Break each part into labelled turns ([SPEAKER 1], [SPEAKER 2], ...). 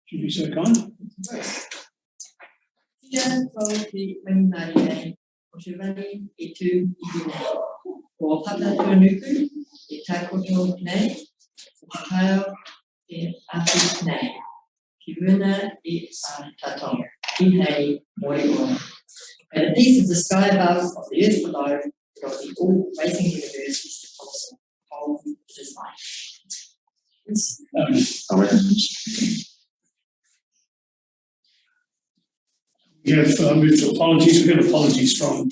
[SPEAKER 1] Should be so kind.
[SPEAKER 2] Tiens, di mengenai Oshivani itu ibine. Wapata tunuku, itakoto ne, upahao ati ne. Kivuna tato, ihe moigo. And a piece of the sky above, of the earth below, of the all racing universe is the cause of this life.
[SPEAKER 1] We have moved to apologies. We have apologies from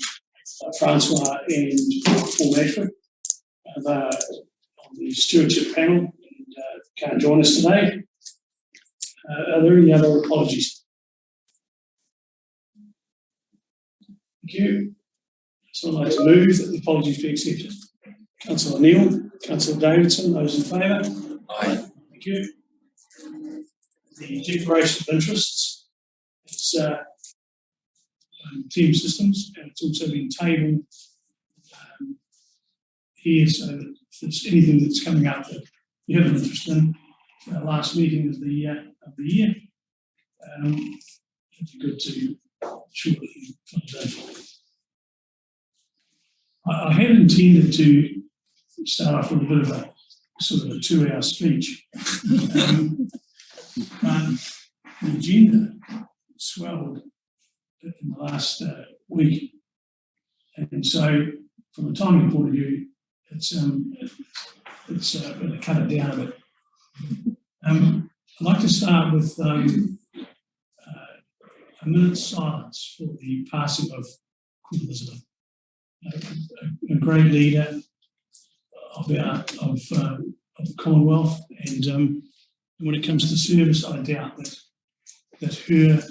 [SPEAKER 1] Francois and Paul Medford. They're on the stewardship panel and can't join us today. Are there any other apologies? Thank you. So I'd like to move that the apologies be accepted. Councillor Neal, Councillor Davidson, those in favour? Aye. Thank you. The declaration of interests. It's team systems, and it's also been tabled here, so that if there's anything that's coming up that you have an interest in, our last meeting of the year, it'd be good to shortly find I had intended to start off with a bit of a sort of a 2-hour speech, but the agenda swelled in the last week, and so from a timing point of view, it's going to cut it down a bit. I'd like to start with a minute's silence for the passing of Queen Elizabeth, a great leader of the Commonwealth, and when it comes to service, I doubt that her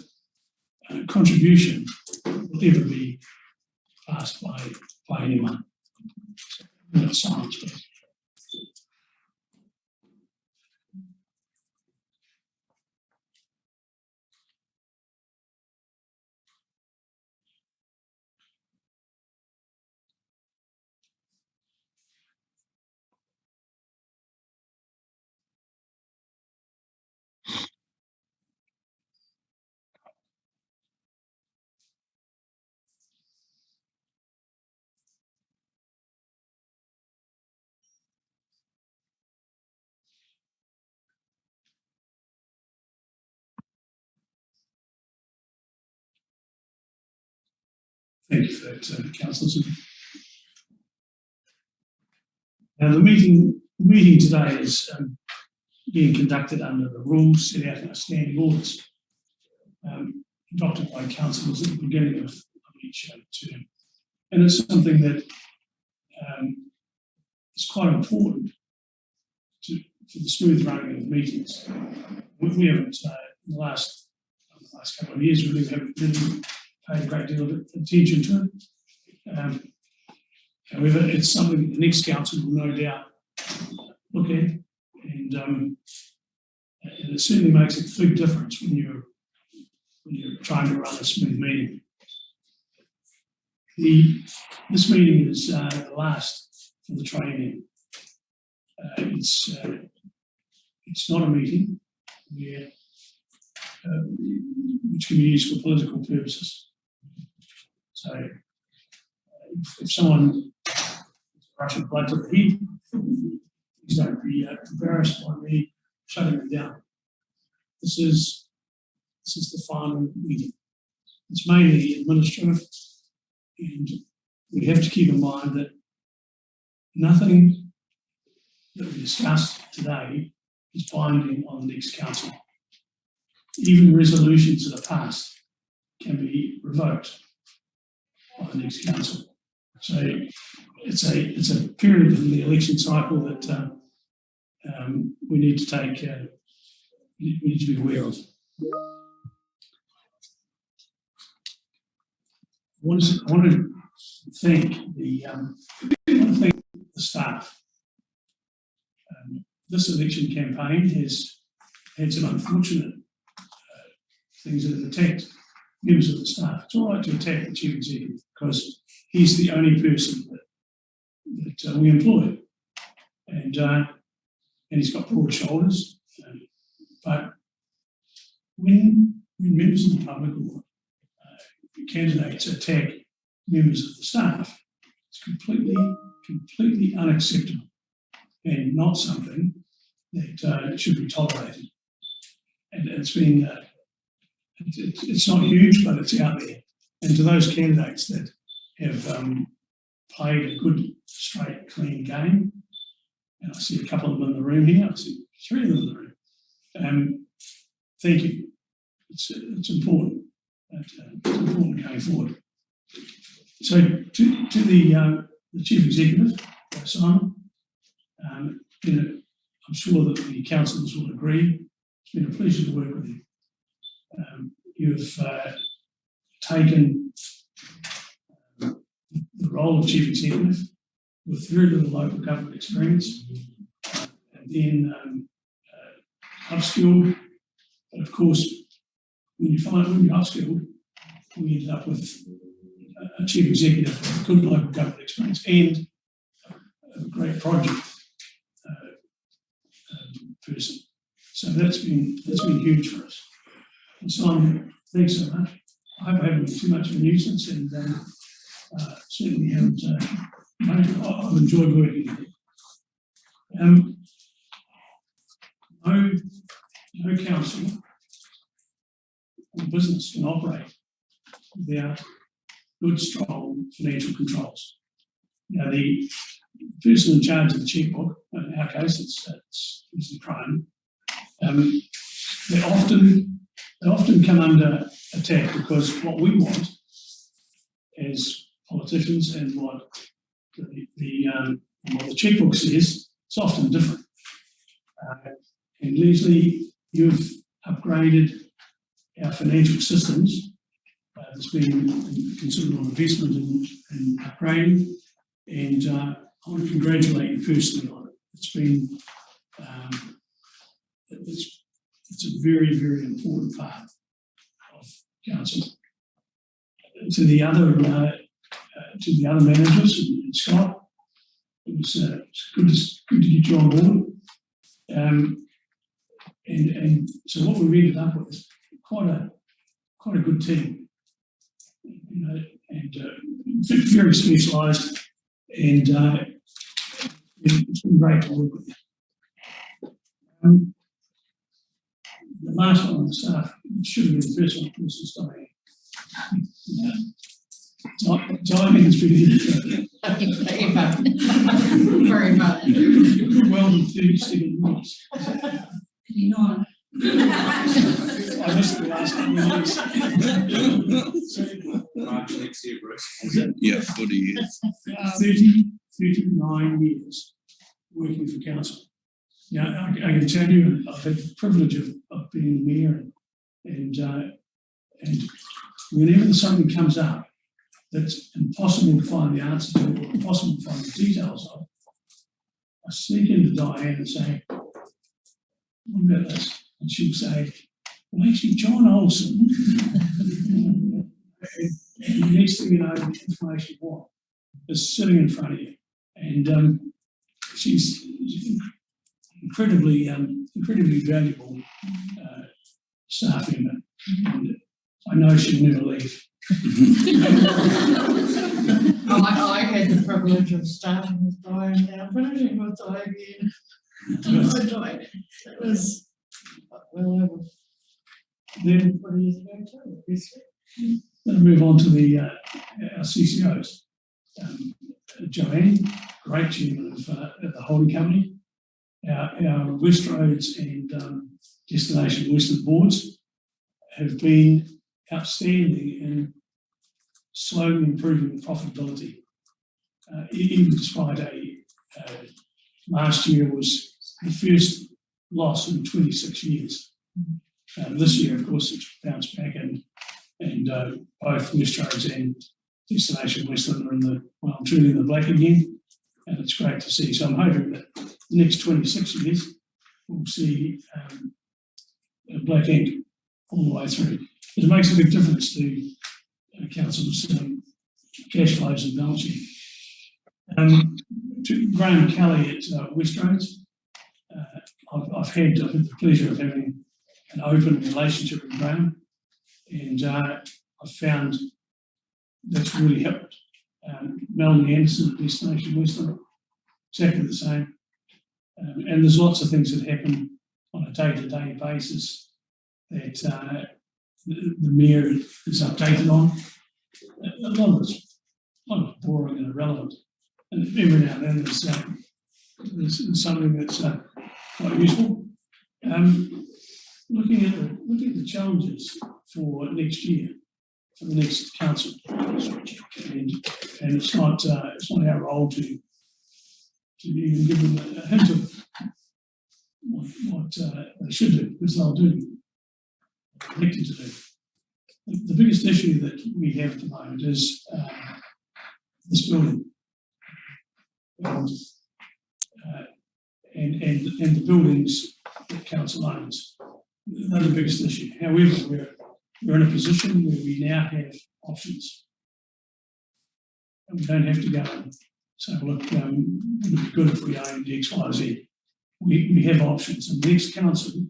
[SPEAKER 1] contribution will ever be passed by anyone. Silence, please. Thank you for that, Councillor. Now, the meeting today is being conducted under the rules set out in our standing orders, adopted by councillors at the beginning of each term. And it's something that is quite important for the smooth running of meetings. We haven't, in the last couple of years, we haven't really paid a great deal of attention to it. However, it's something that the next council will no doubt look at, and it certainly makes a big difference when you're trying to run a smooth meeting. This meeting is the last for the Triennium. It's not a meeting where which can be used for political purposes. So, if someone Russian blood to the heat, please don't be embarrassed by me shutting them down. This is the final meeting. It's mainly administrative, and we have to keep in mind that nothing that we discuss today is binding on the next council. Even resolutions that are passed can be revoked by the next council. So it's a period in the election cycle that we need to take. We need to be aware of. I want to thank the staff. This election campaign has had some unfortunate things that have attacked members of the staff. It's all right to attack the chief executive because he's the only person that we employ, and he's got broad shoulders. But when members of the public or candidates attack members of the staff, it's completely unacceptable and not something that should be tolerated. And it's been, it's not huge, but it's out there. And to those candidates that have played a good, straight, clean game, and I see a couple of them in the room here, I see 3 of them in the room. Thank you. It's important. It's important going forward. So to the Chief Executive, Simon, I'm sure that the councillors will agree. It's been a pleasure to work with you. You've taken the role of Chief Executive with very little local government experience, and then upskilled. But of course, when you upskilled, we ended up with a Chief Executive with good local government experience and a great project person. So that's been huge for us. And Simon, thanks so much. I hope I haven't been too much of a nuisance, and certainly haven't. I've enjoyed working with you. No council or business can operate without good, strong financial controls. Now, the person in charge of the checkbook, in our case, it's Mr. Crane, they often come under attack because what we want as politicians and what the checkbook says, it's often different. And Leslie, you've upgraded our financial systems. There's been considerable investment in upgrading, and I want to congratulate you personally on it. It's been it's a very, very important part of council. To the other managers and Scott, it was good to get you on board. And so what we ended up with is quite a good team, and very specialised, and it's been great to work with you. The last one on the staff, it should have been the first one, of course, is Diane has been here
[SPEAKER 2] Very much.
[SPEAKER 1] well in 37 years.
[SPEAKER 2] 59.
[SPEAKER 1] I missed the last couple of years.
[SPEAKER 3] March next year, Bruce.
[SPEAKER 4] Yeah, 40 years.
[SPEAKER 1] 39 years working for council. Now, I can tell you, I've had the privilege of being the mayor, and whenever something comes up that's impossible to find the answer to or impossible to find the details of, I sneak into Diane and say, what about this? And she'll say, well, actually, John Olsen. And the next thing you know, the information is sitting in front of you. And she's incredibly valuable staff member. And I know she'll never leave.
[SPEAKER 2] I had the privilege of starting with Diane and finishing with Diane again. It was well over
[SPEAKER 1] Then
[SPEAKER 2] 20 years ago too, obviously.
[SPEAKER 1] let's move on to our CCOs. Joanne, great chairman of the holding company. Our West Roads and Destination Western boards have been outstanding in slowly improving profitability, even despite last year was the first loss in 26 years. This year, of course, it's bounced back, and both West Roads and Destination Western are truly in the black again, and it's great to see. So I'm hoping that the next 26 years we'll see black ink all the way through. It makes a big difference to council's cash flows and balance sheet. To Graham Kelly at West Roads, I've had the pleasure of having an open relationship with Graham, and I've found that's really helped. Melanie Anderson at Destination Western, exactly the same. And there's lots of things that happen on a day-to-day basis that the mayor is updated on. A lot of it's boring and irrelevant, and every now and then there's something that's quite useful. Looking at the challenges for next year, for the next council, and it's not our role to even give them a hint of what they should do, because they'll do what they're elected to do. The biggest issue that we have at the moment is this building, and the buildings that council owns. They're the biggest issue. However, we're in a position where we now have options, and we don't have to go and say, look, it would be good if we owned X, Y, Z. We have options, and the next council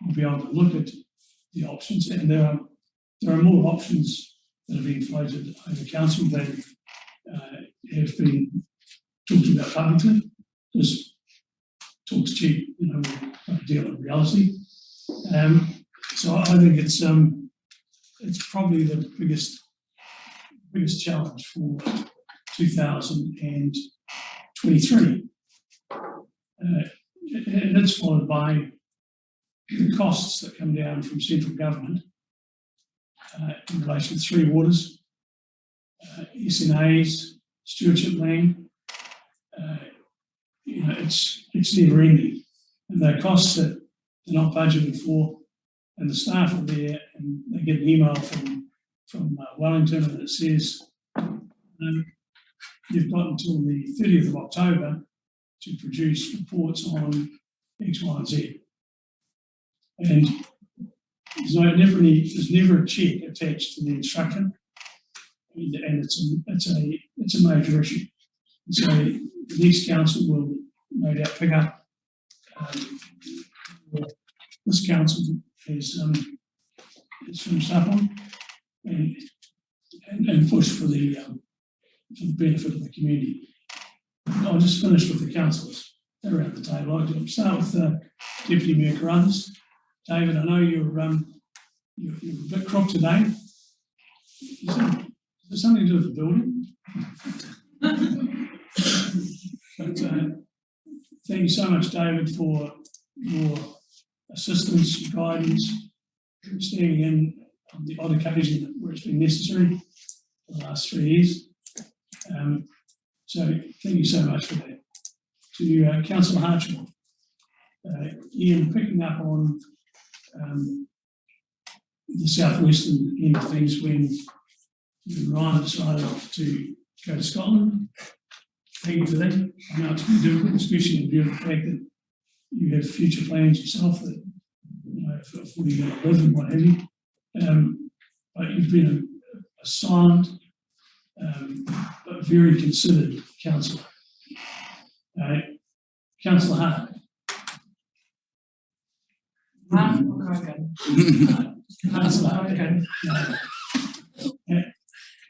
[SPEAKER 1] will be able to look at the options, and there are more options that have been floated over council than have been talked about publicly. Because talk's cheap, we've got to deal with reality. So I think it's probably the biggest challenge for 2023. And it's followed by the costs that come down from central government in relation to 3 waters, SNAs, stewardship land. It's never ending, and the costs that they're not budgeted for, and the staff are there, and they get an email from Wellington, and it says you've got until the 30th of October to produce reports on X, Y, and Z. And there's never a check attached to the instruction, and it's a major issue. And so the next council will no doubt pick up. This council is finished up on, and push for the benefit of the community. I'll just finish with the councillors around the table. I'll start with Deputy Mayor Carruthers. David, I know you're a bit crook today. Is there something to do with the building? But thank you so much, David, for your assistance, your guidance, standing in on the odd occasion where it's been necessary for the last 3 years. So thank you so much for that. To Councillor Hartshorn, Ian, picking up on the southwestern end of things when Ryan decided to go to Scotland. Thank you for that. I know it's been difficult, especially in view of the fact that you have future plans yourself that for where you're going to live and what have you. But you've been a silent but very considered councillor. Councillor Hart. Councillor Hart.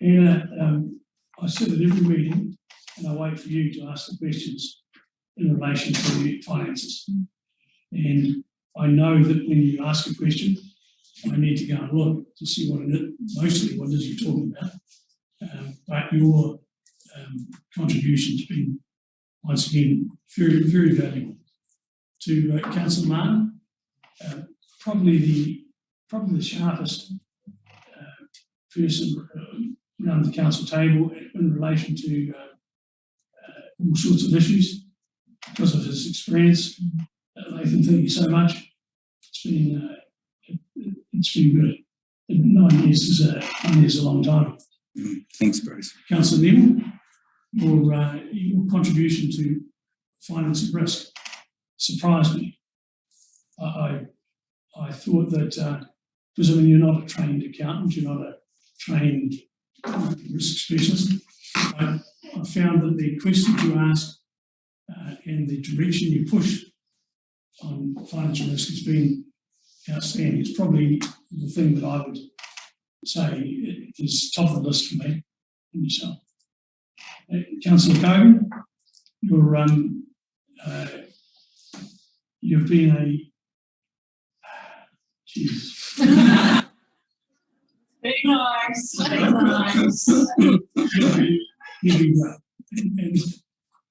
[SPEAKER 1] And I sit at every meeting and I wait for you to ask the questions in relation to finances. And I know that when you ask a question, I need to go and look to see what it is, mostly what it is you're talking about. But your contribution's been, once again, very, very valuable. To Councillor Martin, probably the sharpest person around the council table in relation to all sorts of issues because of his experience. Nathan, thank you so much. It's been good. 9 years is a long time.
[SPEAKER 4] Thanks, Bruce.
[SPEAKER 1] Councillor Neal, your contribution to finance and risk surprised me. I thought that, because you're not a trained accountant, you're not a trained risk specialist. I found that the questions you ask and the direction you push on financial risk has been outstanding. It's probably the thing that I would say is top of the list for me and yourself. Councillor Cogan, you've been a
[SPEAKER 2] Very nice. Very nice.
[SPEAKER 1] you've been great. And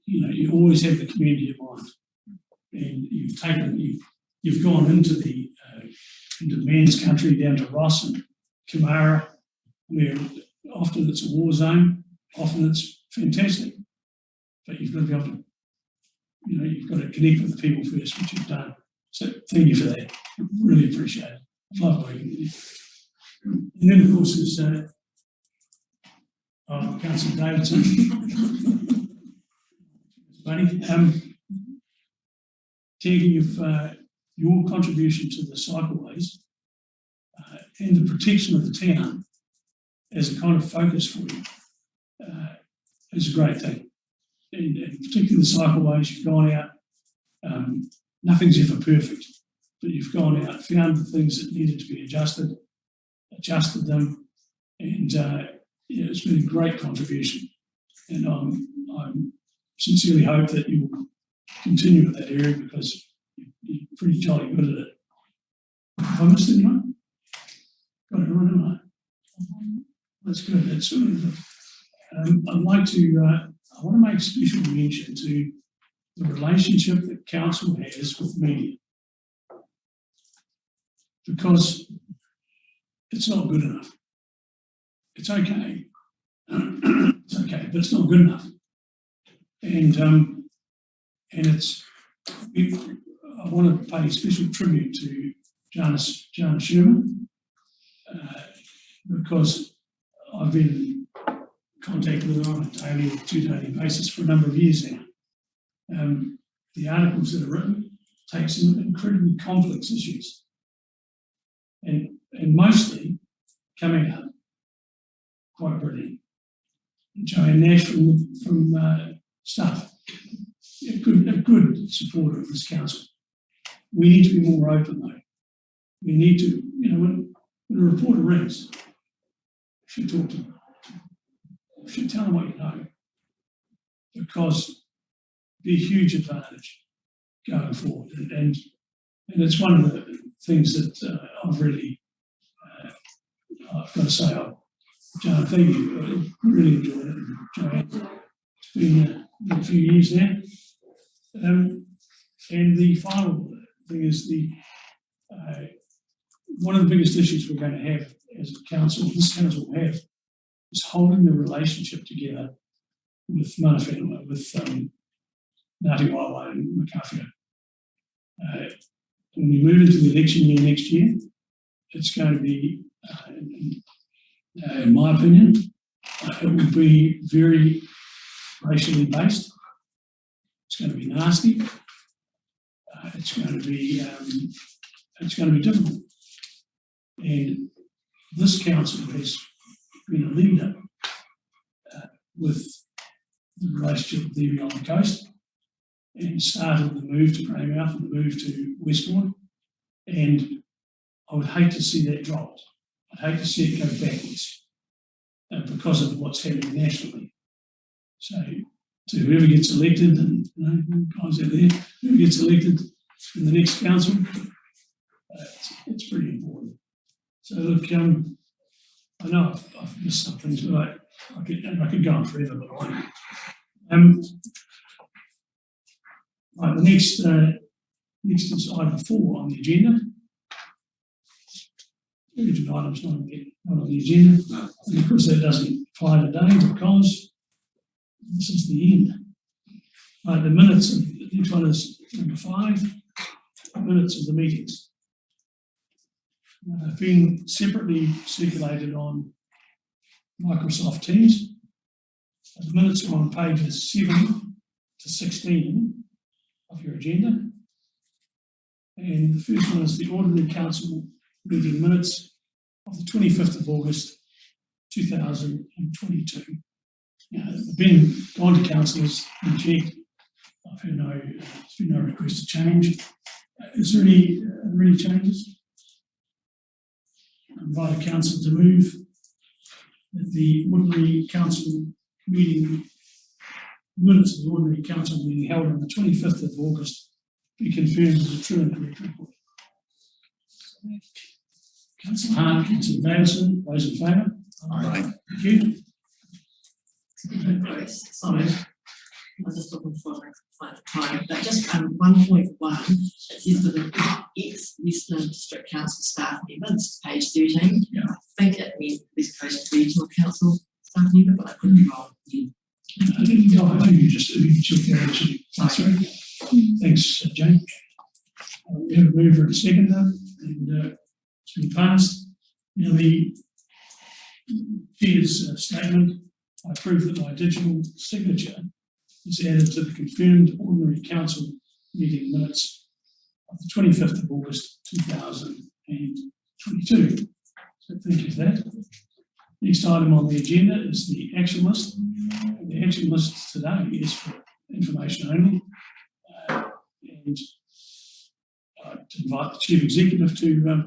[SPEAKER 1] you always have the community in mind, and you've gone into the man's country down to Ross and Kamara, where often it's a war zone, often it's fantastic, but you've got to be able to, you've got to connect with the people first, which you've done. So thank you for that. I really appreciate it. I love working with you. And then of course there's Councillor Davidson. Buddy, taking your contribution to the cycleways and the protection of the town as a kind of focus for you is a great thing. And particularly the cycleways, you've gone out, nothing's ever perfect, but you've gone out, found the things that needed to be adjusted them, and it's been a great contribution. And I'm sincerely hope that you will continue with that area because you're pretty jolly good at it. Have I missed anyone? Got everyone, haven't I? That's good. That's good. I'd like to, I want to make special mention to the relationship that council has with media, because it's not good enough. It's okay. It's okay, but it's not good enough. And I want to pay special tribute to Janice Sherman because I've been in contact with her on a daily or 2 daily basis for a number of years now. The articles that are written take some incredibly complex issues and mostly coming out quite brilliant. Joanne Nash from staff, a good supporter of this council. We need to be more open though. We need to, when a reporter rings, you should talk to them. You should tell them what you know, because it'd be a huge advantage going forward. And it's one of the things that I've really, I've got to say, John, thank you. I really enjoyed it, Joanne. It's been a few years now. And the final thing is one of the biggest issues we're going to have as a council, this council will have, is holding the relationship together with Manawhenua, with Ngāti Waewae and Makawhia. When we move into the election year next year, it's going to be, in my opinion, it will be very racially based. It's going to be nasty. It's going to be difficult. And this council has been a leader with the relationship with Erie on the coast, and started the move to Greymouth and the move to Westbourne. And I would hate to see that dropped. I'd hate to see it go backwards because of what's happening nationally. So to whoever gets elected, and guys out there, whoever gets elected in the next council, it's pretty important. So look, I know I've missed some things, but I could go on forever, but I won't. Right, the next is item 4 on the agenda. Urgent items not on the agenda. And of course that doesn't apply today because this is the end. Right, the minutes of the next one is number 5, minutes of the meetings. Being separately circulated on Microsoft Teams. The minutes are on pages 7 to 16 of your agenda. And the first one is the Ordinary Council meeting minutes of the 25th of August 2022. I've been gone to councillors and checked. There's been no request to change. Is there any changes? I invite the council to move that the ordinary council meeting, minutes of the ordinary council meeting held on the 25th of August be confirmed as a true and correct report. Councillor Hahn, Councillor Davison, those in favour?
[SPEAKER 4] Aye.
[SPEAKER 1] Thank you.
[SPEAKER 2] Sorry, I was just looking for the time, but just 1.1, it says for the ex-Western District Council staff members, page 13.
[SPEAKER 1] Yeah.
[SPEAKER 2] I think it means West Coast Regional Council staff member, but I could be wrong.
[SPEAKER 1] I think you just took that actually. That's right. Thanks, Jane. We have a mover and a seconder, and it's been passed. Now, the Chair's statement, I approve that my digital signature is added to the confirmed ordinary council meeting minutes of the 25th of August 2022. So thank you for that. Next item on the agenda is the action list. The action list today is for information only. And I'd invite the Chief Executive to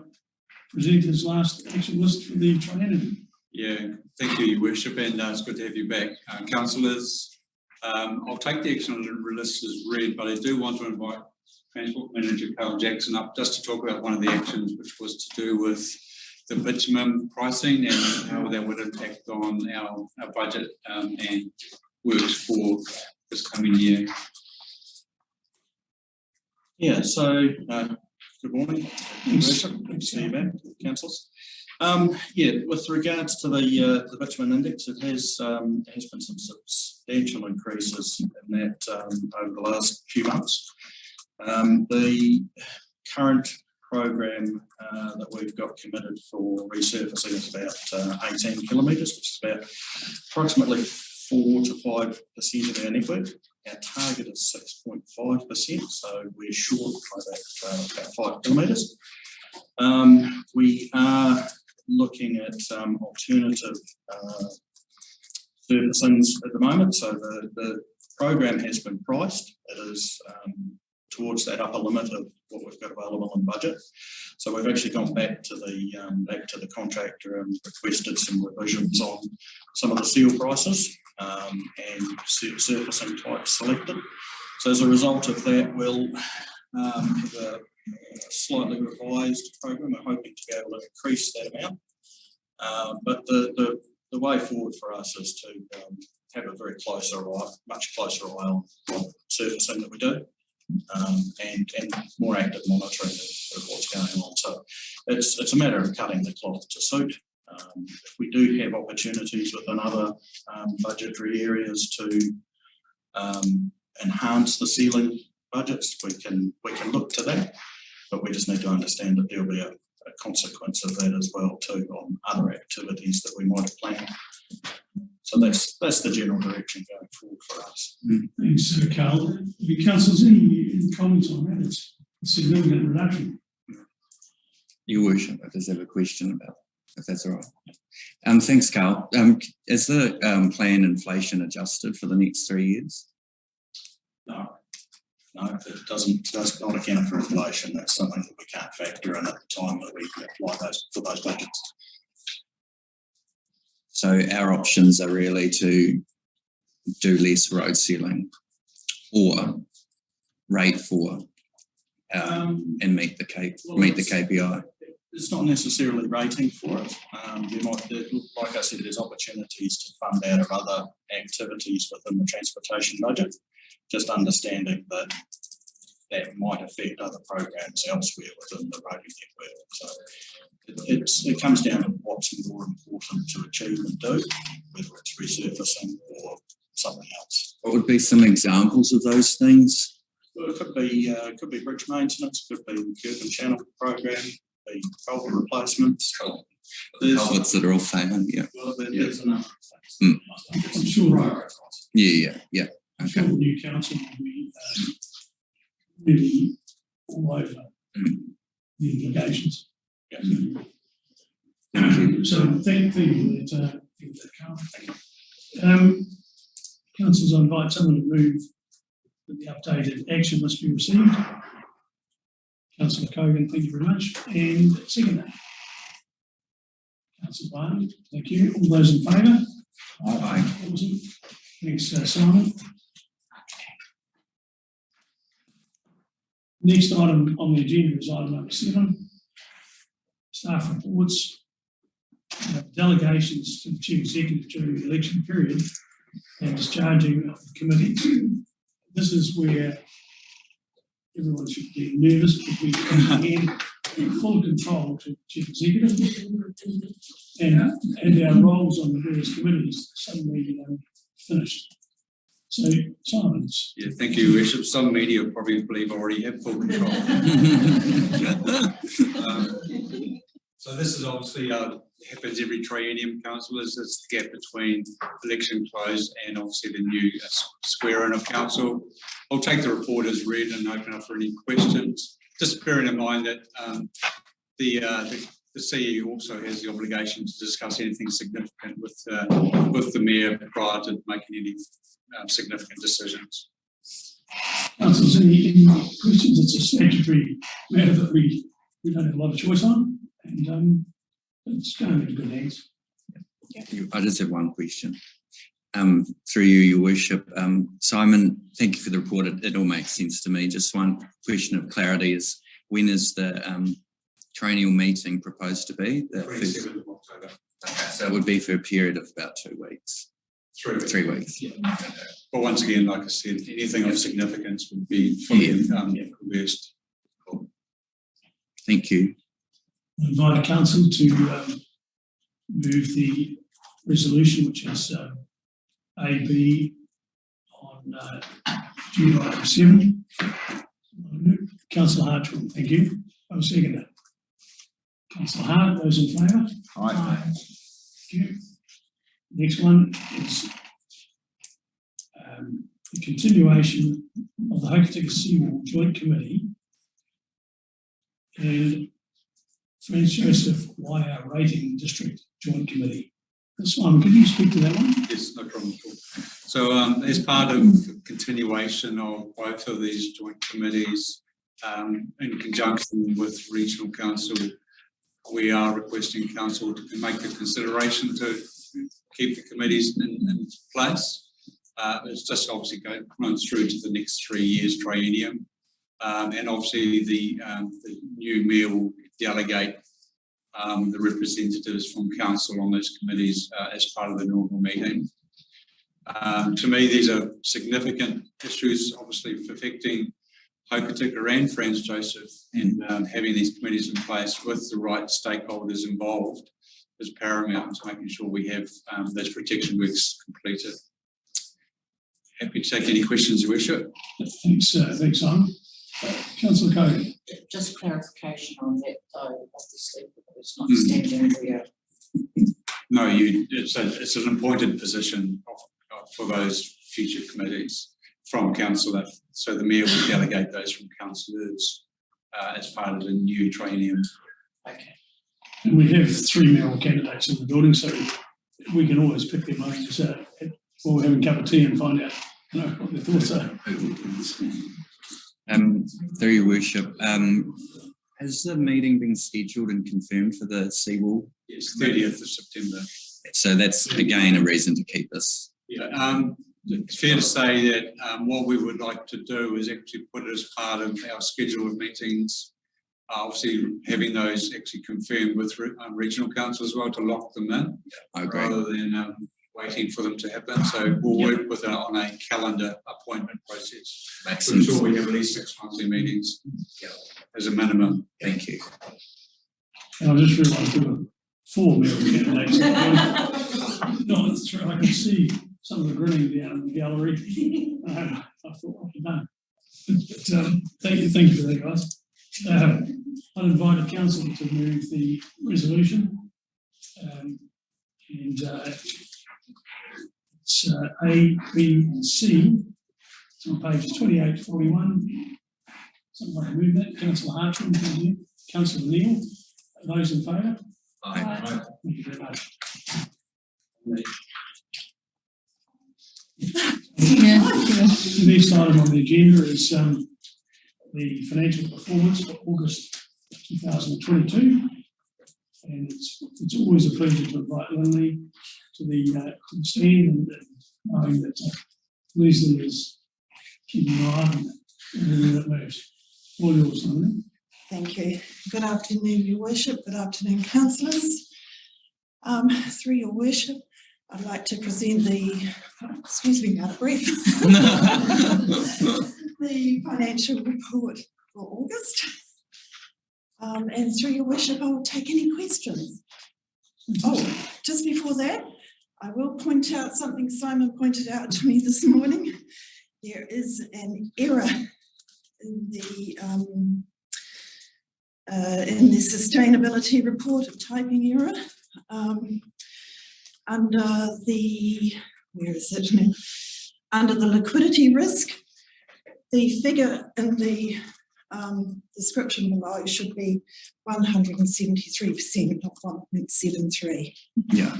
[SPEAKER 1] present his last action list for the Triennium.
[SPEAKER 3] Yeah, thank you, Your Worship, and it's good to have you back. Councillors, I'll take the action list as read, but I do want to invite Transport Manager Carl Jackson up just to talk about one of the actions, which was to do with the bitumen pricing and how that would impact on our budget and works for this coming year.
[SPEAKER 5] Yeah, so good morning, Your Worship. Good to see you back, councillors. Yeah, with regards to the bitumen index, it has been some substantial increases in that over the last few months. The current program that we've got committed for resurfacing is about 18 kilometres, which is about approximately 4 to 5% of our network. Our target is 6.5%, so we're short by about 5 kilometres. We are looking at alternative surfacings at the moment. So the program has been priced. It is towards that upper limit of what we've got available in budget. So we've actually gone back to the contractor and requested some revisions on some of the seal prices and surfacing types selected. So as a result of that, we'll have a slightly revised program. We're hoping to be able to increase that amount. But the way forward for us is to have a very much closer eye on surfacing that we do, and more active monitoring of what's going on. So it's a matter of cutting the cloth to suit. If we do have opportunities within other budgetary areas to enhance the sealing budgets, we can look to that, but we just need to understand that there'll be a consequence of that as well too on other activities that we might have planned. So that's the general direction going forward for us.
[SPEAKER 1] Thanks, Carl. The councillors, any comments on that? It's a significant reduction.
[SPEAKER 4] Your Worship, I just have a question about, if that's all right. Thanks, Carl. Is the plan inflation adjusted for the next 3 years?
[SPEAKER 5] No, it does not account for inflation. That's something that we can't factor in at the time that we apply for those budgets.
[SPEAKER 4] So our options are really to do less road sealing or rate 4 and meet the KPI.
[SPEAKER 5] It's not necessarily rating for it. Like I said, there's opportunities to fund out of other activities within the transportation budget. Just understanding that might affect other programs elsewhere within the roading network. So it comes down to what's more important to achieve and do, whether it's resurfacing or something else.
[SPEAKER 4] What would be some examples of those things?
[SPEAKER 5] Well, it could be bridge maintenance, could be curb and channel program, be culvert replacements.
[SPEAKER 4] Culverts that are all failing, yeah.
[SPEAKER 5] Well, there's enough things.
[SPEAKER 1] I'm sure.
[SPEAKER 4] Yeah.
[SPEAKER 1] I'm sure the new council will be really all over the implications.
[SPEAKER 5] Yeah.
[SPEAKER 1] So thank you for that, Carl. Councillors, I invite someone to move that the updated action must be received. Councillor Cogan, thank you very much. And second. Councillor Barney, thank you. All those in favour?
[SPEAKER 4] Aye.
[SPEAKER 1] Awesome. Thanks, Simon. Next item on the agenda is item number 7, staff reports. Delegations to the Chief Executive during the election period and discharging of the committee. This is where everyone should be nervous because we hand full control to the Chief Executive and our roles on the various committees suddenly finished. So, Simons.
[SPEAKER 3] Yeah, thank you, Worship. Some media probably believe I already have full control. So this is obviously happens every triennium, councillors. It's the gap between election close and obviously the new square-in of council. I'll take the report as read and open up for any questions. Just bearing in mind that the CEO also has the obligation to discuss anything significant with the mayor prior to making any significant decisions.
[SPEAKER 1] Councillors, any questions? It's a statutory matter that we don't have a lot of choice on, and it's going into good hands.
[SPEAKER 4] I just have one question. Through you, Your Worship. Simon, thank you for the report. It all makes sense to me. Just one question of clarity is, when is the triennial meeting proposed to be? The
[SPEAKER 3] 27th of October.
[SPEAKER 4] Okay, so it would be for a period of about 2 weeks.
[SPEAKER 3] 3 weeks.
[SPEAKER 4] 3 weeks.
[SPEAKER 3] Yeah. But once again, like I said, anything of significance would be fully reversed. Cool.
[SPEAKER 4] Thank you.
[SPEAKER 1] I invite council to move the resolution, which is AB on June item 7. Councillor Hart, thank you. I will second that. Councillor Hart, those in favour?
[SPEAKER 4] Aye.
[SPEAKER 1] Thank you. Next one is the continuation of the Hokitika Seawall Joint Committee and Franz Joseph YR Rating District Joint Committee. Simon, could you speak to that one?
[SPEAKER 3] Yes, no problem at all. So as part of continuation of both of these joint committees, in conjunction with Regional Council, we are requesting Council to make a consideration to keep the committees in place. It's just obviously runs through to the next 3 years triennium. And obviously the new mayor will delegate the representatives from council on those committees as part of the normal meeting. To me, these are significant issues, obviously affecting Hokitika and Franz Joseph, and having these committees in place with the right stakeholders involved is paramount to making sure we have those protection works completed. Happy to take any questions, Your Worship.
[SPEAKER 1] Thanks, thanks, Simon. Councillor Cody.
[SPEAKER 6] Just clarification on that, though, obviously, it's not standing where.
[SPEAKER 3] No, it's an appointed position for those future committees from council. So the mayor will delegate those from councillors as part of the new triennium.
[SPEAKER 6] Okay.
[SPEAKER 1] And we have 3 mayoral candidates in the building, so we can always pick them up while we're having a cup of tea and find out what their thoughts are.
[SPEAKER 4] Through Your Worship, has the meeting been scheduled and confirmed for the seawall?
[SPEAKER 3] Yes, 30th of September.
[SPEAKER 4] So that's again a reason to keep this.
[SPEAKER 3] Yeah, it's fair to say that what we would like to do is actually put it as part of our schedule of meetings. Obviously, having those actually confirmed with regional council as well to lock them in, rather than waiting for them to happen. So we'll work with on a calendar appointment process.
[SPEAKER 4] Makes
[SPEAKER 3] I'm
[SPEAKER 4] sense.
[SPEAKER 3] sure we have at least 6 monthly meetings as a minimum.
[SPEAKER 4] Thank you.
[SPEAKER 1] And I just realised there were 4 mayoral candidates. No, that's true. I can see some of the grinning down in the gallery. I thought, I've done. But thank you for that, guys. I'd invite the council to move the resolution, and it's A, B, and C. It's on pages 28 to 41. Someone move that. Councillor Hartram, thank you. Councillor Neal, those in favour?
[SPEAKER 4] Aye.
[SPEAKER 1] Thank you very much. The next item on the agenda is the financial performance for August 2022. And it's always a pleasure to invite Lindley to the stand, and knowing that Leslie is keeping an eye on everything that moves. All yours, Lindley.
[SPEAKER 7] Thank you. Good afternoon, Your Worship. Good afternoon, councillors. Through Your Worship, I'd like to present excuse me, out of breath, the financial report for August. And through Your Worship, I will take any questions. Oh, just before that, I will point out something Simon pointed out to me this morning. There is an error in the sustainability report, of typing error. Under the, where is it now? Under the liquidity risk, the figure in the description below should be 173%, not 1.73.
[SPEAKER 4] Yeah.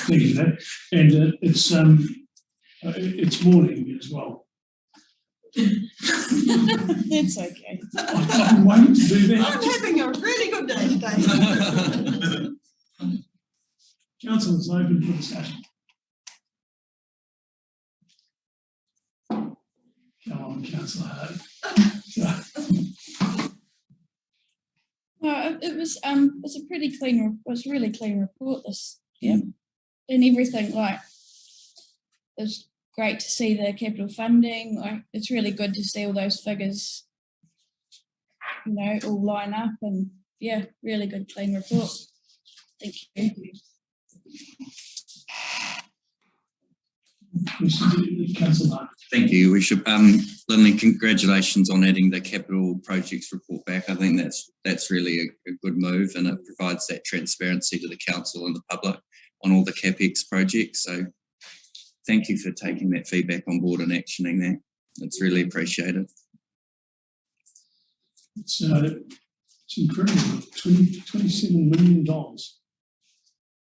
[SPEAKER 1] Thank you for that. And it's morning as well.
[SPEAKER 7] That's okay.
[SPEAKER 1] I've been waiting to do that.
[SPEAKER 7] I'm having a really good day today.
[SPEAKER 1] Council is open for discussion. Come on, Councillor Hart.
[SPEAKER 8] No, it was a pretty clean, it was a really clean report this year. And everything, like, it was great to see the capital funding. Like, it's really good to see all those figures, you know, all line up, and yeah, really good clean report. Thank you.
[SPEAKER 1] Councillor Hart.
[SPEAKER 4] Thank you, Your Worship. Lindley, congratulations on adding the capital projects report back. I think that's really a good move, and it provides that transparency to the council and the public on all the CapEx projects. So thank you for taking that feedback on board and actioning that. It's really appreciated.
[SPEAKER 1] It's incredible. $27 million.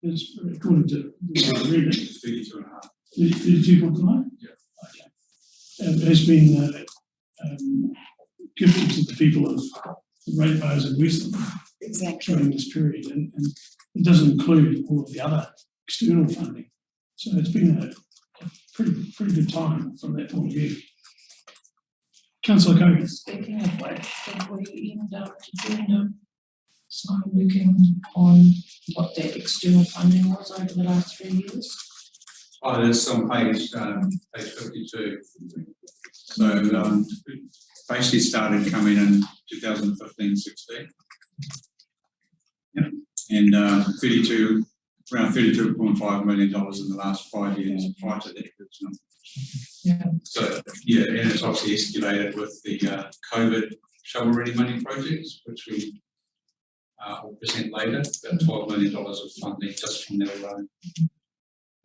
[SPEAKER 1] It's according to what I read it. 32.5. 32.5? Yeah. Okay. It has been gifted to the people of the ratepayers of Westland during this period, and it doesn't include all of the other external funding. So it's been a pretty good time from that point of view. Councillor Cogan.
[SPEAKER 6] Speaking of which, did you end up looking on what that external funding was over the last 3 years?
[SPEAKER 3] Oh, there's on page 52. So basically started coming in 2015-16. Yep. And around $32.5 million in the last 5 years prior to that.
[SPEAKER 6] Yeah.
[SPEAKER 3] So yeah, and it's obviously escalated with the COVID shovel ready money projects, which we will present later. About $12 million of funding just from that alone.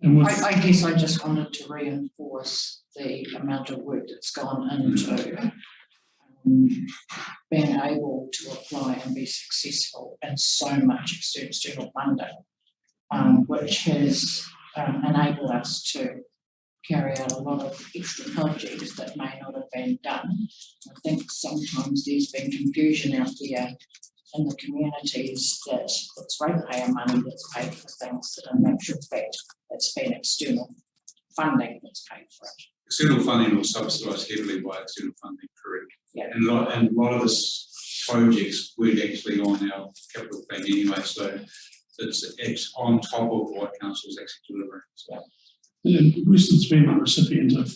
[SPEAKER 6] I guess I just wanted to reinforce the amount of work that's gone into being able to apply and be successful in so much external funding, which has enabled us to carry out a lot of extra projects that may not have been done. I think sometimes there's been confusion out there in the communities that it's ratepayer money that's paid for things that in actual fact it's been external funding that's paid for it.
[SPEAKER 3] External funding was subsidised heavily by external funding, correct?
[SPEAKER 6] Yeah.
[SPEAKER 3] And a lot of this projects weren't actually on our capital plan anyway, so it's on top of what council is actually delivering. So.
[SPEAKER 1] And Westland's been a recipient of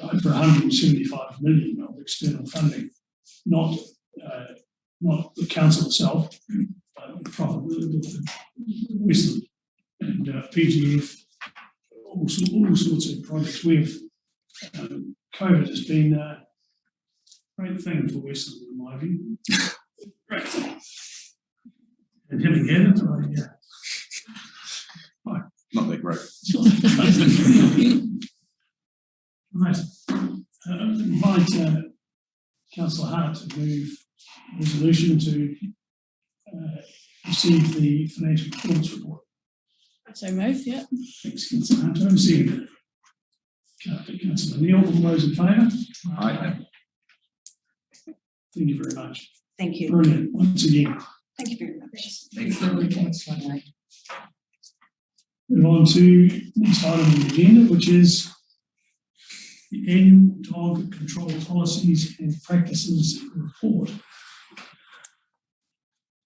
[SPEAKER 1] over 175 million of external funding, not the council itself, but Westland and PGF, all sorts of projects. COVID has been a great thing for Westland, in my view. Great thing. And having had it,
[SPEAKER 5] Not that great.
[SPEAKER 1] Right. Invite Councillor Hart to move resolution to receive the financial performance report.
[SPEAKER 8] So move, yeah.
[SPEAKER 1] Thanks, Councillor Hart. I'm seeing Councillor Neil. All those in favour?
[SPEAKER 5] Aye.
[SPEAKER 1] Thank you very much.
[SPEAKER 7] Thank you.
[SPEAKER 1] Brilliant. Once again,
[SPEAKER 7] Thank you very much.
[SPEAKER 2] Thanks, Councillor Knight.
[SPEAKER 1] Move on to the next item on the agenda, which is the annual dog control policies and practices report.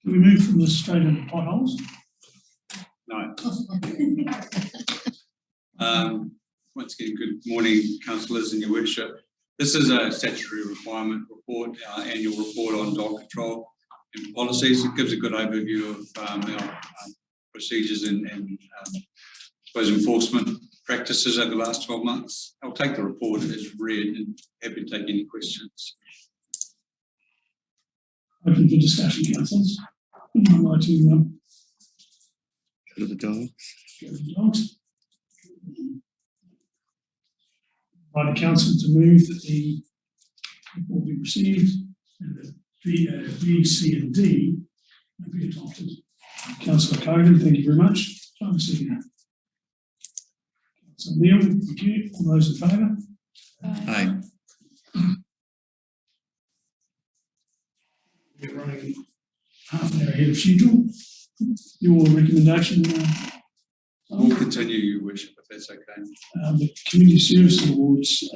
[SPEAKER 1] Can we move from this straight into potholes?
[SPEAKER 3] No. Once again, good morning, councillors and your worship. This is a statutory requirement report, our annual report on dog control and policies. It gives a good overview of our procedures and I suppose enforcement practices over the last 12 months. I'll take the report as read and happy to take any questions.
[SPEAKER 1] Open for discussion, councillors. I'd like to
[SPEAKER 4] Go to the dogs.
[SPEAKER 1] go to the dogs. By the council to move that the report be received and that B, C and D will be adopted. Councillor Cogan, thank you very much. Time to see you. Councillor Neil, thank you. All those in favour?
[SPEAKER 4] Aye.
[SPEAKER 1] We're running half an hour ahead of schedule. Your recommendation,
[SPEAKER 3] We'll continue, your worship, if that's okay.
[SPEAKER 1] the community service awards,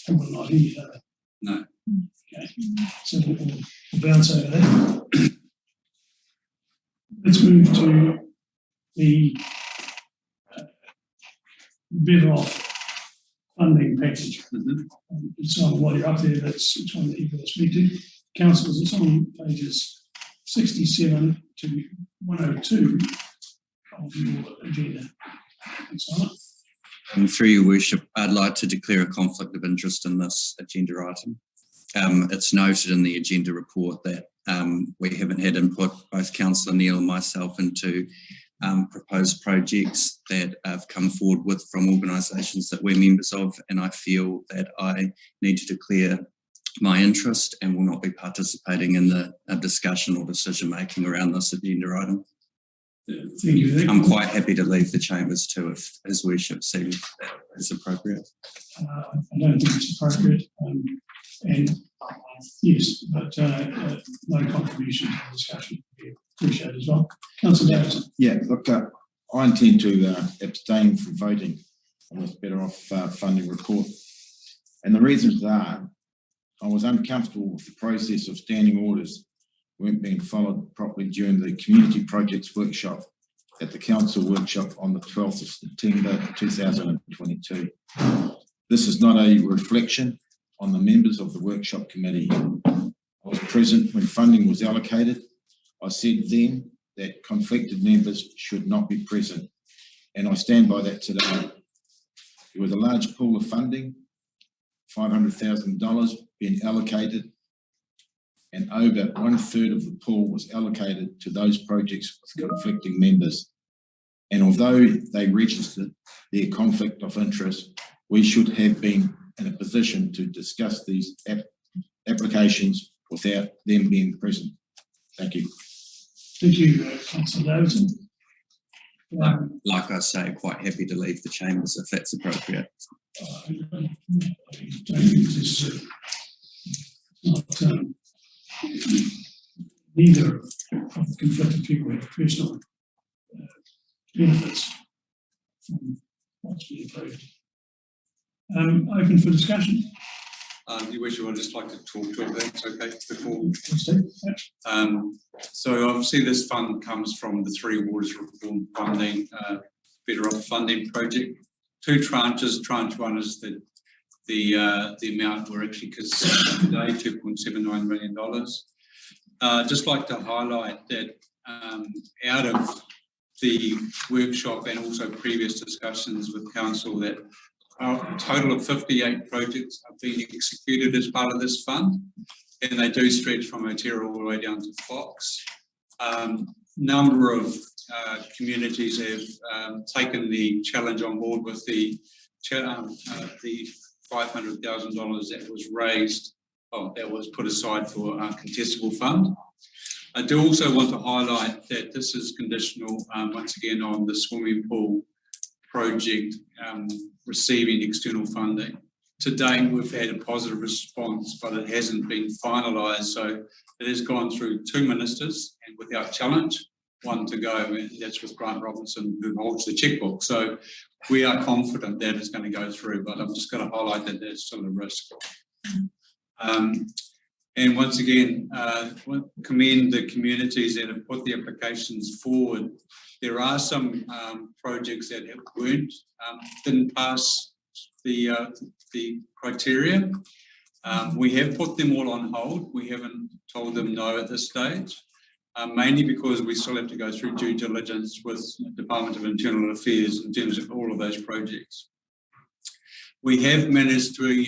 [SPEAKER 1] probably not here.
[SPEAKER 3] No.
[SPEAKER 1] Okay, so we'll bounce over that. Let's move to the better off funding package. It's on while you're up there, that's which one that you're going to speak to. Councillors, it's on pages 67 to 102 of your agenda. Thanks, Simon.
[SPEAKER 4] Through your worship, I'd like to declare a conflict of interest in this agenda item. It's noted in the agenda report that we haven't had input, both Councillor Neil and myself, into proposed projects that have come forward with from organisations that we're members of, and I feel that I need to declare my interest and will not be participating in the discussion or decision making around this agenda item.
[SPEAKER 1] Thank you.
[SPEAKER 4] I'm quite happy to leave the chambers too if His Worship seems that is appropriate.
[SPEAKER 1] I don't think it's appropriate, and yes, but no contribution to the discussion. Appreciate it as well. Councillor Davidson.
[SPEAKER 9] Yeah, look, I intend to abstain from voting on this better off funding report. And the reasons are, I was uncomfortable with the process of standing orders weren't being followed properly during the community projects workshop at the council workshop on the 12th of September 2022. This is not a reflection on the members of the workshop committee. I was present when funding was allocated. I said then that conflicted members should not be present, and I stand by that today. There was a large pool of funding, $500,000 being allocated, and over 1/3 of the pool was allocated to those projects with conflicting members. And although they registered their conflict of interest, we should have been in a position to discuss these applications without them being present. Thank you.
[SPEAKER 1] Thank you, Councillor Davidson.
[SPEAKER 4] Like I say, quite happy to leave the chambers if that's appropriate.
[SPEAKER 1] I don't think this is not neither of the conflicted people have personal benefits from what's been approved. Open for discussion.
[SPEAKER 3] Your worship, I'd just like to talk to it, if that's okay, before. So obviously this fund comes from the Three Waters Reform Funding, Better Off Funding Project. Two tranches. Tranche one is the amount we're actually considering today, $2.79 million. Just like to highlight that out of the workshop and also previous discussions with council, that a total of 58 projects are being executed as part of this fund, and they do stretch from Otero all the way down to Fox. Number of communities have taken the challenge on board with the $500,000 that was raised, that was put aside for a contestable fund. I do also want to highlight that this is conditional, once again, on the swimming pool project receiving external funding. to date, we've had a positive response, but it hasn't been finalised. So it has gone through 2 ministers and without challenge, 1 to go, and that's with Grant Robinson, who holds the checkbook. So we are confident that it's going to go through, but I'm just going to highlight that there's still a risk. And once again, commend the communities that have put the applications forward. There are some projects that didn't pass the criteria. We have put them all on hold. We haven't told them no at this stage, mainly because we still have to go through due diligence with the Department of Internal Affairs in terms of all of those projects. We have managed to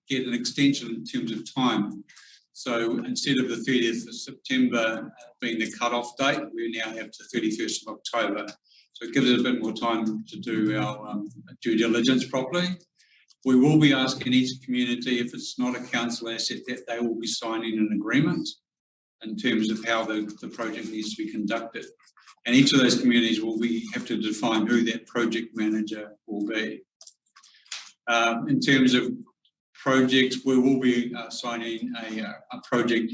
[SPEAKER 3] get an extension in terms of time. So instead of the 30th of September being the cut-off date, we now have the 31st of October. So it gives us a bit more time to do our due diligence properly. We will be asking each community, if it's not a council asset, that they will be signing an agreement in terms of how the project needs to be conducted. And each of those communities will have to define who that project manager will be. In terms of projects, we will be signing a project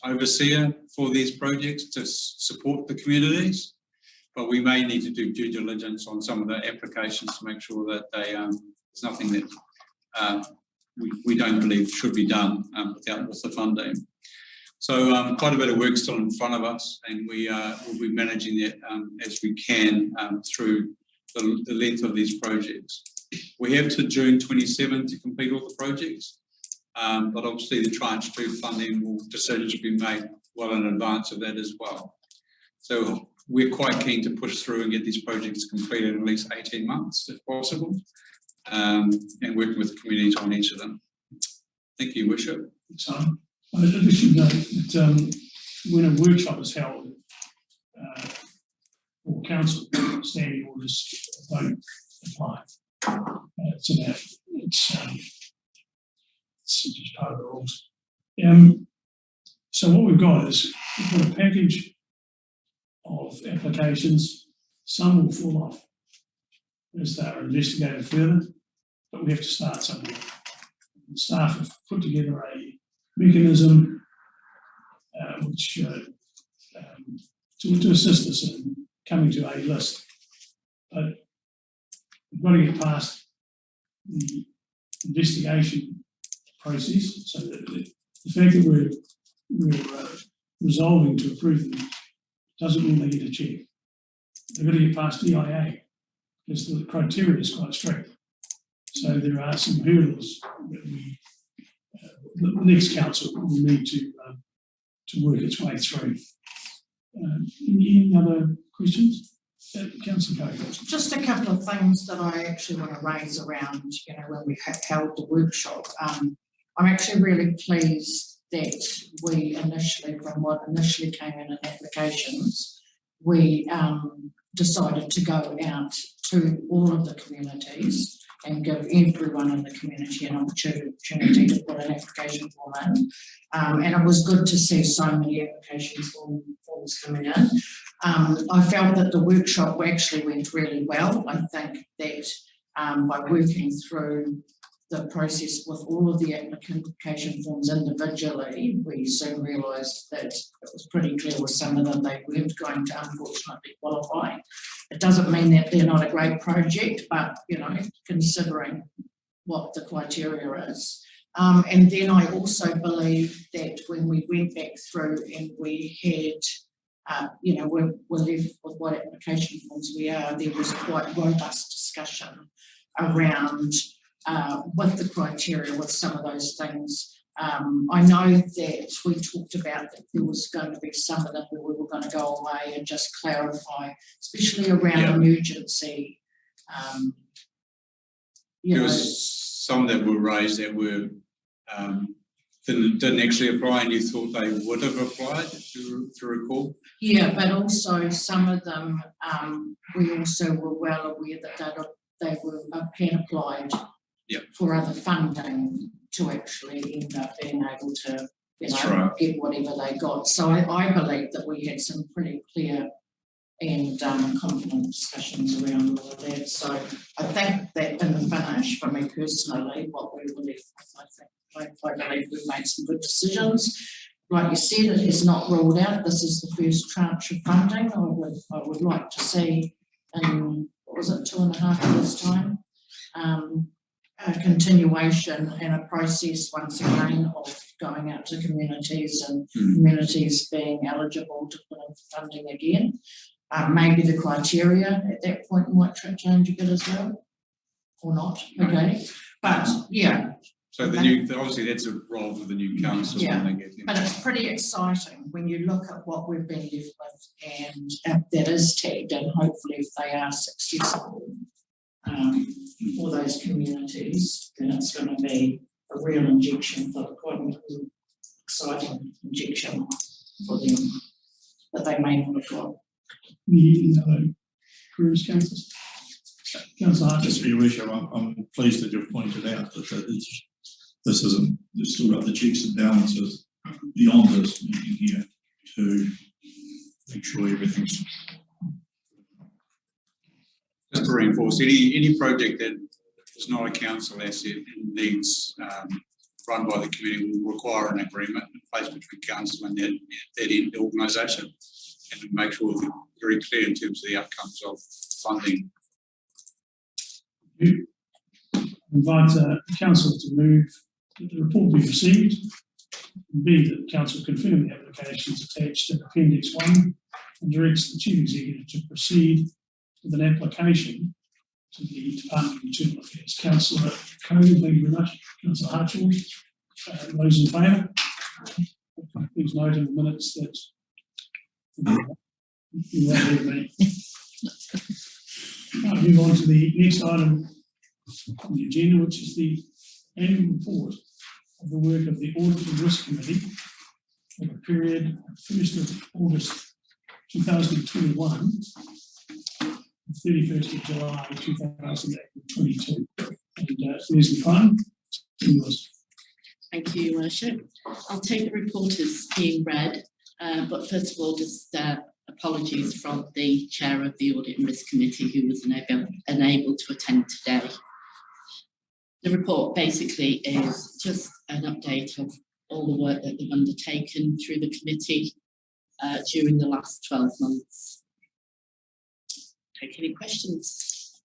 [SPEAKER 3] overseer for these projects to support the communities, but we may need to do due diligence on some of the applications to make sure that there's nothing that we don't believe should be done with the funding. So quite a bit of work still in front of us, and we will be managing that as we can through the length of these projects. We have to June 27 to complete all the projects, but obviously the tranche 2 funding decisions will be made well in advance of that as well. So we're quite keen to push through and get these projects completed in at least 18 months if possible, and working with the communities on each of them. Thank you, Worship.
[SPEAKER 1] So I should note that when a workshop is held for council, standing orders don't apply. It's just part of the rules. So what we've got is we've got a package of applications. Some will fall off as they are investigated further, but we have to start somewhere. The staff have put together a mechanism which to assist us in coming to a list. But we've got to get past the investigation process, so that the fact that we're resolving to approve them doesn't mean they get a check. They've got to get past EIA because the criteria is quite strict. So there are some hurdles that the next council will need to work its way through. Any other questions? Councillor Coe.
[SPEAKER 6] Just a couple of things that I actually want to raise around, when we held the workshop. I'm actually really pleased that we initially, from what initially came in applications, we decided to go out to all of the communities and give everyone in the community an opportunity to put an application form in. And it was good to see so many application forms coming in. I felt that the workshop actually went really well. I think that by working through the process with all of the application forms individually, we soon realised that it was pretty clear with some of them they weren't going to unfortunately qualify. It doesn't mean that they're not a great project, but considering what the criteria is. And then I also believe that when we went back through and we had we're left with what application forms we are, there was quite robust discussion around with the criteria, with some of those things. I know that we talked about that there was going to be some of them where we were going to go away and just clarify, especially around emergency.
[SPEAKER 3] There was some that were raised that were didn't actually apply, and you thought they would have applied, to recall?
[SPEAKER 6] Yeah, but also some of them, we also were well aware that they were pen applied for other funding to actually end up being able to get whatever they got. So I believe that we had some pretty clear and confident discussions around all of that. So I think that in the finish, for me personally, what we were left with, I believe we've made some good decisions. Like you said, it is not ruled out. This is the first tranche of funding. I would like to see in, what was it, 2.5 years' time, a continuation and a process once again of going out to communities and communities being eligible to put in funding again. Maybe the criteria at that point might change a bit as well, or not, okay? But yeah.
[SPEAKER 3] So the new, obviously that's a role for the new council when they get in.
[SPEAKER 6] But it's pretty exciting when you look at what we've been left with, and that is tagged, and hopefully if they are successful for those communities, then it's going to be a real injection for quite an exciting injection for them that they may not have got.
[SPEAKER 1] Any other queries, councillors? Councillor Hart.
[SPEAKER 10] Just for your worship, I'm pleased that you've pointed out that this isn't, you've still got the checks and balances beyond this meeting here to make sure everything's.
[SPEAKER 3] Just to reinforce, any project that is not a council asset and needs run by the community will require an agreement in place between council and that end organisation, and to make sure we're very clear in terms of the outcomes of funding.
[SPEAKER 1] Invite council to move that the report be received, and B, that council confirm the applications attached in Appendix 1 and directs the Chief Executive to proceed with an application to the Department of Internal Affairs. Councillor Cody, thank you very much. Councillor Hartshaw, those in favour? Please note in the minutes that you won't hear me. I'll move on to the next item on the agenda, which is the annual report of the work of the Audit and Risk Committee for the period 1st of August 2021 and 31st of July 2022. And there's the fund.
[SPEAKER 11] Thank you, Your Worship. I'll take the report as being read, but first of all, just apologies from the Chair of the Audit and Risk Committee who was unable to attend today. The report basically is just an update of all the work that they've undertaken through the committee during the last 12 months. Take any questions?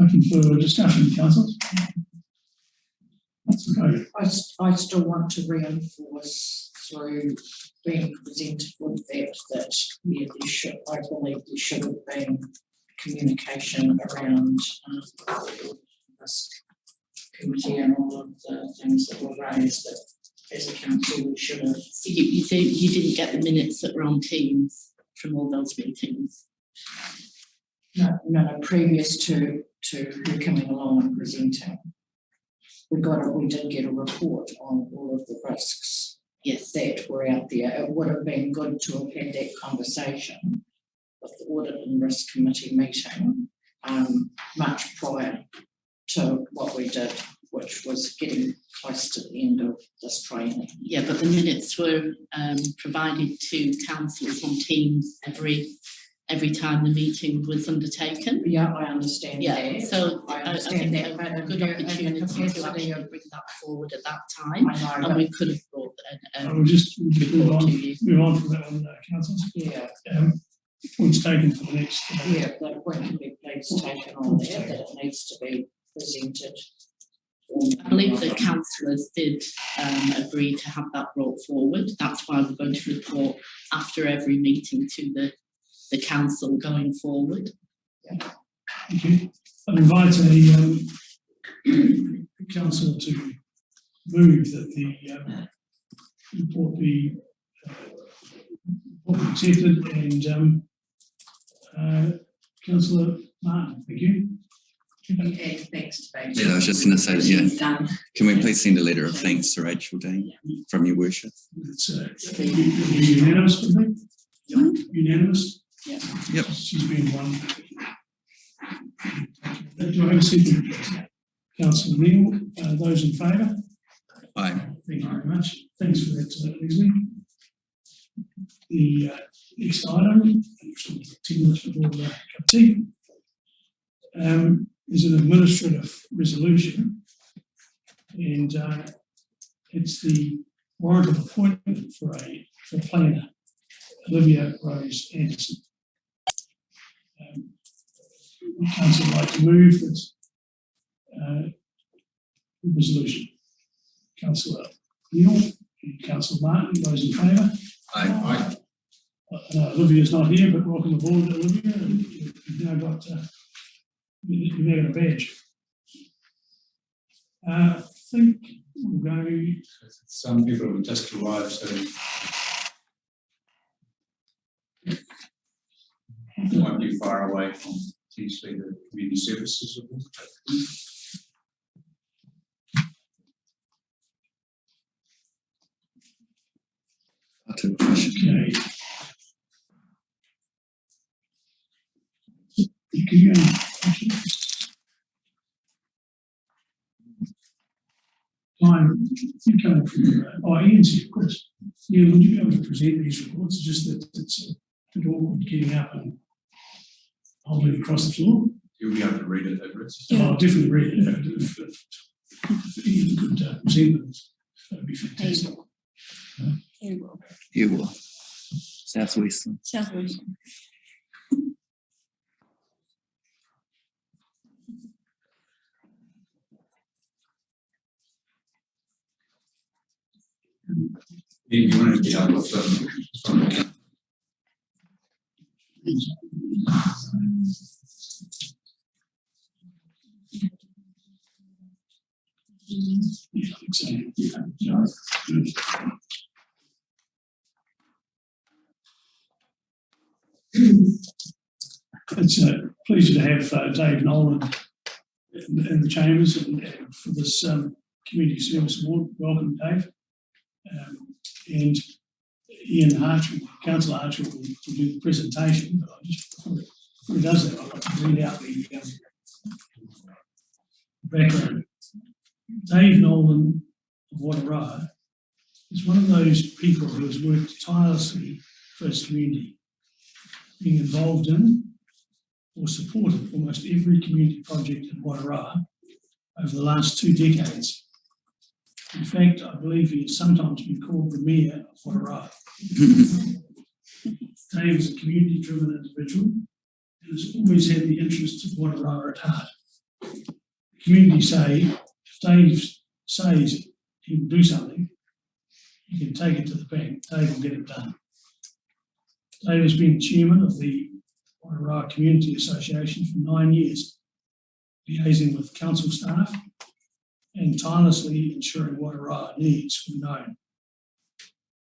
[SPEAKER 1] Open for discussion, council. Okay.
[SPEAKER 6] I still want to reinforce through being presented with that yeah, I believe there should have been communication around this committee and all of the things that were raised that as a council we should have.
[SPEAKER 11] So you didn't get the minutes that were on Teams from all those meetings?
[SPEAKER 6] No, previous to her coming along and presenting. We did get a report on all of the risks, yes, that were out there. It would have been good to have had that conversation with the Audit and Risk Committee meeting much prior to what we did, which was getting close to the end of this training.
[SPEAKER 11] Yeah, but the minutes were provided to councillors on Teams every time the meeting was undertaken.
[SPEAKER 6] Yeah, I understand that.
[SPEAKER 11] So
[SPEAKER 6] I understand that, but
[SPEAKER 11] a good opportunity to actually bring that forward at that time, and we could have brought
[SPEAKER 1] We'll just move on
[SPEAKER 11] to you.
[SPEAKER 1] from that one, councillors.
[SPEAKER 6] Yeah.
[SPEAKER 1] Points taken for the next.
[SPEAKER 6] Yeah, that point can be please taken on there, that it needs to be presented.
[SPEAKER 11] I believe the councillors did agree to have that brought forward. That's why we're going to report after every meeting to the council going forward.
[SPEAKER 1] Yeah. Thank you. I'll invite a council to move that the report be accepted, and Councillor Martin, thank you.
[SPEAKER 2] Okay, thanks, Rachel.
[SPEAKER 4] Yeah, I was just going to say, yeah.
[SPEAKER 2] Done.
[SPEAKER 4] Can we please send a letter of thanks to Rachel Dean from Your Worship?
[SPEAKER 1] It's unanimous, I think. Unanimous.
[SPEAKER 11] Yeah.
[SPEAKER 4] Yep.
[SPEAKER 1] She's been one. Do I have a second? Councillor Neal, those in favour?
[SPEAKER 4] Aye.
[SPEAKER 1] Thank you very much. Thanks for that, Leslie. the next item, 10 minutes before the cup of tea, is an administrative resolution, and it's the warrant of appointment for planner Olivia Rose Anderson. The council would like to move this resolution. Councillor Neal and Councillor Martin, those in favour?
[SPEAKER 4] Aye.
[SPEAKER 1] Olivia's not here, but welcome aboard, Olivia. You've now got a badge. I think we'll go.
[SPEAKER 3] Some people have just arrived, so it won't be far away from potentially the community services.
[SPEAKER 1] Okay. You coming from, Ian's here, of course. Ian, would you be able to present these reports? Just that it's a bit awkward getting up and holding it across the floor.
[SPEAKER 3] You'll be able to read it over.
[SPEAKER 1] I'll definitely read it. If Ian could present them, that would be fantastic.
[SPEAKER 8] You will.
[SPEAKER 4] You will. Southwestern.
[SPEAKER 8] Southwestern.
[SPEAKER 3] You want to be able to
[SPEAKER 1] Yeah, I think so. Yeah. It's a pleasure to have Dave Nolan in the chambers and for this community service award. Welcome, Dave. And Ian Archer, Councillor Archer, will do the presentation. But I just, before he does that, I'd like to read out the background. Dave Nolan of Wataroa is one of those people who has worked tirelessly for his community, being involved in or supported almost every community project in Wataroa over the last 2 decades. In fact, I believe he has sometimes been called the mayor of Wataroa. Dave is a community-driven individual and has always had the interests of Wataroa at heart. The community say, if Dave says he will do something, you can take it to the bank. Dave will get it done. Dave has been chairman of the Wataroa Community Association for 9 years, liaising with council staff and tirelessly ensuring Wataroa needs were known.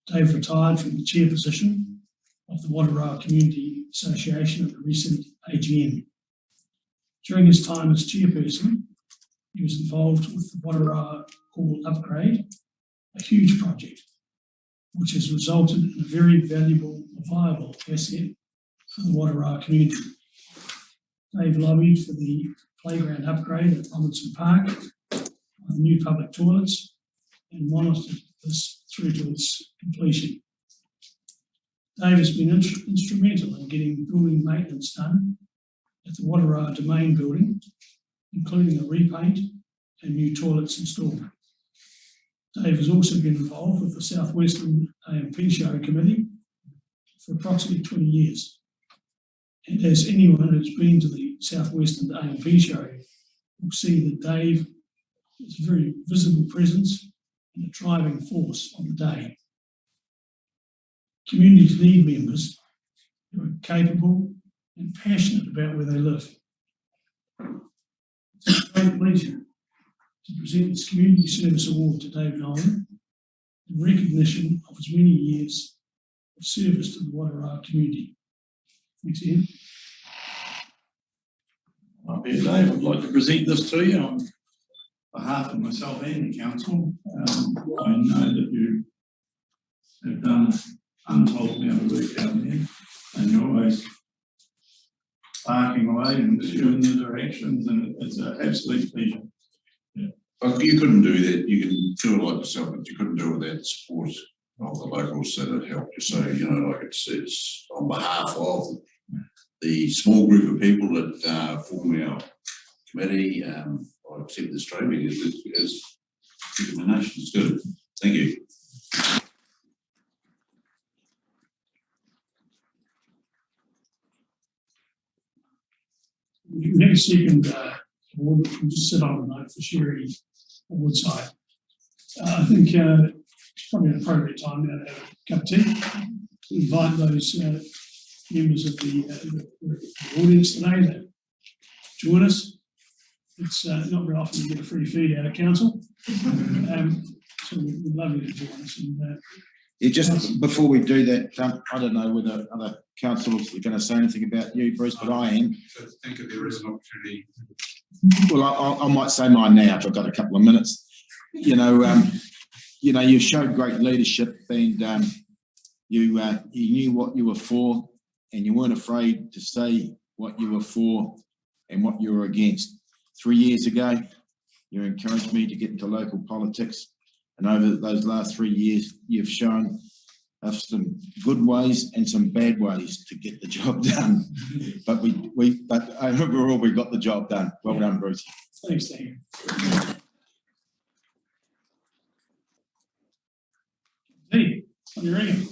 [SPEAKER 1] Dave retired from the chair position of the Wataroa Community Association at the recent AGM. During his time as chairperson, he was involved with the Wataroa Hall upgrade, a huge project, which has resulted in a very valuable and viable asset for the Wataroa community. Dave lobbied for the playground upgrade at Robinson Park, the new public toilets, and monitored this through to its completion. Dave has been instrumental in getting building maintenance done at the Wataroa Domain building, including a repaint and new toilets installed. Dave has also been involved with the Southwestern AMP Show Committee for approximately 20 years. And as anyone who's been to the Southwestern AMP Show will see that Dave is a very visible presence and a driving force on the day. Communities need members who are capable and passionate about where they live. It's a great pleasure to present this Community Service Award to Dave Nolan in recognition of his many years of service to the Wataroa community. Thanks, Ian.
[SPEAKER 10] Up here, Dave, I'd like to present this to you on behalf of myself and the council. I know that you have done untold amount of work down there, and you're always sparking away and pursuing the directions, and it's an absolute pleasure.
[SPEAKER 12] Yeah. But you couldn't do that. You can feel like yourself, but you couldn't do it without support of the locals that have helped you. So, you know, like it's on behalf of the small group of people that form our committee. I accept this training as recommendation. It's good. Thank you.
[SPEAKER 1] Next second, we'll just sit on the note for Sherry Woodside. I think it's probably an appropriate time now to have a cup of tea. Invite those members of the audience today to join us. It's not very often you get a free feed out of council. So we'd love you to join us. And,
[SPEAKER 9] Yeah, just before we do that, I don't know whether other councillors are going to say anything about you, Bruce, but I am.
[SPEAKER 3] So think if there is an opportunity.
[SPEAKER 9] Well, I might say mine now if I've got a couple of minutes. You know, you showed great leadership, and you knew what you were for, and you weren't afraid to say what you were for and what you were against. 3 years ago, you encouraged me to get into local politics, and over those last 3 years, you've shown us some good ways and some bad ways to get the job done. But overall, we got the job done. Well done, Bruce.
[SPEAKER 1] thanks, Dan. Hey, on your ring.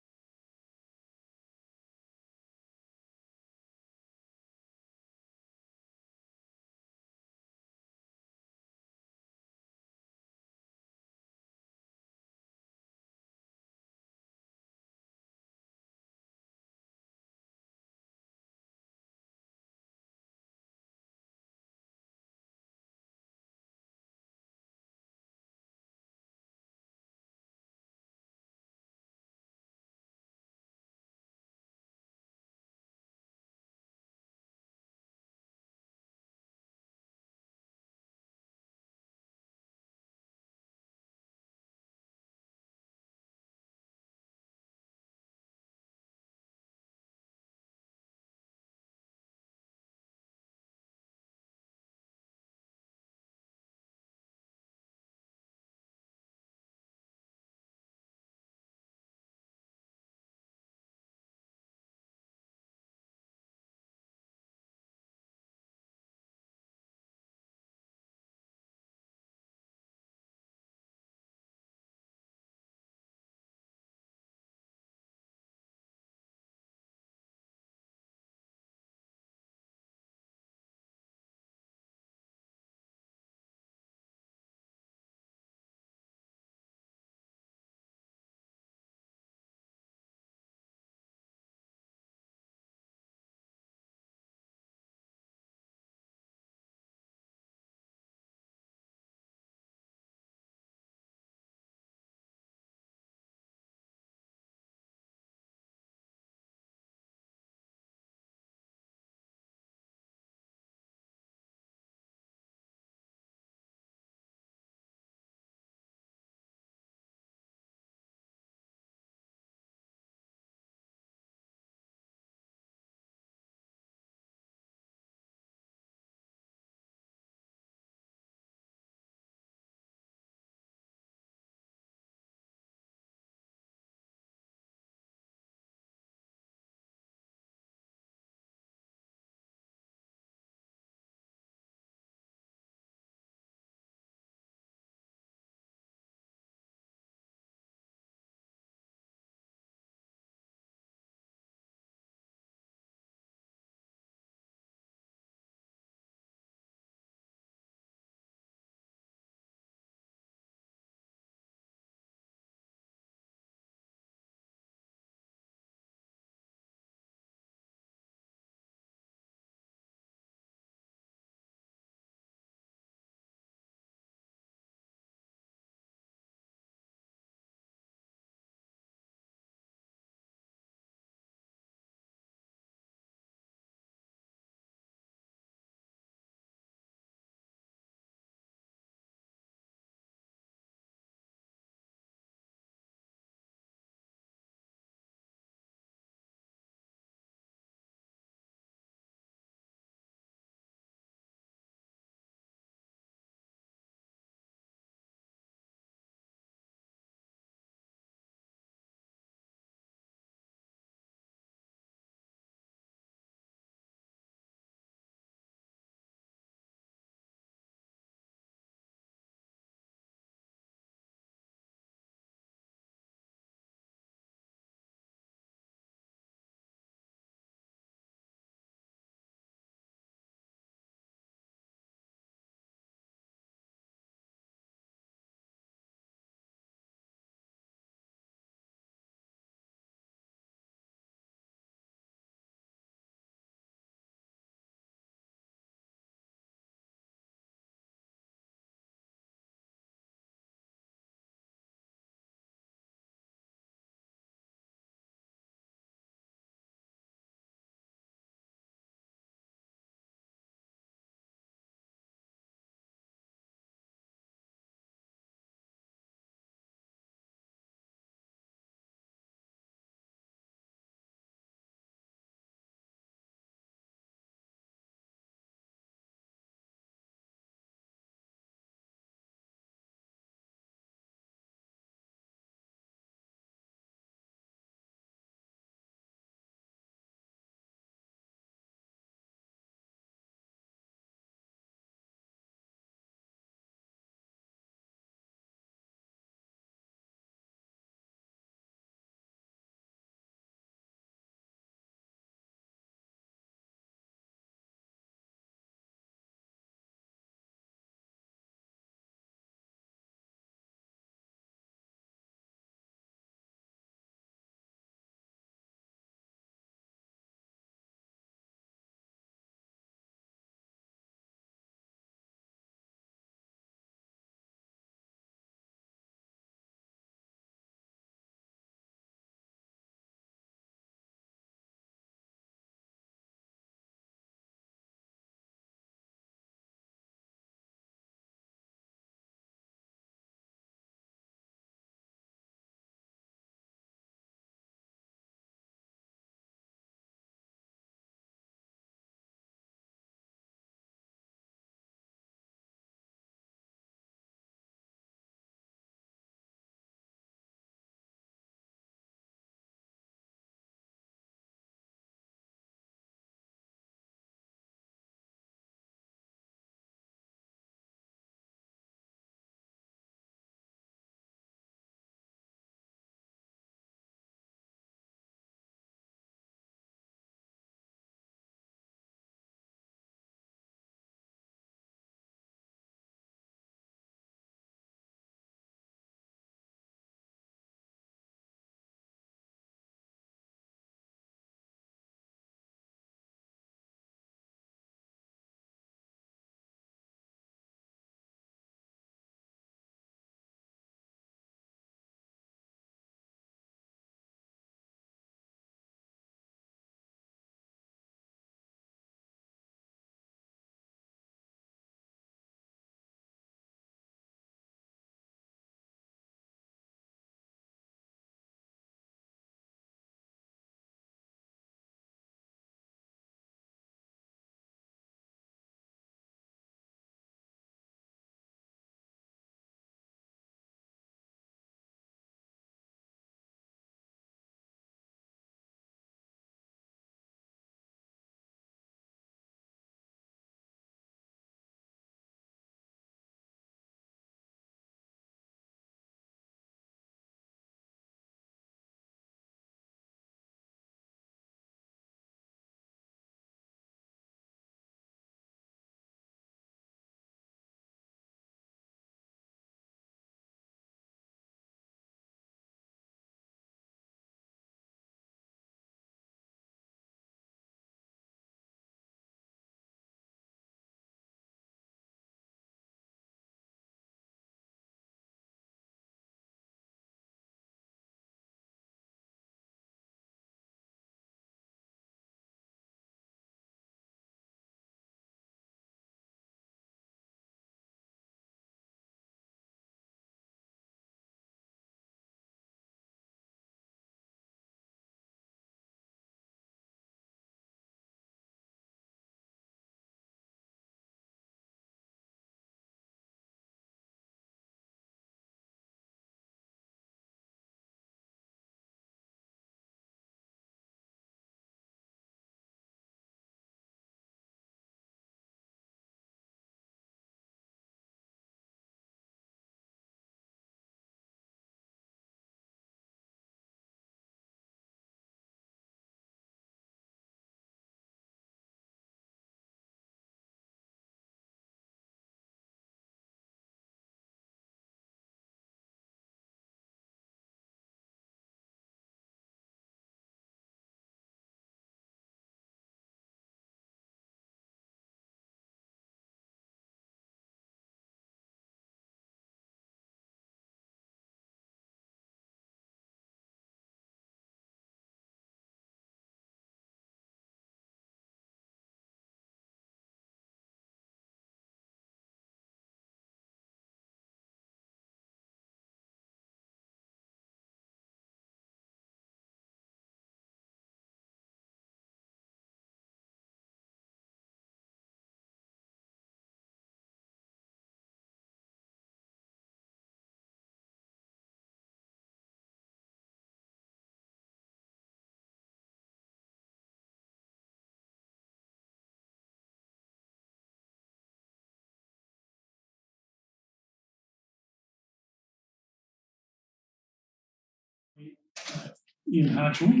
[SPEAKER 1] Ian Hartwell.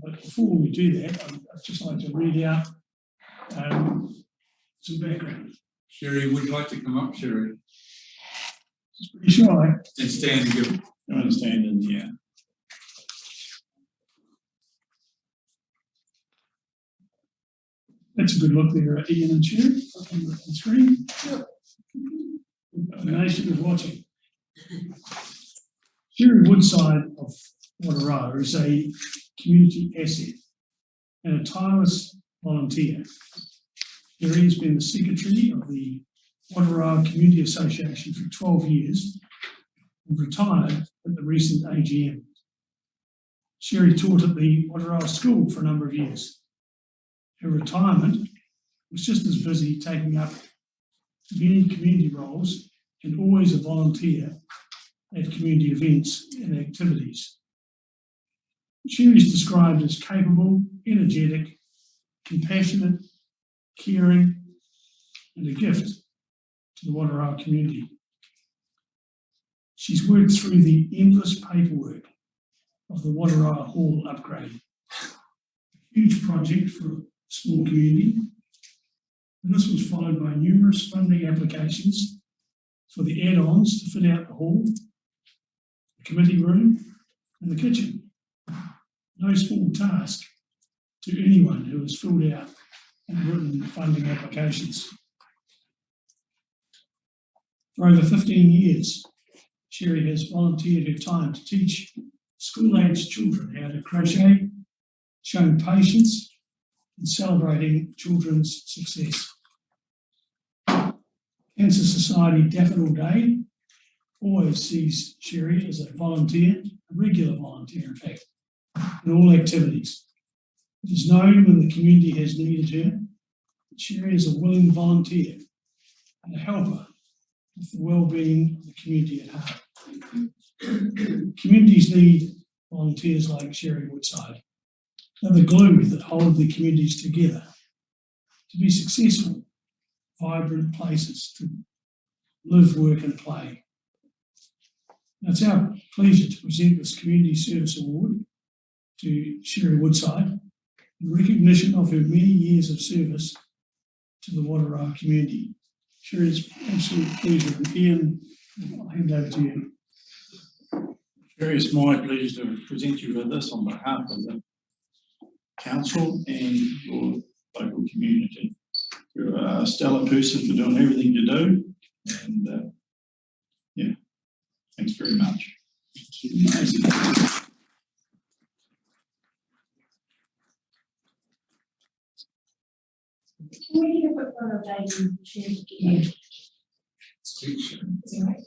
[SPEAKER 1] But before we do that, I'd just like to read out some background.
[SPEAKER 3] Sherry, would you like to come up, Sherry?
[SPEAKER 1] It's pretty shy.
[SPEAKER 3] And stand and give.
[SPEAKER 10] I understand, and yeah.
[SPEAKER 1] That's a good look there, Ian and Sherry, up on the screen. The nation is watching. Sherry Woodside of Wataroa is a community asset and a tireless volunteer. Sherry has been the secretary of the Wataroa Community Association for 12 years and retired at the recent AGM. Sherry taught at the Wataroa School for a number of years. Her retirement was just as busy taking up many community roles and always a volunteer at community events and activities. Sherry is described as capable, energetic, compassionate, caring, and a gift to the Wataroa community. She's worked through the endless paperwork of the Wataroa Hall upgrade, a huge project for a small community, and this was followed by numerous funding applications for the add-ons to fit out the hall, the committee room, and the kitchen. No small task to anyone who has filled out and written funding applications. For over 15 years, Sherry has volunteered her time to teach school-aged children how to crochet, showing patience and celebrating children's success. Cancer Society Daffodil Day always sees Sherry as a volunteer, a regular volunteer in fact, in all activities. It is known when the community has needed her that Sherry is a willing volunteer and a helper with the well-being of the community at heart. Communities need volunteers like Sherry Woodside. They're the glue that hold the communities together to be successful, vibrant places to live, work and play. Now, it's our pleasure to present this Community Service Award to Sherry Woodside in recognition of her many years of service to the Wataroa community. Sherry, it's an absolute pleasure. And Ian, I'll hand over to you.
[SPEAKER 10] Sherry, it's my pleasure to present you with this on behalf of the council and your local community. You're a stellar person for doing everything you do, and yeah, thanks very much.
[SPEAKER 1] Amazing.
[SPEAKER 13] Can we get a quick photo of Dave and share it again? Is it right?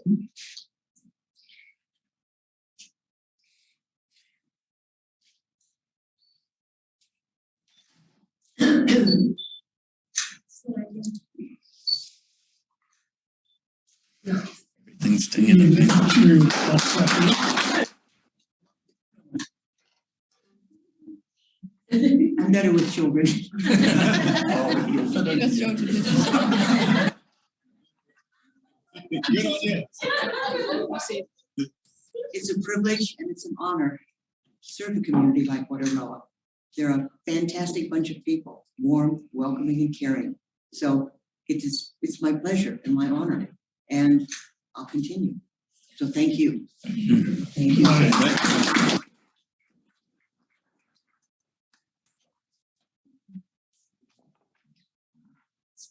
[SPEAKER 4] Everything's together.
[SPEAKER 2] I'm better with children.
[SPEAKER 9] Good idea.
[SPEAKER 14] It's a privilege and it's an honor to serve a community like Wataroa. They're a fantastic bunch of people, warm, welcoming, and caring. So it's my pleasure and my honor, and I'll continue. So thank you. Thank you.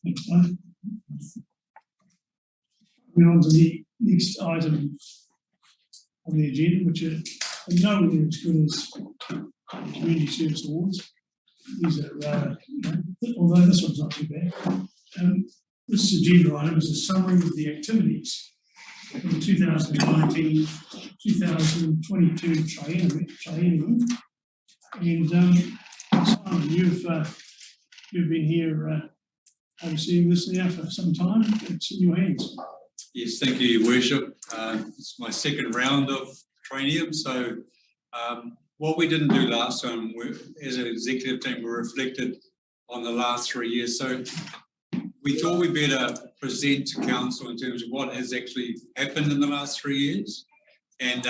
[SPEAKER 1] Next one. We're on to the next item on the agenda, which are nowhere as good as Community Service Awards. These are, although this one's not too bad. This agenda item is a summary of the activities for the 2019-2022 triennium. And Simon, you've been here overseeing this now for some time. It's in your hands.
[SPEAKER 3] Yes, thank you, Your Worship. It's my second round of Triennium. So what we didn't do last time, as an executive team, we reflected on the last 3 years. So we thought we'd better present to council in terms of what has actually happened in the last 3 years. and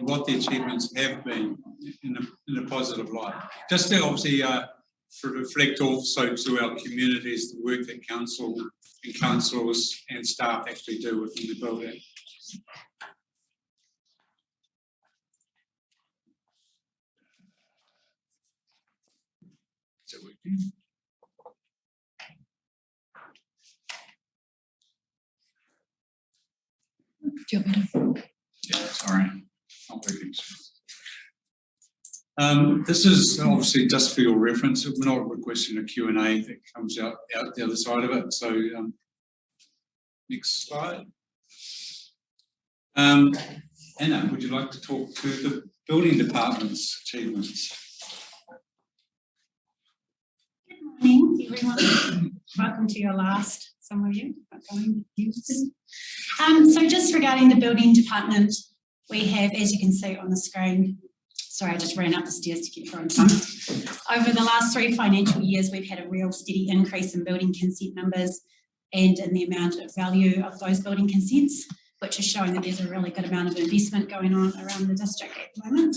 [SPEAKER 3] what the achievements have been in a positive light. Just to obviously reflect also to our communities the work that council and councillors and staff actually do within the building. Is it working?
[SPEAKER 8] Do you want me to?
[SPEAKER 3] Yeah, sorry, not working. This is obviously just for your reference. We're not requesting a Q&A that comes out the other side of it. So next slide. Anna, would you like to talk to the building department's achievements?
[SPEAKER 15] Good morning, everyone. Welcome to your last, some of you are going Houston. So just regarding the building department, we have, as you can see on the screen, sorry, I just ran up the stairs to get here on time. Over the last 3 financial years, we've had a real steady increase in building consent numbers and in the amount of value of those building consents, which is showing that there's a really good amount of investment going on around the district at the moment.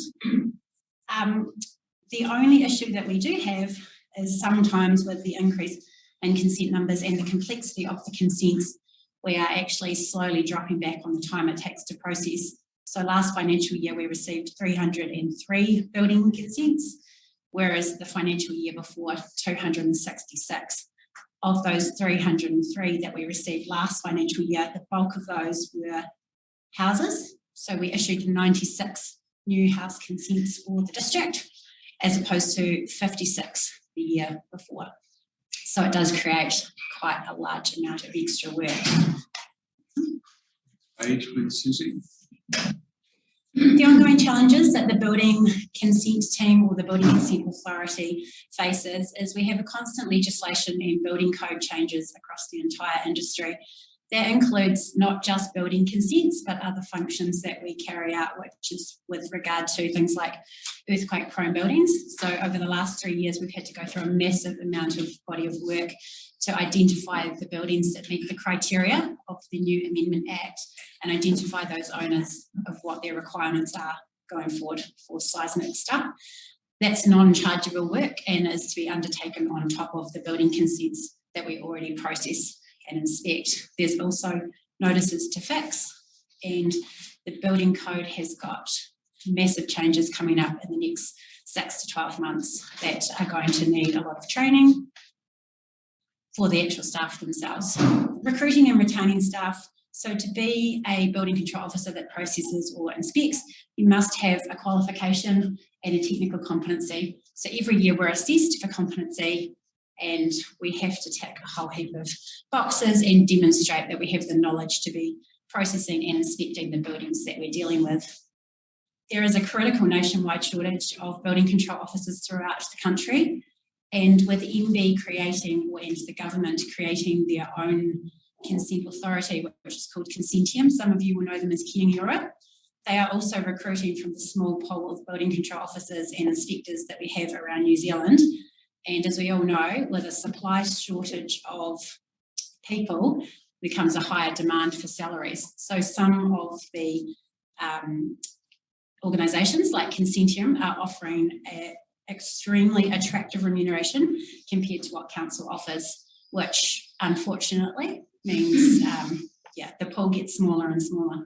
[SPEAKER 15] The only issue that we do have is sometimes with the increase in consent numbers and the complexity of the consents, we are actually slowly dropping back on the time it takes to process. So last financial year, we received 303 building consents, whereas the financial year before, 266. Of those 303 that we received last financial year, the bulk of those were houses. So we issued 96 new house consents for the district, as opposed to 56 the year before. So it does create quite a large amount of extra work.
[SPEAKER 3] Page, please, Susie.
[SPEAKER 15] The ongoing challenges that the building consent team or the building consent authority faces is we have a constant legislation and building code changes across the entire industry. That includes not just building consents, but other functions that we carry out, which is with regard to things like earthquake prone buildings. So over the last 3 years, we've had to go through a massive amount of body of work to identify the buildings that meet the criteria of the new Amendment Act and identify those owners of what their requirements are going forward for seismic stuff. That's non-chargeable work and is to be undertaken on top of the building consents that we already process and inspect. There's also notices to fix, and the building code has got massive changes coming up in the next 6 to 12 months that are going to need a lot of training for the actual staff themselves. Recruiting and retaining staff. So to be a building control officer that processes or inspects, you must have a qualification and a technical competency. So every year we're assessed for competency, and we have to tick a whole heap of boxes and demonstrate that we have the knowledge to be processing and inspecting the buildings that we're dealing with. There is a critical nationwide shortage of building control officers throughout the country, and with MB creating, and the government creating their own consent authority, which is called Consentium, some of you will know them as Kia Ora. They are also recruiting from the small pool of building control officers and inspectors that we have around New Zealand. And as we all know, with a supply shortage of people, becomes a higher demand for salaries. So some of the organisations like Consentium are offering an extremely attractive remuneration compared to what council offers, which unfortunately means the pool gets smaller and smaller.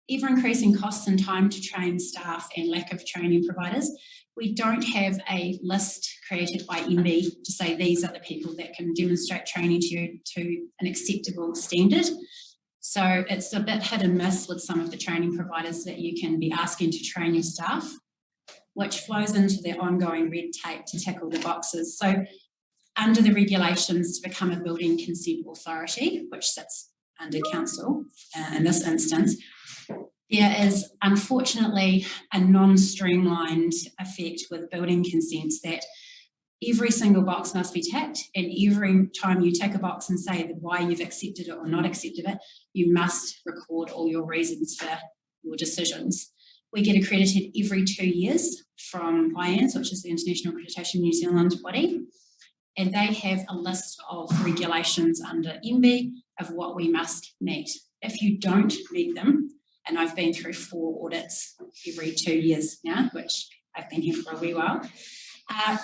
[SPEAKER 15] Ever increasing costs and time to train staff and lack of training providers. We don't have a list created by MB to say these are the people that can demonstrate training to you to an acceptable standard. So it's a bit hit and miss with some of the training providers that you can be asking to train your staff, which flows into their ongoing red tape to tick all the boxes. So under the regulations to become a building consent authority, which sits under council in this instance, there is unfortunately a non-streamlined effect with building consents that every single box must be ticked, and every time you tick a box and say why you've accepted it or not accepted it, you must record all your reasons for your decisions. We get accredited every 2 years from IANZ, which is the International Accreditation New Zealand body, and they have a list of regulations under MB of what we must meet. If you don't meet them, And I've been through 4 audits every 2 years now, which I've been here for a wee while.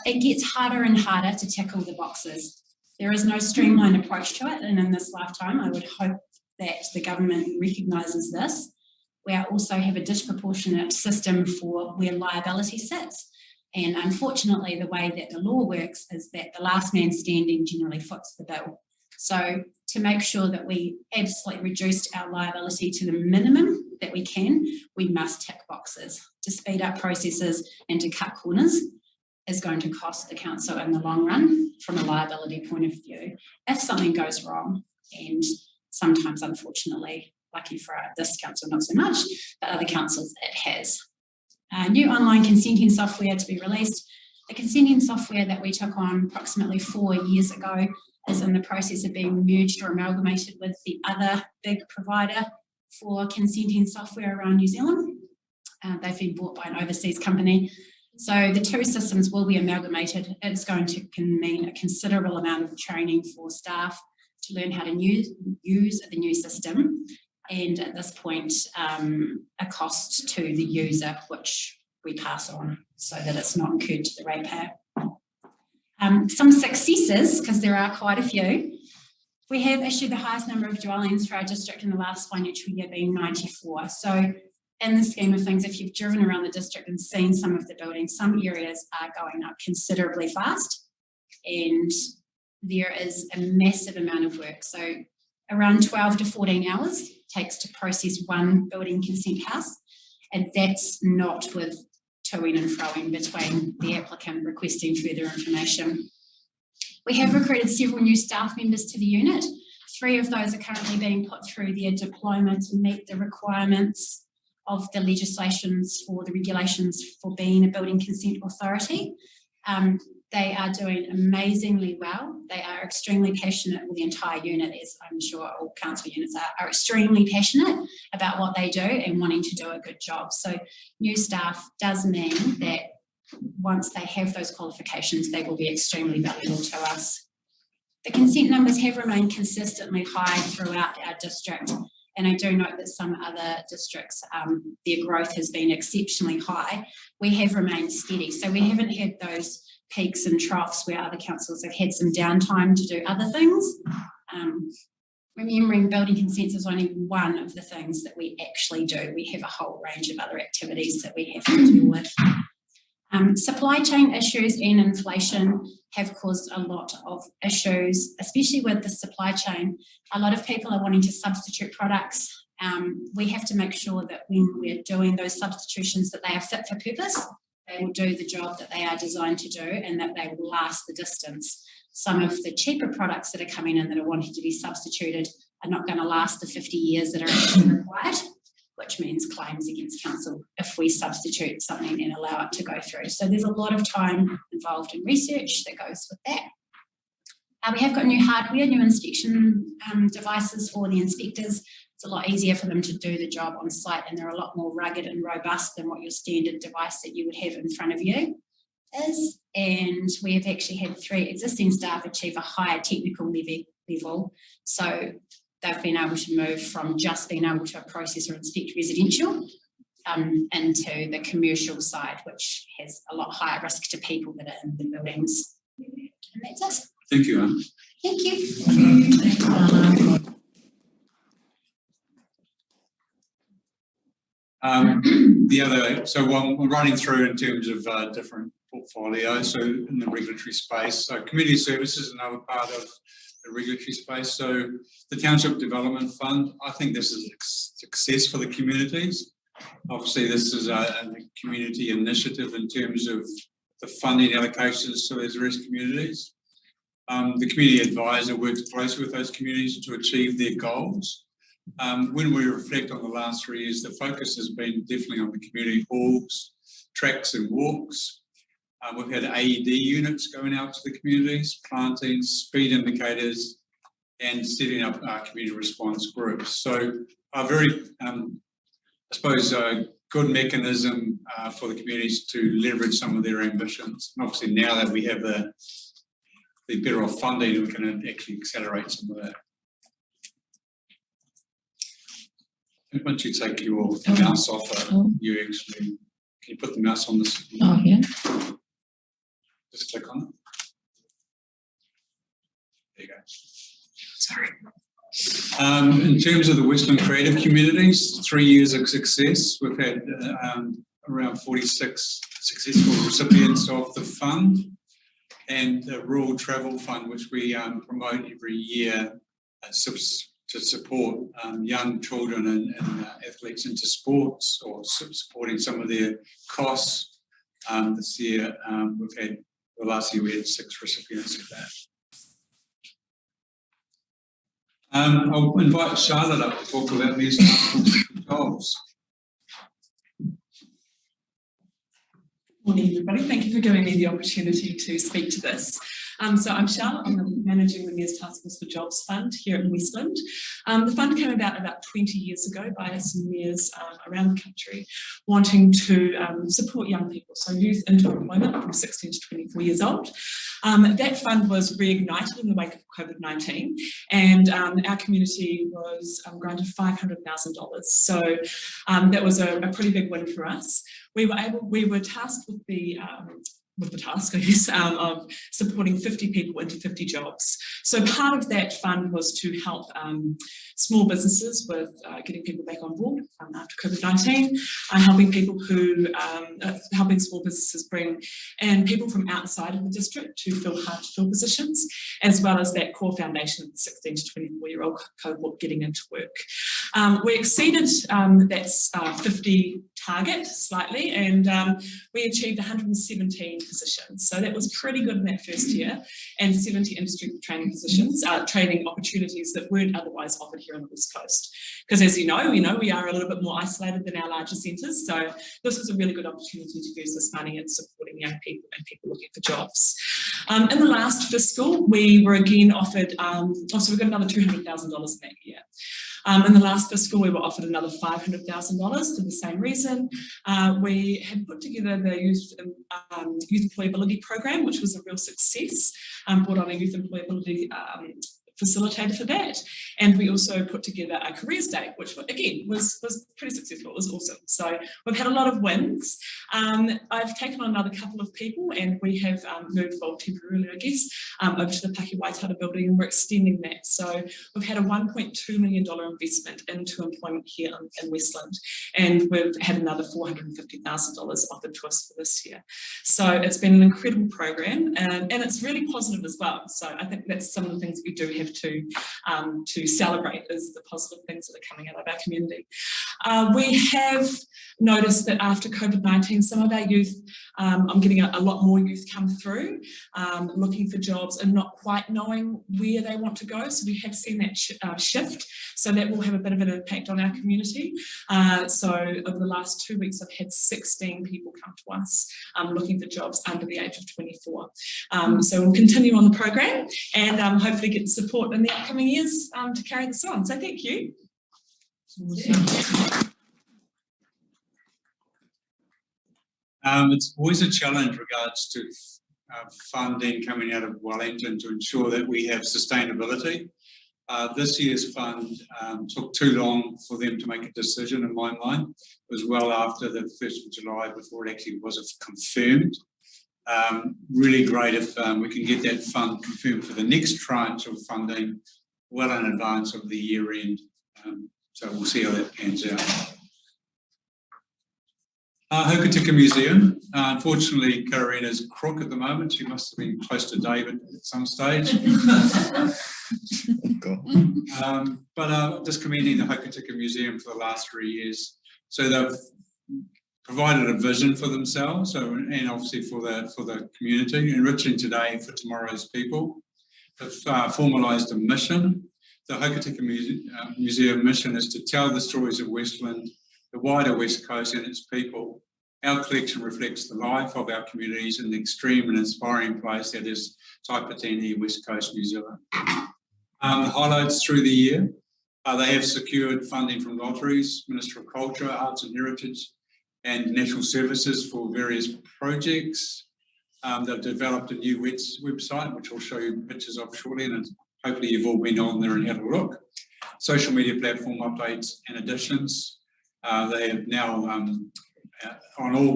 [SPEAKER 15] It gets harder and harder to tick all the boxes. There is no streamlined approach to it, and in this lifetime, I would hope that the government recognises this. We also have a disproportionate system for where liability sits. And unfortunately, the way that the law works is that the last man standing generally foots the bill. So to make sure that we absolutely reduced our liability to the minimum that we can, we must tick boxes. To speed up processes and to cut corners is going to cost the council in the long run from a liability point of view if something goes wrong. And sometimes, unfortunately, lucky for this council, not so much, but other councils it has. New online consenting software to be released. The consenting software that we took on approximately 4 years ago is in the process of being merged or amalgamated with the other big provider for consenting software around New Zealand. They've been bought by an overseas company. So the 2 systems will be amalgamated. It's going to mean a considerable amount of training for staff to learn how to use the new system. And at this point, a cost to the user, which we pass on so that it's not incurred to the ratepayer. Some successes, because there are quite a few. We have issued the highest number of dwellings for our district in the last financial year, being 94. So in the scheme of things, if you've driven around the district and seen some of the buildings, some areas are going up considerably fast, and there is a massive amount of work. So around 12 to 14 hours takes to process one building consent house, and that's not with toing and froing between the applicant requesting further information. We have recruited several new staff members to the unit. 3 of those are currently being put through their diploma to meet the requirements of the legislations for the regulations for being a building consent authority. They are doing amazingly well. They are extremely passionate, well, the entire unit, as I'm sure all council units are extremely passionate about what they do and wanting to do a good job. So new staff does mean that once they have those qualifications, they will be extremely valuable to us. The consent numbers have remained consistently high throughout our district. And I do note that some other districts, their growth has been exceptionally high. We have remained steady. So we haven't had those peaks and troughs where other councils have had some downtime to do other things. Remembering building consents is only one of the things that we actually do. We have a whole range of other activities that we have to deal with. Supply chain issues and inflation have caused a lot of issues, especially with the supply chain. A lot of people are wanting to substitute products. We have to make sure that when we're doing those substitutions that they are fit for purpose, they will do the job that they are designed to do and that they will last the distance. Some of the cheaper products that are coming in that are wanting to be substituted are not going to last the 50 years that are actually required, which means claims against council if we substitute something and allow it to go through. So there's a lot of time involved in research that goes with that. We have got new hardware, new inspection devices for the inspectors. It's a lot easier for them to do the job on site, and they're a lot more rugged and robust than what your standard device that you would have in front of you is. And we have actually had 3 existing staff achieve a higher technical level. So they've been able to move from just being able to process or inspect residential into the commercial side, which has a lot higher risk to people that are in the buildings. And that's it.
[SPEAKER 3] Thank you, Anne.
[SPEAKER 15] Thank you.
[SPEAKER 3] So while we're running through in terms of different portfolios, so in the regulatory space, so community services is another part of the regulatory space. So the Township Development Fund, I think this is a success for the communities. Obviously, this is a community initiative in terms of the funding allocations to those various communities. The community advisor works closely with those communities to achieve their goals. When we reflect on the last 3 years, the focus has been definitely on the community halls, tracks and walks. We've had AED units going out to the communities, planting, speed indicators, and setting up our community response groups. So a very, I suppose, a good mechanism for the communities to leverage some of their ambitions. And obviously now that we have the better off funding, we can actually accelerate some of that. Once you take your mouse off, you actually, can you put the mouse on this?
[SPEAKER 11] Oh, yeah.
[SPEAKER 3] Just click on it. There you go.
[SPEAKER 11] Sorry.
[SPEAKER 3] In terms of the Westland Creative Communities, 3 years of success. We've had around 46 successful recipients of the fund, and the Rural Travel Fund, which we promote every year to support young children and athletes into sports, or supporting some of their costs. This year, last year we had 6 recipients of that. I'll invite Charlotte up to talk about these jobs.
[SPEAKER 16] Morning, everybody. Thank you for giving me the opportunity to speak to this. So I'm Charlotte. I'm managing the Mayor's Task Force for Jobs Fund here in Westland. The fund came about 20 years ago by some mayors around the country wanting to support young people, so youth into employment from 16 to 24 years old. That fund was reignited in the wake of COVID-19, and our community was granted $500,000. So that was a pretty big win for us. We were tasked with the task, I guess, of supporting 50 people into 50 jobs. So part of that fund was to help small businesses with getting people back on board after COVID-19, helping people helping small businesses bring in people from outside of the district to fill hard to fill positions, as well as that core foundation of the 16 to 24-year-old cohort getting into work. We exceeded that 50 target slightly, and we achieved 117 positions. So that was pretty good in that first year, and 70 industry training positions, training opportunities that weren't otherwise offered here on the West Coast. Because as you know, we are a little bit more isolated than our larger centres. So this was a really good opportunity to use this money in supporting young people and people looking for jobs. In the last fiscal, we were again offered, so we got another $200,000 in that year. In the last fiscal, we were offered another $500,000 for the same reason. We had put together the youth employability program, which was a real success. Brought on a youth employability facilitator for that, and we also put together a careers day, which again was pretty successful. It was awesome. So we've had a lot of wins. I've taken on another couple of people, and we have moved, well, temporarily, I guess, over to the Paki Waitara building, and we're extending that. So we've had a $1.2 million investment into employment here in Westland, and we've had another $450,000 offered to us for this year. So it's been an incredible program, and it's really positive as well. So I think that's some of the things that we do have to celebrate, is the positive things that are coming out of our community. We have noticed that after COVID-19, some of our youth, I'm getting a lot more youth come through, looking for jobs and not quite knowing where they want to go. So we have seen that shift. So that will have a bit of an impact on our community. So over the last 2 weeks, I've had 16 people come to us looking for jobs under the age of 24. So we'll continue on the program and hopefully get the support in the upcoming years to carry this on. So thank you.
[SPEAKER 3] It's always a challenge regards to funding coming out of Wellington to ensure that we have sustainability. This year's fund took too long for them to make a decision, in my mind. It was well after the 1st of July before it actually was confirmed. Really great if we can get that fund confirmed for the next tranche of funding well in advance of the year end. So we'll see how that pans out. Hokitika Museum. Unfortunately, Karina's crook at the moment. She must have been close to David at some stage. But just commending the Hokitika Museum for the last 3 years. So they've provided a vision for themselves, and obviously for the community, enriching today for tomorrow's people. They've formalised a mission. The Hokitika Museum mission is to tell the stories of Westland, the wider West Coast and its people. Our collection reflects the life of our communities in the extreme and inspiring place that is Taipatini, West Coast, New Zealand. The highlights through the year, they have secured funding from lotteries, Ministry of Culture, Arts and Heritage, and National Services for various projects. They've developed a new website, which I'll show you pictures of shortly, and hopefully you've all been on there and had a look. social media platform updates and additions. They have now on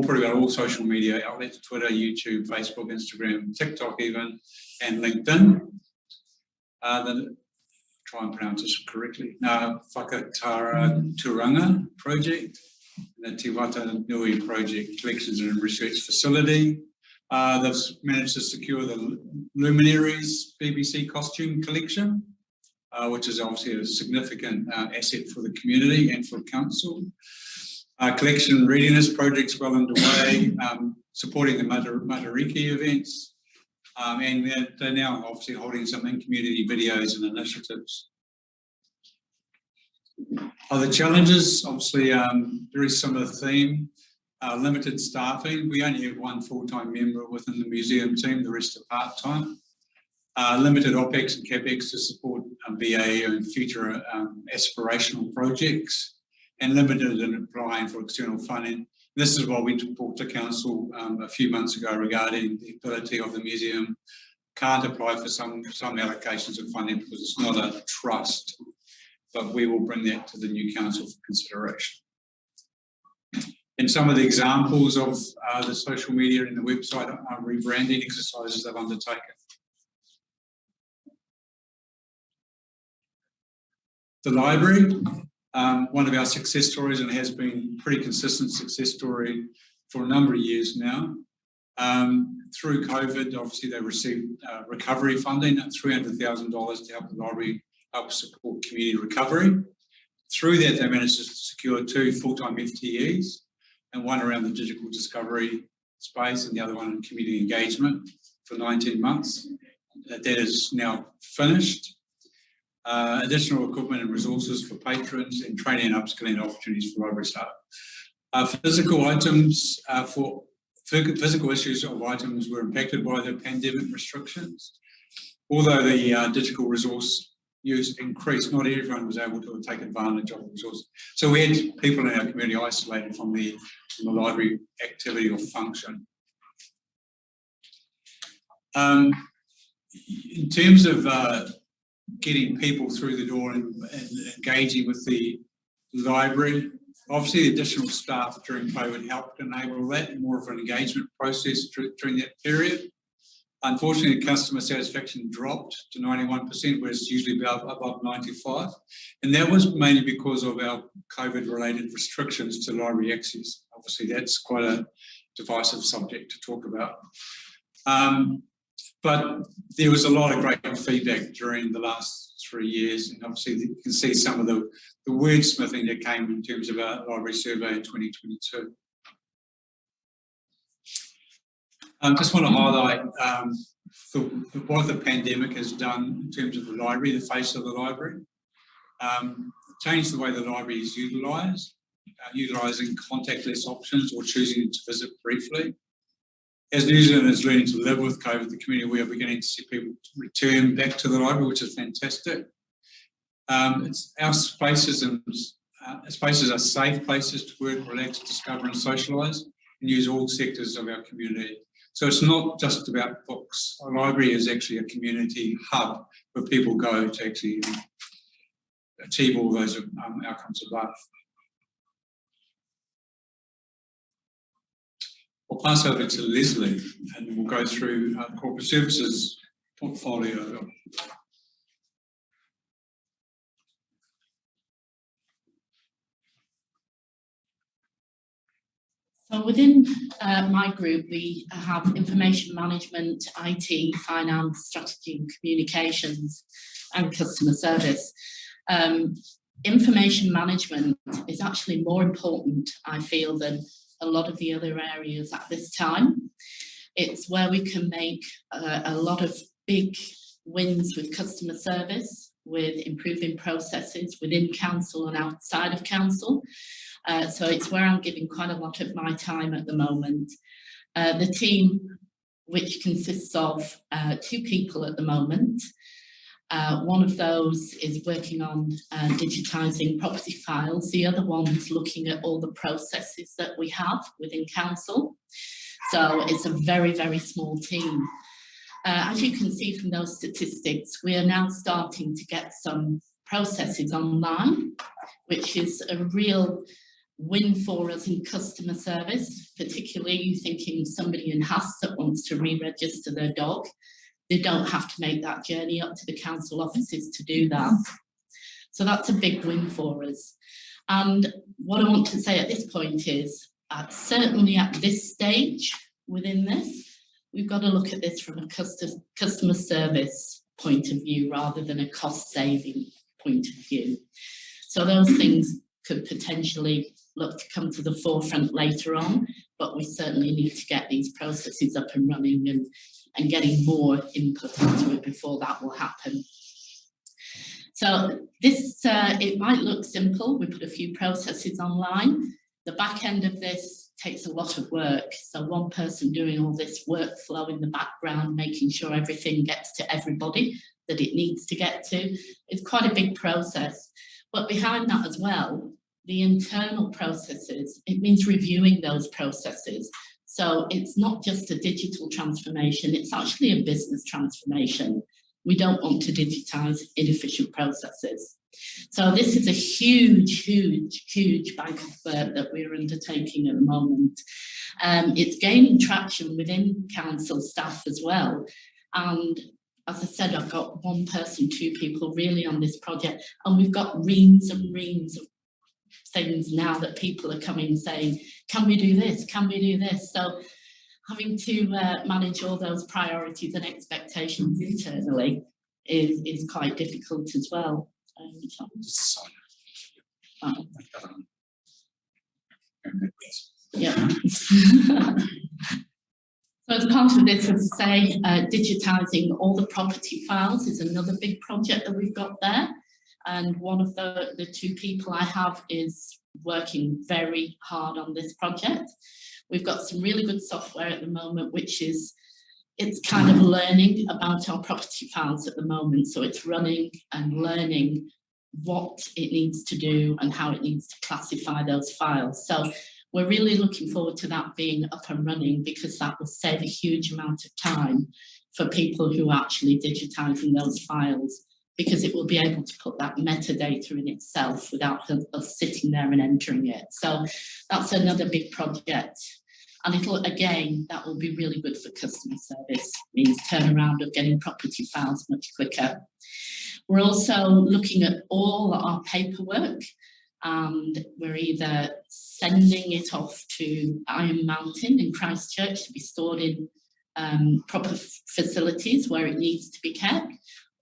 [SPEAKER 3] pretty well all social media outlets: Twitter, YouTube, Facebook, Instagram, TikTok, even, and LinkedIn. Try and pronounce this correctly. Whakatara Turanga project, the Te Wata Nui project collections and research facility. They've managed to secure the Luminaries BBC costume collection, which is obviously a significant asset for the community and for council. Collection readiness projects well underway, supporting the Matariki events. And they're now obviously holding some in-community videos and initiatives. Other challenges, obviously very similar theme, limited staffing. We only have one full-time member within the museum team, the rest are part-time. Limited OPEX and CAPEX to support BA and future aspirational projects, and limited in applying for external funding. This is what we talked to council a few months ago regarding the ability of the museum can't apply for some allocations of funding because it's not a trust, but we will bring that to the new council for consideration. And some of the examples of the social media and the website rebranding exercises they've undertaken. The library, one of our success stories, and has been a pretty consistent success story for a number of years now. Through COVID, obviously they received recovery funding at $300,000 to help the library help support community recovery. Through that, they managed to secure 2 full-time FTEs, and one around the digital discovery space and the other one in community engagement for 19 months. That is now finished. Additional equipment and resources for patrons, and training and upskilling opportunities for library staff. Physical items physical issues of items were impacted by the pandemic restrictions. Although the digital resource use increased, not everyone was able to take advantage of the resources. So we had people in our community isolated from the library activity or function. In terms of getting people through the door and engaging with the library, obviously additional staff during COVID helped enable that, more of an engagement process during that period. Unfortunately, customer satisfaction dropped to 91%, where it's usually above 95%. And that was mainly because of our COVID-related restrictions to library access. Obviously, that's quite a divisive subject to talk about. But there was a lot of great feedback during the last 3 years, and obviously you can see some of the wordsmithing that came in terms of our library survey in 2022. I just want to highlight what the pandemic has done in terms of the library, the face of the library. Changed the way the library is utilised, utilising contactless options or choosing to visit briefly. As New Zealand is learning to live with COVID, the community, we are beginning to see people return back to the library, which is fantastic. Our spaces are safe places to work, relax, discover and socialise, and use all sectors of our community. So it's not just about books. A library is actually a community hub where people go to actually achieve all those outcomes above. I'll pass over to Leslie and we'll go through corporate services portfolio.
[SPEAKER 11] So within my group, we have information management, IT, finance, strategy and communications, and customer service. Information management is actually more important, I feel, than a lot of the other areas at this time. It's where we can make a lot of big wins with customer service, with improving processes within council and outside of council. So it's where I'm giving quite a lot of my time at the moment. The team, which consists of 2 people at the moment, one of those is working on digitising property files. The other one is looking at all the processes that we have within council. So it's a very, very small team. As you can see from those statistics, we are now starting to get some processes online, which is a real win for us in customer service, particularly you thinking somebody in Hass that wants to re-register their dog. They don't have to make that journey up to the council offices to do that. So that's a big win for us. And what I want to say at this point is, certainly at this stage within this, we've got to look at this from a customer service point of view rather than a cost saving point of view. So those things could potentially look to come to the forefront later on, but we certainly need to get these processes up and running and getting more input into it before that will happen. So this, it might look simple. We put a few processes online. The back end of this takes a lot of work. So one person doing all this workflow in the background, making sure everything gets to everybody that it needs to get to, is quite a big process. But behind that as well, the internal processes, it means reviewing those processes. So it's not just a digital transformation, it's actually a business transformation. We don't want to digitize inefficient processes. So this is a huge, huge, huge bank of work that we're undertaking at the moment. It's gaining traction within council staff as well. And as I said, I've got one person, two people really on this project, and we've got reams and reams of things now that people are coming saying, can we do this? Can we do this? So having to manage all those priorities and expectations internally is quite difficult as well. Yeah. So as part of this, as I say, digitising all the property files is another big project that we've got there. And one of the two people I have is working very hard on this project. We've got some really good software at the moment, which is, it's kind of learning about our property files at the moment. So it's running and learning what it needs to do and how it needs to classify those files. So we're really looking forward to that being up and running, because that will save a huge amount of time for people who are actually digitising those files, because it will be able to put that metadata in itself without us sitting there and entering it. So that's another big project. And it'll, again, that will be really good for customer service, means turnaround of getting property files much quicker. We're also looking at all our paperwork, and we're either sending it off to Iron Mountain in Christchurch to be stored in proper facilities where it needs to be kept,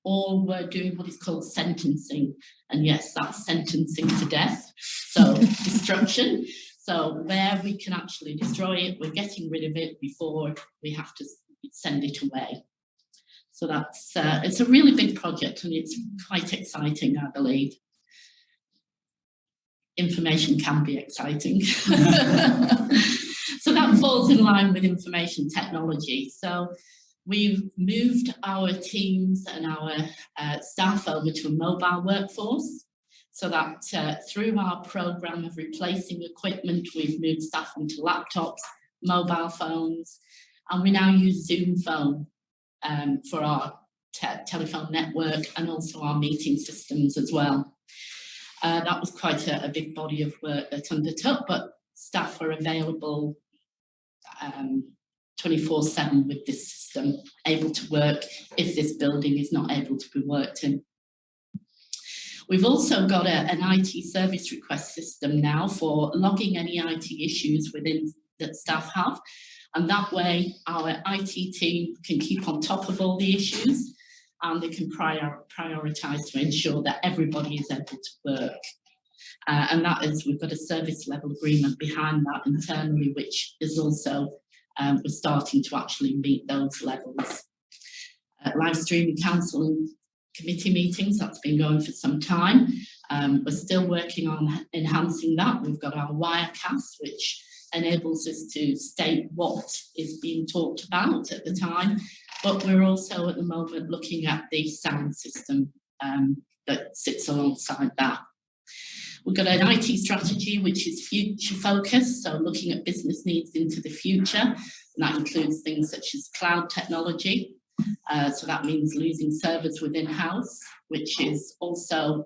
[SPEAKER 11] or we're doing what is called sentencing. And yes, that's sentencing to death, so destruction. So where we can actually destroy it, we're getting rid of it before we have to send it away. So that's, it's a really big project, and it's quite exciting, I believe. Information can be exciting. So that falls in line with information technology. So we've moved our teams and our staff over to a mobile workforce, so that through our programme of replacing equipment, we've moved staff onto laptops, mobile phones, and we now use Zoom phone for our telephone network and also our meeting systems as well. That was quite a big body of work that undertook, but staff are available 24/7 with this system, able to work if this building is not able to be worked in. We've also got an IT service request system now for logging any IT issues within that staff have, and that way our IT team can keep on top of all the issues, and they can prioritise to ensure that everybody is able to work. And that is, we've got a service level agreement behind that internally, which is also, we're starting to actually meet those levels. Live streaming council and committee meetings, that's been going for some time. We're still working on enhancing that. We've got our Wirecast, which enables us to state what is being talked about at the time, but we're also at the moment looking at the sound system that sits alongside that. We've got an IT strategy which is future focused, so looking at business needs into the future, and that includes things such as cloud technology. So that means losing servers within house, which is also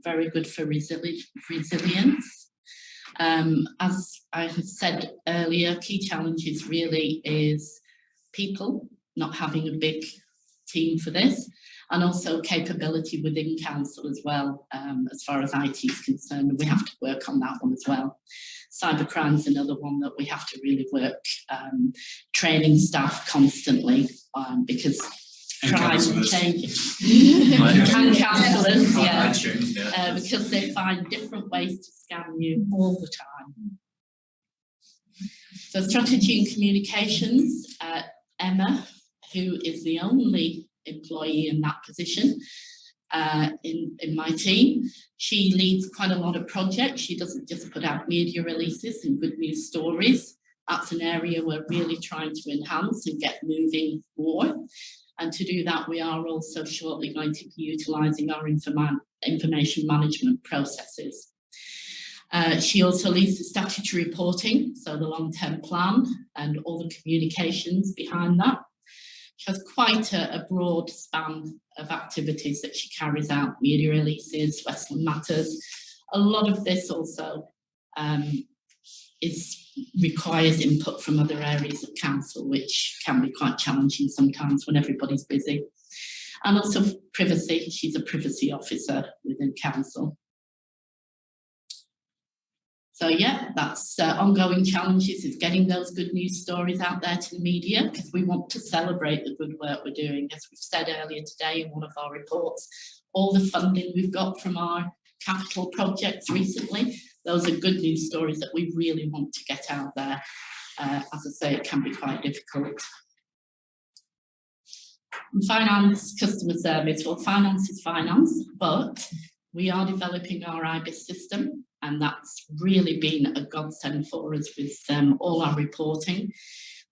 [SPEAKER 11] very good for resilience. As I have said earlier, key challenges really is people, not having a big team for this, and also capability within council as well, as far as IT is concerned. We have to work on that one as well. Cybercrime is another one that we have to really work, training staff constantly, because crime changes. And councillors, yeah, because they find different ways to scam you all the time. So strategy and communications, Emma, who is the only employee in that position in my team. She leads quite a lot of projects. She doesn't just put out media releases and good news stories. That's an area we're really trying to enhance and get moving more. And to do that, we are also shortly going to be utilising our information management processes. She also leads the statutory reporting, so the long-term plan and all the communications behind that. She has quite a broad span of activities that she carries out, media releases, Westland Matters. A lot of this also requires input from other areas of council, which can be quite challenging sometimes when everybody's busy. And also privacy, she's a privacy officer within council. So yeah, that's ongoing challenges, is getting those good news stories out there to the media, because we want to celebrate the good work we're doing. As we've said earlier today in one of our reports, all the funding we've got from our capital projects recently, those are good news stories that we really want to get out there. As I say, it can be quite difficult. And finance, customer service. Well, finance is finance, but we are developing our IBIS system, and that's really been a godsend for us with all our reporting.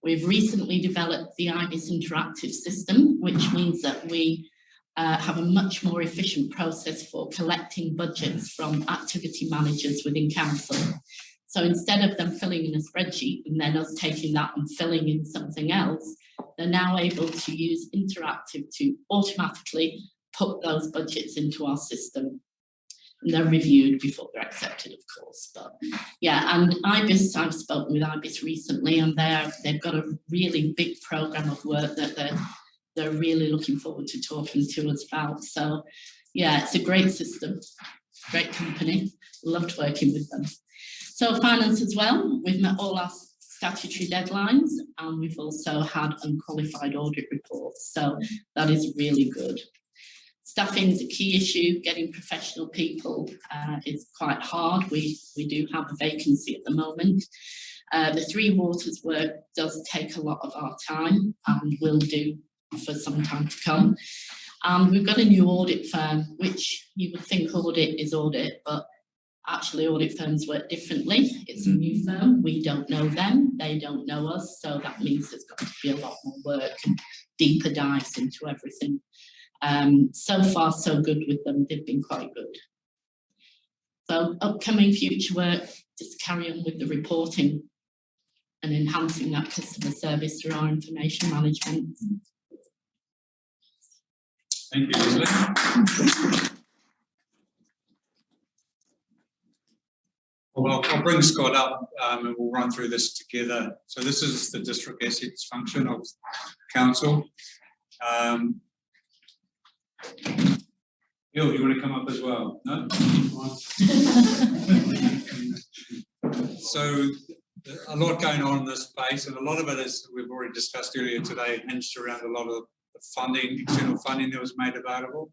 [SPEAKER 11] We've recently developed the IBIS interactive system, which means that we have a much more efficient process for collecting budgets from activity managers within council. So instead of them filling in a spreadsheet and then us taking that and filling in something else, they're now able to use interactive to automatically put those budgets into our system. And they're reviewed before they're accepted, of course. But yeah, and IBIS, I've spoken with IBIS recently, and they've got a really big programme of work that they're really looking forward to talking to us about. So yeah, it's a great system, great company, loved working with them. So finance as well, we've met all our statutory deadlines, and we've also had unqualified audit reports. So that is really good. Staffing is a key issue. Getting professional people is quite hard. We do have a vacancy at the moment. The Three Waters work does take a lot of our time and will do for some time to come. We've got a new audit firm, which you would think audit is audit, but actually audit firms work differently. It's a new firm. We don't know them. They don't know us. So that means there's got to be a lot more work and deeper dives into everything. So far, so good with them. They've been quite good. So upcoming future work, just carry on with the reporting and enhancing that customer service through our information management.
[SPEAKER 3] Thank you, Leslie. Well, I'll bring Scott up and we'll run through this together. So this is the district assets function of council. Bill, do you want to come up as well? No? So a lot going on in this space, and a lot of it is, we've already discussed earlier today, hinged around a lot of the funding, external funding that was made available.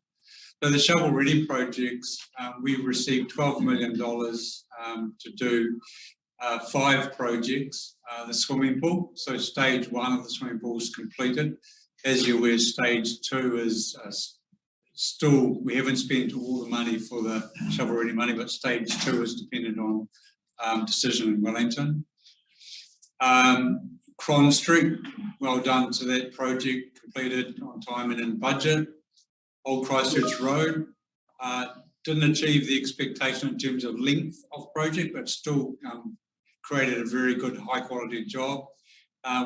[SPEAKER 3] So the shovel ready projects, we received $12 million to do 5 projects. The swimming pool, so stage 1 of the swimming pool is completed. As you're aware, stage 2 is still, we haven't spent all the money for the shovel ready money, but stage 2 is dependent on decision in Wellington. Cron Street, well done to that project, completed on time and in budget. Old Christchurch Road, didn't achieve the expectation in terms of length of project, but still created a very good high quality job.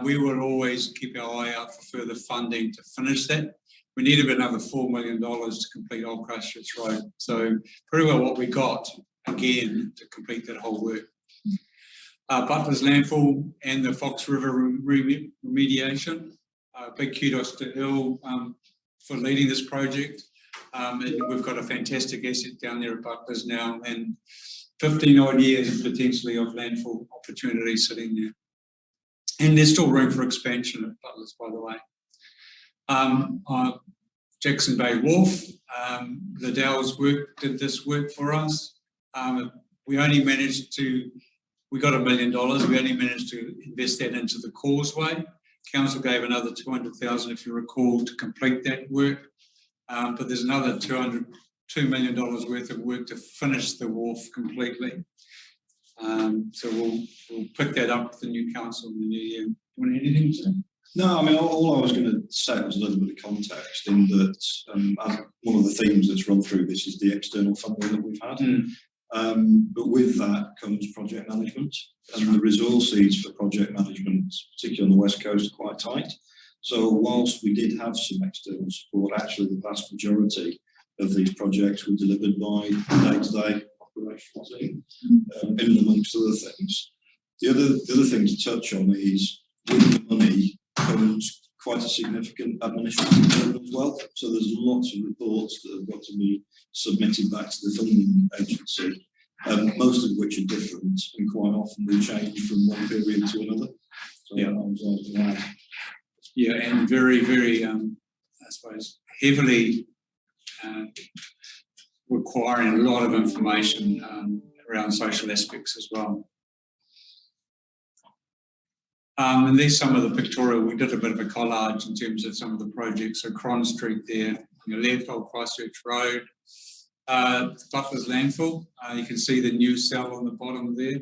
[SPEAKER 3] We will always keep our eye out for further funding to finish that. We need about another $4 million to complete Old Christchurch Road. So pretty well what we got again to complete that whole work. Butler's landfill and the Fox River remediation. Big kudos to Earl for leading this project. And we've got a fantastic asset down there at Butler's now, and 15 odd years potentially of landfill opportunities sitting there. And there's still room for expansion at Butler's, by the way. Jackson Bay Wharf, the Dow's did this work for us. We got $1 million, we only managed to invest that into the causeway. Council gave another 200,000, if you recall, to complete that work. But there's another $2 million worth of work to finish the wharf completely. So we'll pick that up with the new council in the new year. Do you want to add anything to that?
[SPEAKER 17] No, I mean, all I was going to say was a little bit of context in that one of the themes that's run through this is the external funding that we've had. But with that comes project management, and the resources for project management, particularly on the West Coast, are quite tight. So whilst we did have some external support, actually the vast majority of these projects were delivered by day-to-day operational team, in amongst other things. The other thing to touch on is with the money comes quite a significant administrative burden as well. So there's lots of reports that have got to be submitted back to the funding agency, most of which are different and quite often will change from one period to another. So yeah, that was all right.
[SPEAKER 3] Yeah, and very, very, I suppose, heavily requiring a lot of information around social aspects as well. And there's some of the pictorial. We did a bit of a collage in terms of some of the projects. So Cron Street there, on your left, Old Christchurch Road, Butler's landfill. You can see the new cell on the bottom there.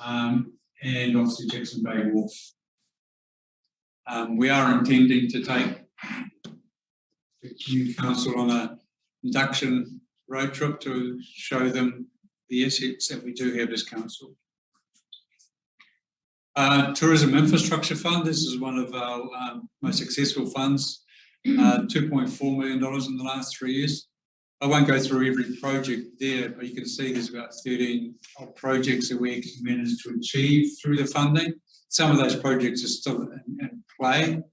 [SPEAKER 3] And obviously Jackson Bay Wharf. We are intending to take the new council on an induction road trip to show them the assets that we do have as council. Tourism Infrastructure Fund, this is one of our most successful funds, $2.4 million in the last 3 years. I won't go through every project there, but you can see there's about 13 projects that we actually managed to achieve through the funding. Some of those projects are still in play,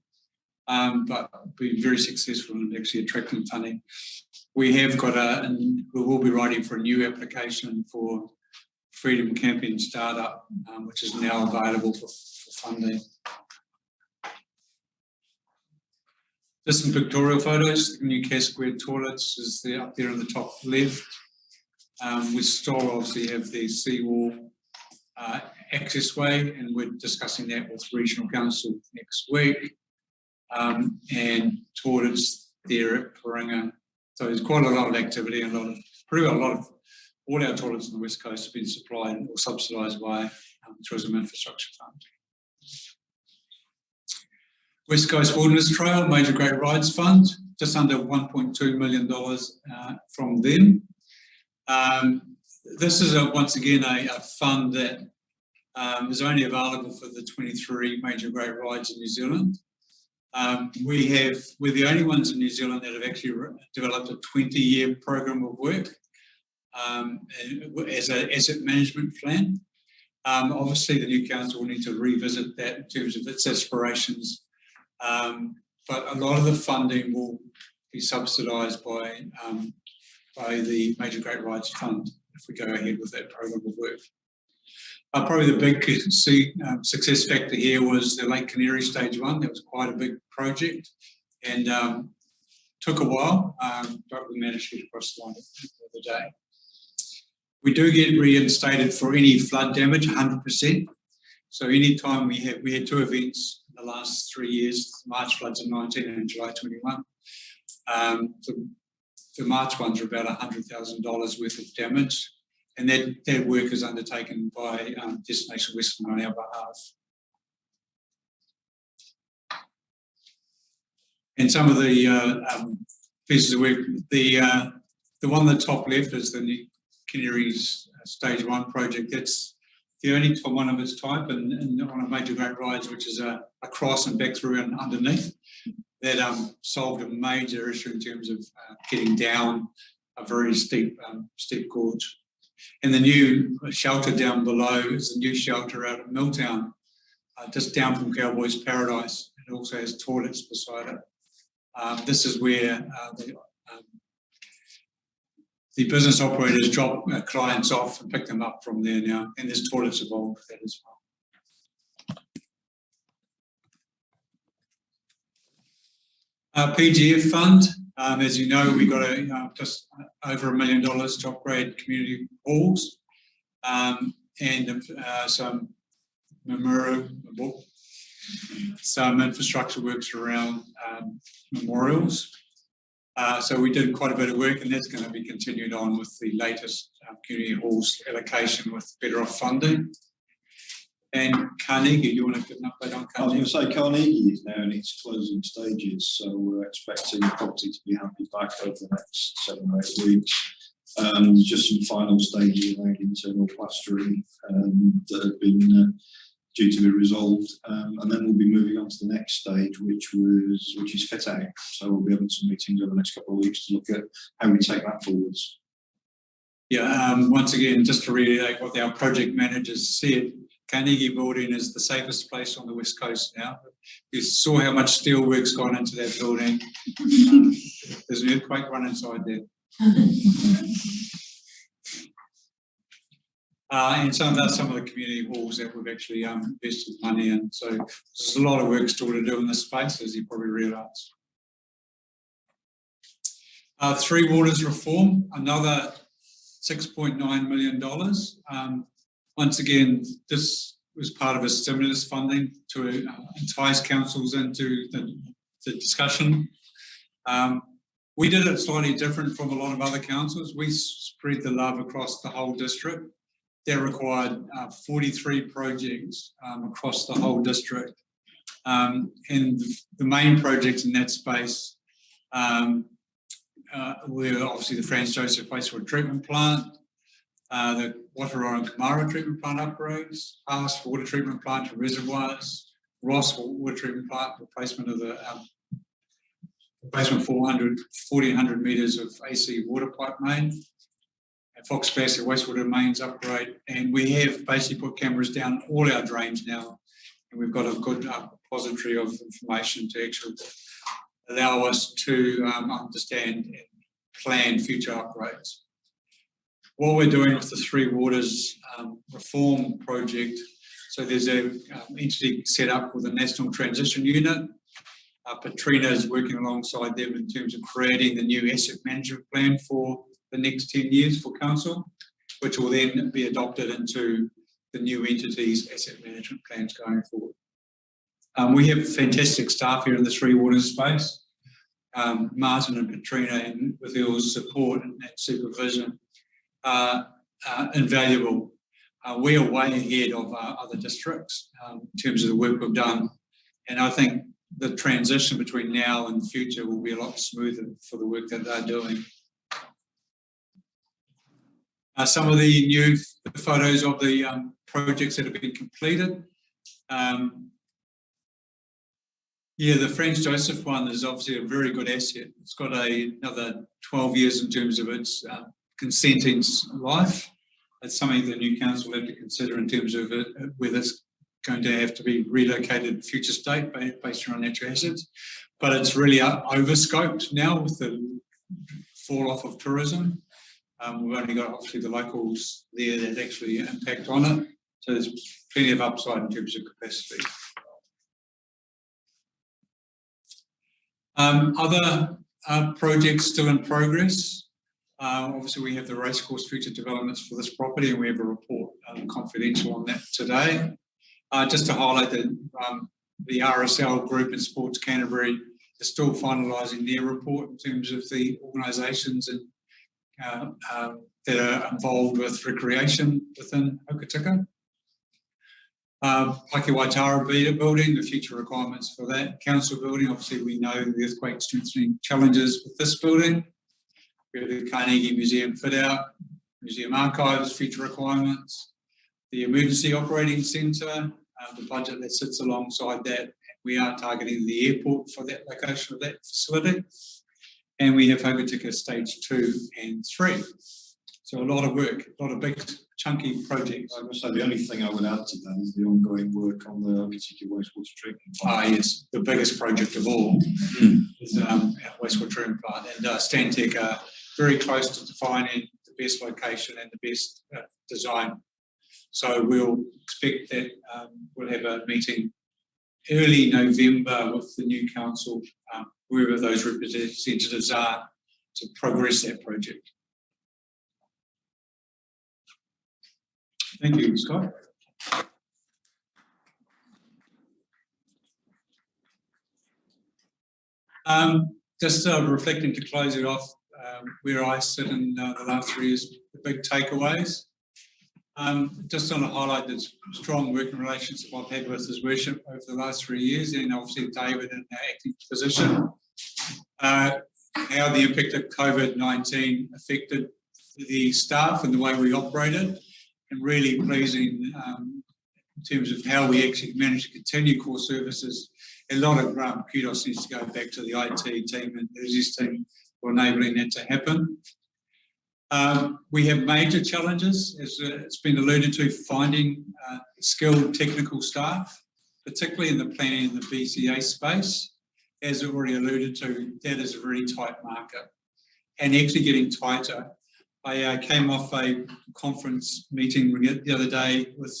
[SPEAKER 3] but been very successful in actually attracting funding. We have got we will be writing for a new application for Freedom Camping Startup, which is now available for funding. Just some pictorial photos. The new Casquare toilets is there up there in the top left. We still obviously have the seawall accessway, and we're discussing that with Regional Council next week. And toilets there at Paringa. So there's quite a lot of activity and all our toilets on the West Coast have been supplied or subsidised by Tourism Infrastructure Fund. West Coast Wilderness Trail, Major Great Rides Fund, just under $1.2 million from them. This is once again a fund that is only available for the 23 major great rides in New Zealand. We're the only ones in New Zealand that have actually developed a 20-year program of work as an asset management plan. Obviously, the new council will need to revisit that in terms of its aspirations, but a lot of the funding will be subsidised by the Major Great Rides Fund if we go ahead with that program of work. Probably the big success factor here was the Lake Canary Stage 1. That was quite a big project and took a while, but we managed to get across the line the other day. We do get reinstated for any flood damage, 100%. So anytime we had 2 events in the last 3 years, March floods in 19 and July 21. The March ones are about $100,000 worth of damage. And that work is undertaken by Destination Western on our behalf. And some of the pieces of work, the one on the top left is the Canaries Stage 1 project. That's the only one of its type and on a Major Great Rides, which is a cross and back through and underneath. that solved a major issue in terms of getting down a very steep gorge. And the new shelter down below is a new shelter out of Milltown, just down from Cowboys Paradise. It also has toilets beside it. This is where the business operators drop clients off and pick them up from there now, and there's toilets involved with that as well. PGF fund, as you know, we got just over $1 million to upgrade community halls and some infrastructure works around memorials. So we did quite a bit of work, and that's going to be continued on with the latest community halls allocation with better off funding. And Carnegie, you want to give an update on Carnegie?
[SPEAKER 17] I was going to say Carnegie is now in its closing stages, so we're expecting the property to be handed back over the next 7 or 8 weeks. There's just some final stages around internal plastering that have been due to be resolved, and then we'll be moving on to the next stage, which is fit out. So we'll be having some meetings over the next couple of weeks to look at how we take that forwards.
[SPEAKER 3] Yeah, once again, just to reiterate what our project managers said, Carnegie Building is the safest place on the West Coast now. You saw how much steel work's gone into that building. There's an earthquake run inside there. And some of the community halls that we've actually invested money in. So there's a lot of work still to do in this space, as you probably realise. Three Waters reform, another $6.9 million. Once again, this was part of a stimulus funding to entice councils into the discussion. We did it slightly different from a lot of other councils. We spread the love across the whole district. That required 43 projects across the whole district. And the main projects in that space were obviously the Franz Joseph Wastewater Treatment Plant, the Wataroa and Kamara Treatment Plant upgrades, Haas Water Treatment Plant to reservoirs, Ross Water Treatment Plant, replacement of the replacement 1,400 metres of AC water pipe main, Fox Bassett wastewater mains upgrade, and we have basically put cameras down all our drains now, and we've got a good repository of information to actually allow us to understand and plan future upgrades. What we're doing with the Three Waters reform project, so there's a entity set up with a National Transition Unit. Patrina is working alongside them in terms of creating the new asset management plan for the next 10 years for council, which will then be adopted into the new entity's asset management plans going forward. We have fantastic staff here in the Three Waters space. Martin and Patrina, and with your support and supervision, invaluable. We are way ahead of other districts in terms of the work we've done, and I think the transition between now and the future will be a lot smoother for the work that they're doing. Some of the new photos of the projects that have been completed. Yeah, the Franz Joseph one is obviously a very good asset. It's got another 12 years in terms of its consenting life. It's something the new council will have to consider in terms of whether it's going to have to be relocated to future state based on natural assets. But it's really overscoped now with the fall off of tourism. We've only got obviously the locals there that actually impact on it. So there's plenty of upside in terms of capacity. Other projects still in progress. Obviously we have the racecourse future developments for this property, and we have a report confidential on that today. Just to highlight that the RSL group in Sports Canterbury is still finalising their report in terms of the organisations and that are involved with recreation within Hokitika. Paki Waitara building, the future requirements for that. Council building, obviously we know the earthquake strengthening challenges with this building. We have the Carnegie Museum fit out, Museum Archives, future requirements. The Emergency Operating Centre, the budget that sits alongside that, and We are targeting the airport for that location of that facility. And we have Hokitika stage 2 and 3. So a lot of work, a lot of big chunky projects.
[SPEAKER 17] I must say, the only thing I would add to that is the ongoing work on the Hokitika wastewater treatment plant.
[SPEAKER 3] Yes, the biggest project of all is our wastewater treatment plant. And Stantec are very close to defining the best location and the best design. So we'll expect that we'll have a meeting early November with the new council, wherever those representatives are, to progress that project. Thank you, Scott. Just reflecting to close it off, where I sit in the last 3 years, the big takeaways. Just want to highlight the strong working relationship I've had with His Worship over the last 3 years, and obviously David in the acting position. How the impact of COVID-19 affected the staff and the way we operated, and really pleasing in terms of how we actually managed to continue core services. A lot of kudos needs to go back to the IT team and the RESIS team for enabling that to happen. We have major challenges, as it's been alluded to, finding skilled technical staff, particularly in the planning and the BCA space. As already alluded to, that is a very tight market and actually getting tighter. I came off a conference meeting the other day with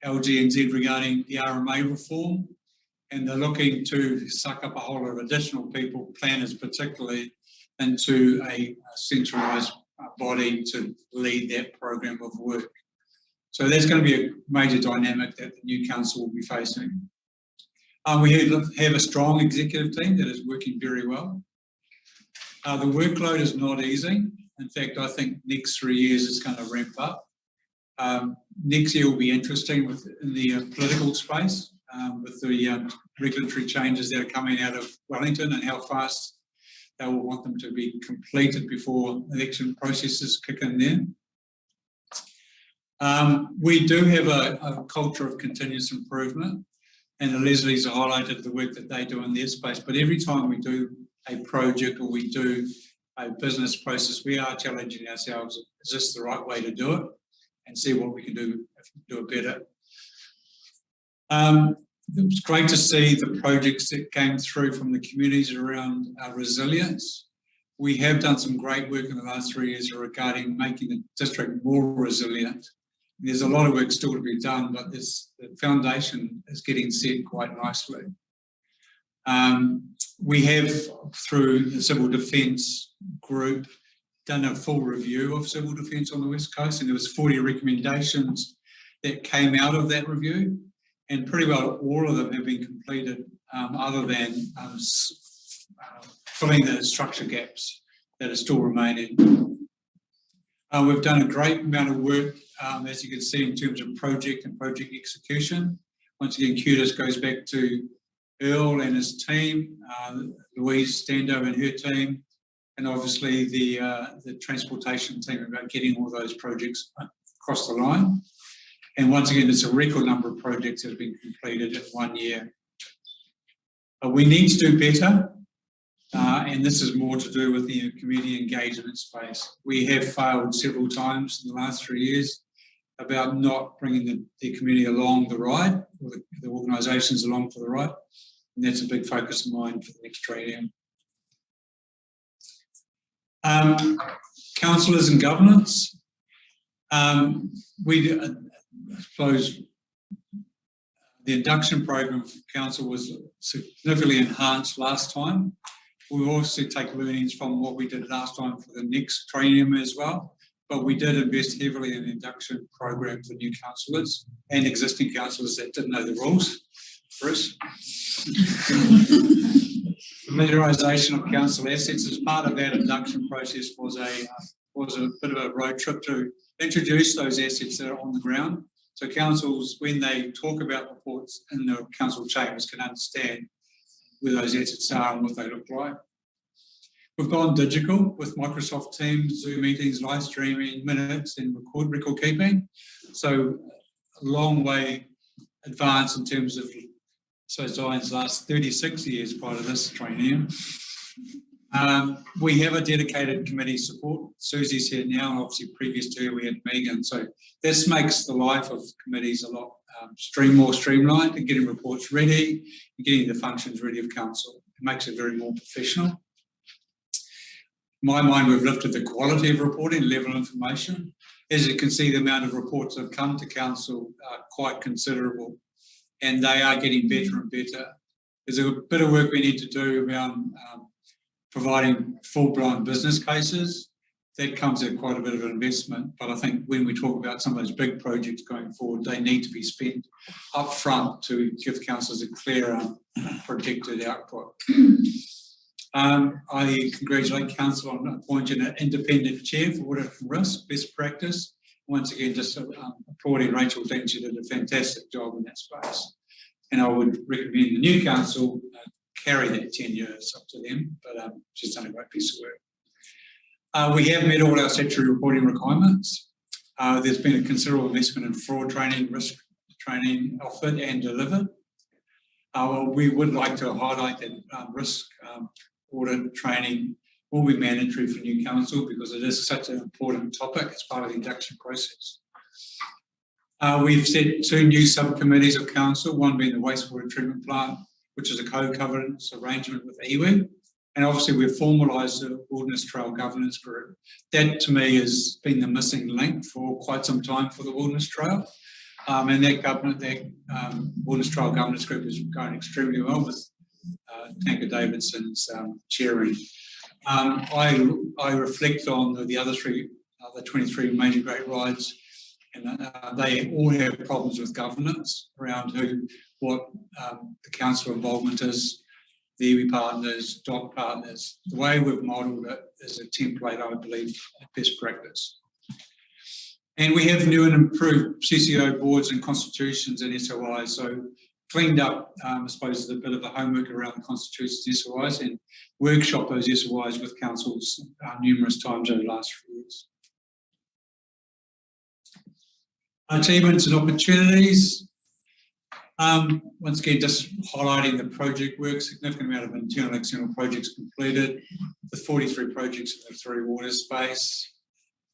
[SPEAKER 3] LG&Z regarding the RMA reform, and they're looking to suck up a whole lot of additional people, planners particularly, into a centralised body to lead that program of work. So there's going to be a major dynamic that the new council will be facing. We have a strong executive team that is working very well. The workload is not easy. In fact, I think next 3 years it's going to ramp up. Next year will be interesting in the political space with the regulatory changes that are coming out of Wellington and how fast they will want them to be completed before election processes kick in there. We do have a culture of continuous improvement, and the Leslies have highlighted the work that they do in their space, but every time we do a project or we do a business process, we are challenging ourselves, is this the right way to do it, and see what we can do it better. It was great to see the projects that came through from the communities around resilience. We have done some great work in the last 3 years regarding making the district more resilient. There's a lot of work still to be done, but the foundation is getting set quite nicely. We have, through the Civil Defence Group, done a full review of civil defence on the West Coast, and there was 40 recommendations that came out of that review, and pretty well all of them have been completed, other than filling the structure gaps that are still remaining. We've done a great amount of work, as you can see, in terms of project and project execution. Once again, kudos goes back to Earl and his team, Louise Stando and her team, and obviously the transportation team about getting all those projects across the line. And once again, it's a record number of projects that have been completed in 1 year. We need to do better, and this is more to do with the community engagement space. We have failed several times in the last 3 years about not bringing the community along the ride, or the organisations along for the ride, and that's a big focus of mine for the next Triennium. Councillors and governance. I suppose the induction program for council was significantly enhanced last time. We'll also take learnings from what we did last time for the next Triennium as well, but we did invest heavily in the induction program for new councillors and existing councillors that didn't know the rules. Bruce? Familiarisation of council assets as part of that induction process was a bit of a road trip to introduce those assets that are on the ground. So councils, when they talk about reports in the council chambers, can understand where those assets are and what they look like. We've gone digital with Microsoft Teams, Zoom meetings, live streaming, minutes, and record keeping. So a long way advanced in terms of So Diane's last 36 years prior to this Triennium. We have a dedicated committee support. Susie's here now, and obviously previous to her we had Megan. So this makes the life of committees a lot more streamlined and getting reports ready and getting the functions ready of council. It makes it very more professional. In my mind, we've lifted the quality of reporting, level of information. As you can see, the amount of reports that have come to council are quite considerable, and they are getting better and better. There's a bit of work we need to do around providing full-blown business cases. That comes at quite a bit of an investment, but I think when we talk about some of those big projects going forward, they need to be spent up front to give councils a clear projected output. I congratulate council on appointing an independent chair for audit and risk, best practice. Once again, just applauding Rachel. I think she did a fantastic job in that space. And I would recommend the new council carry that tenure. It's up to them, but she's done a great piece of work. We have met all our statutory reporting requirements. There's been a considerable investment in fraud training, risk training offered and delivered. We would like to highlight that risk audit training will be mandatory for new council because it is such an important topic as part of the induction process. We've set 2 new subcommittees of council, one being the wastewater treatment plant, which is a co-governance arrangement with iwi. And obviously we've formalised the Wilderness Trail Governance Group. That to me has been the missing link for quite some time for the Wilderness Trail. And that Wilderness Trail Governance Group is going extremely well with Tanker Davidson's chairing. I reflect on the other 23 major great rides, and they all have problems with governance around what the council involvement is, the iwi partners, DOC partners. The way we've modelled it is a template, I believe, best practice. And we have new and improved CCO boards and constitutions and SOIs, so cleaned up, I suppose, a bit of the homework around the constitutions SOIs and workshop those SOIs with councils numerous times over the last few years. Achievements and opportunities. Once again, just highlighting the project work, significant amount of internal and external projects completed, the 43 projects in the 3 water space.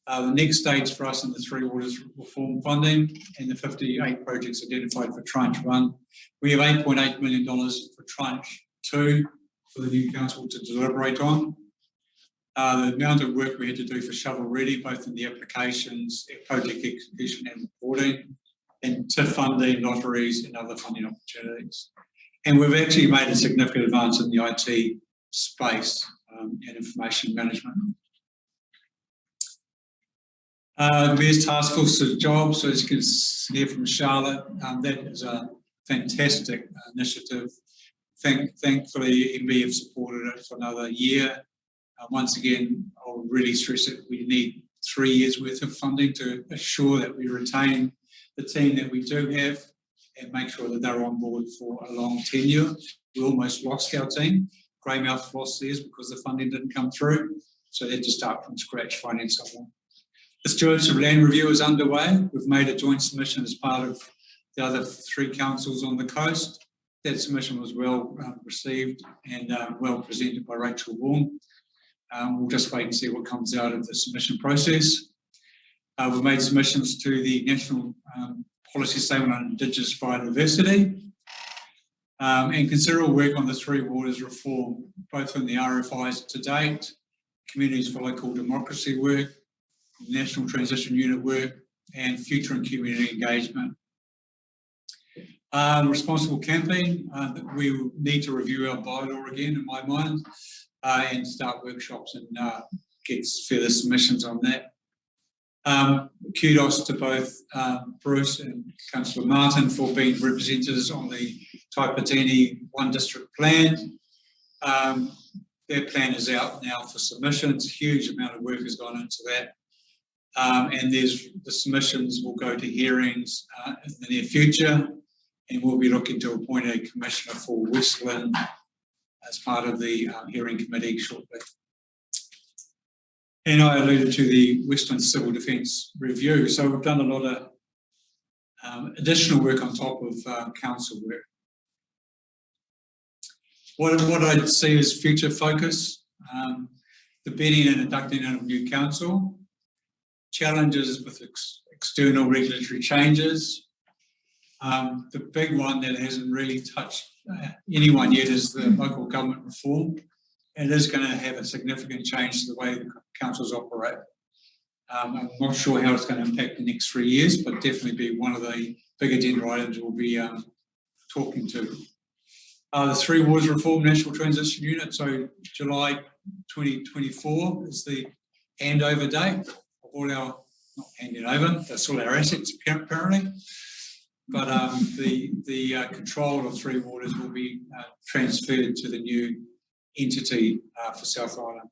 [SPEAKER 3] The next stage for us in the 3 waters reform funding and the 58 projects identified for tranche 1. We have $8.8 million for tranche 2 for the new council to deliberate on. The amount of work we had to do for shovel ready, both in the applications, project execution and reporting, and TIF funding, lotteries and other funding opportunities. And we've actually made a significant advance in the IT space and information management. The Mayor's Task Force of Jobs, so as you can hear from Charlotte, that is a fantastic initiative. Thankfully, MB have supported it for another year. Once again, I'll really stress that we need 3 years worth of funding to assure that we retain the team that we do have and make sure that they're on board for a long tenure. We almost lost our team. Greymouth lost theirs because the funding didn't come through. So they had to start from scratch finding someone. The Stewardship Land Review is underway. We've made a joint submission as part of the other 3 councils on the coast. That submission was well received and well presented by Rachel Vaughan. We'll just wait and see what comes out of the submission process. We've made submissions to the National Policy Statement on Indigenous Biodiversity and considerable work on the 3 waters reform, both in the RFIs to date, Communities for Local Democracy work, National Transition Unit work, and future and community engagement. Responsible camping, we need to review our bylaw again, in my mind, and start workshops and get further submissions on that. Kudos to both Bruce and Councillor Martin for being representatives on the Taipatini One District Plan. Their plan is out now for submissions. Huge amount of work has gone into that. And the submissions will go to hearings in the near future, and we'll be looking to appoint a commissioner for Westland as part of the hearing committee shortly. And I alluded to the Westland Civil Defence Review. So we've done a lot of additional work on top of council work. What I'd see is future focus, the bedding and inducting of new council, challenges with external regulatory changes. The big one that hasn't really touched anyone yet is the local government reform. It is going to have a significant change to the way the councils operate. I'm not sure how it's going to impact the next 3 years, but definitely be one of the big agenda items we'll be talking to. The Three Waters Reform National Transition Unit, so July 2024 is the handover date of all our, not handing over, that's all our assets apparently, but the control of Three Waters will be transferred to the new entity for South Island.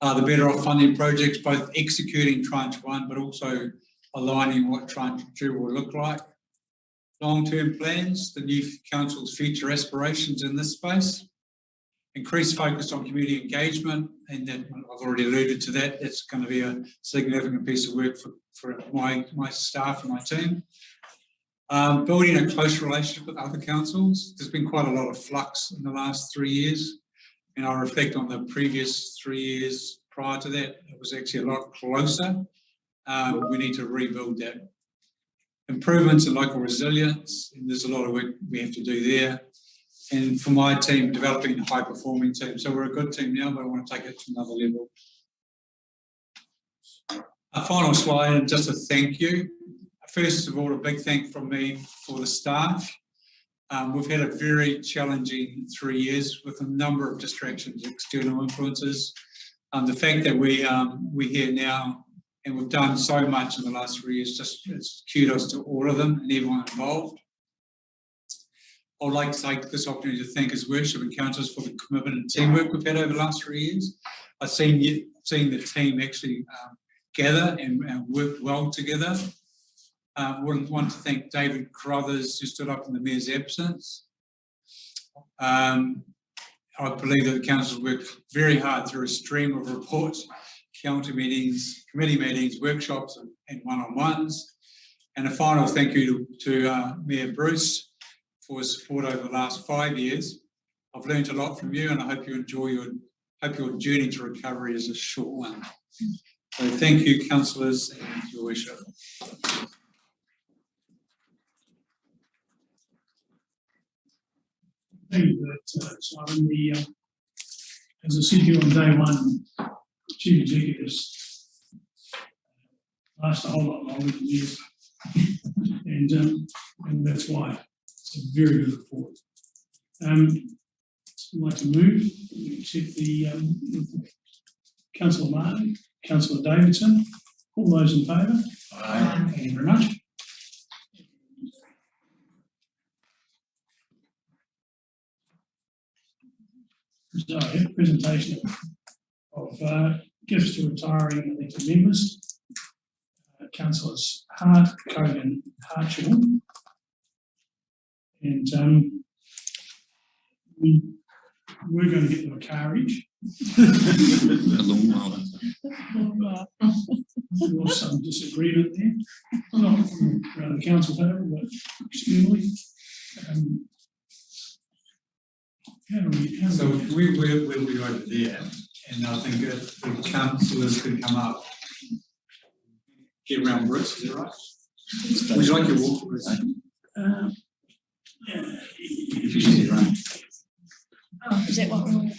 [SPEAKER 3] The Better Off funding projects, both executing Tranche 1 but also aligning what Tranche 2 will look like. Long-term plans, the new council's future aspirations in this space. Increased focus on community engagement, and that I've already alluded to that. That's going to be a significant piece of work for my staff and my team. Building a close relationship with other councils. There's been quite a lot of flux in the last 3 years, and I reflect on the previous 3 years prior to that. It was actually a lot closer. We need to rebuild that. Improvements in local resilience, and there's a lot of work we have to do there. And for my team, developing a high-performing team. So we're a good team now, but I want to take it to another level. A final slide, and just a thank you. First of all, a big thank from me for the staff. We've had a very challenging 3 years with a number of distractions, external influences. The fact that we're here now and we've done so much in the last 3 years, just it's kudos to all of them and everyone involved. I would like to take this opportunity to thank His Worship and councillors for the commitment and teamwork we've had over the last 3 years. I've seen the team actually gather and work well together. I want to thank David Carruthers, who stood up in the Mayor's absence. I believe that the council worked very hard through a stream of reports, council meetings, committee meetings, workshops and one-on-ones. And a final thank you to Mayor Bruce for his support over the last 5 years. I've learned a lot from you, and I hope you enjoy hope your journey to recovery is a short one. So thank you, councillors, and your worship.
[SPEAKER 1] Thank you for that, Simon. As I said here on day one, chief executives last a whole lot longer than years, and that's why it's a very good report. I'd like to move, we accept the Councillor Martin, Councillor Davidson. All those in favour? Aye. Thank you very much. So, presentation of gifts to retiring elected members. Councillors Hart, Cogan, Hartshall. And we're going to get them a car each.
[SPEAKER 4] A long while.
[SPEAKER 1] There was some disagreement there, not from around the council table, but externally.
[SPEAKER 3] So we'll be over there, and I think if the councillors can come up, get around Brits, is that right? Would you like your walk, Bruce? If you see it right.
[SPEAKER 8] Oh, is that what we're doing?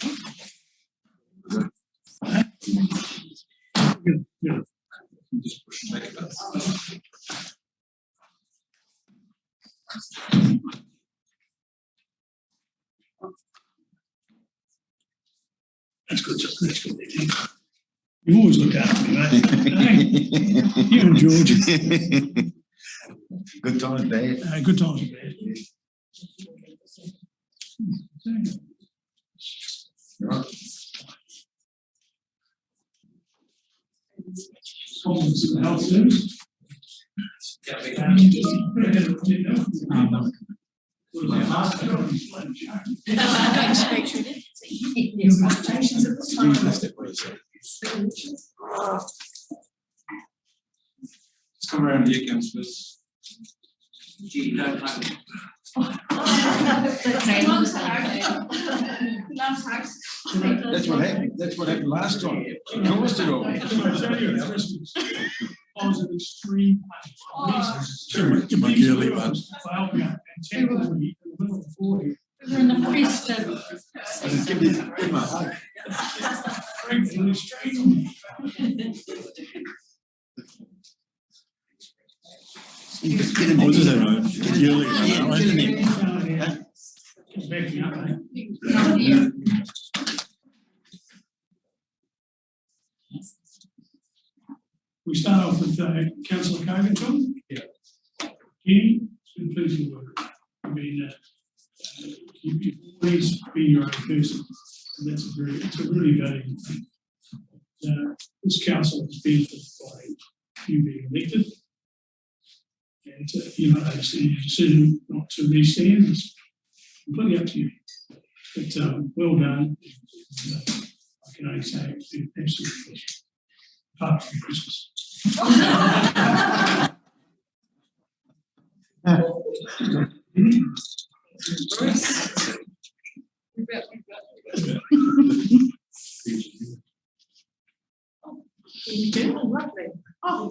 [SPEAKER 3] Just push and take it up.
[SPEAKER 1] That's good. That's good. You always look after me, mate. You and George.
[SPEAKER 9] Good times, bad.
[SPEAKER 1] Good times and bad.
[SPEAKER 9] Right.
[SPEAKER 1] Problems in the health service.
[SPEAKER 13] Presentations at this time.
[SPEAKER 3] Let's come around here, councillors.
[SPEAKER 9] That's what happened. That's what happened last time. She caused it all.
[SPEAKER 1] I was an extreme.
[SPEAKER 10] Give my girly one.
[SPEAKER 1] In the middle of 40.
[SPEAKER 11] We're in the priest of.
[SPEAKER 9] Give him a hug.
[SPEAKER 10] Get him. What is that, mate? Girly one,
[SPEAKER 1] We start off with Councillor Cogan. Yeah. Kenny, it's been pleasing work. I mean, you've always been your own person, and it's a really valuable thing. This council has benefited by you being elected, and you know, obviously your decision not to re-stand is completely up to you. But well done. I can only say it's been an absolute pleasure. Apart from Christmas.
[SPEAKER 13] Lovely. Oh,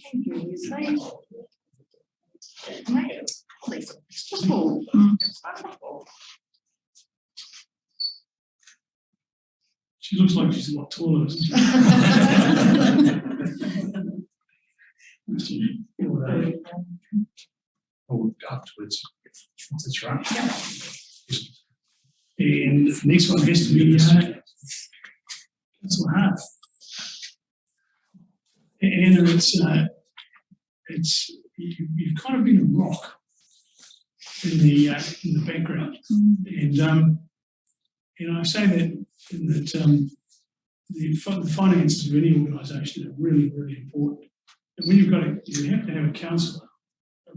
[SPEAKER 13] thank you. You say.
[SPEAKER 1] She looks like she's a lot taller, doesn't she? Oh, afterwards. That's right. And the next one has to be Councillor Hart. And you've kind of been a rock in the background, and I say that in that the finances of any organisation are really, really important. And when you have to have a counsellor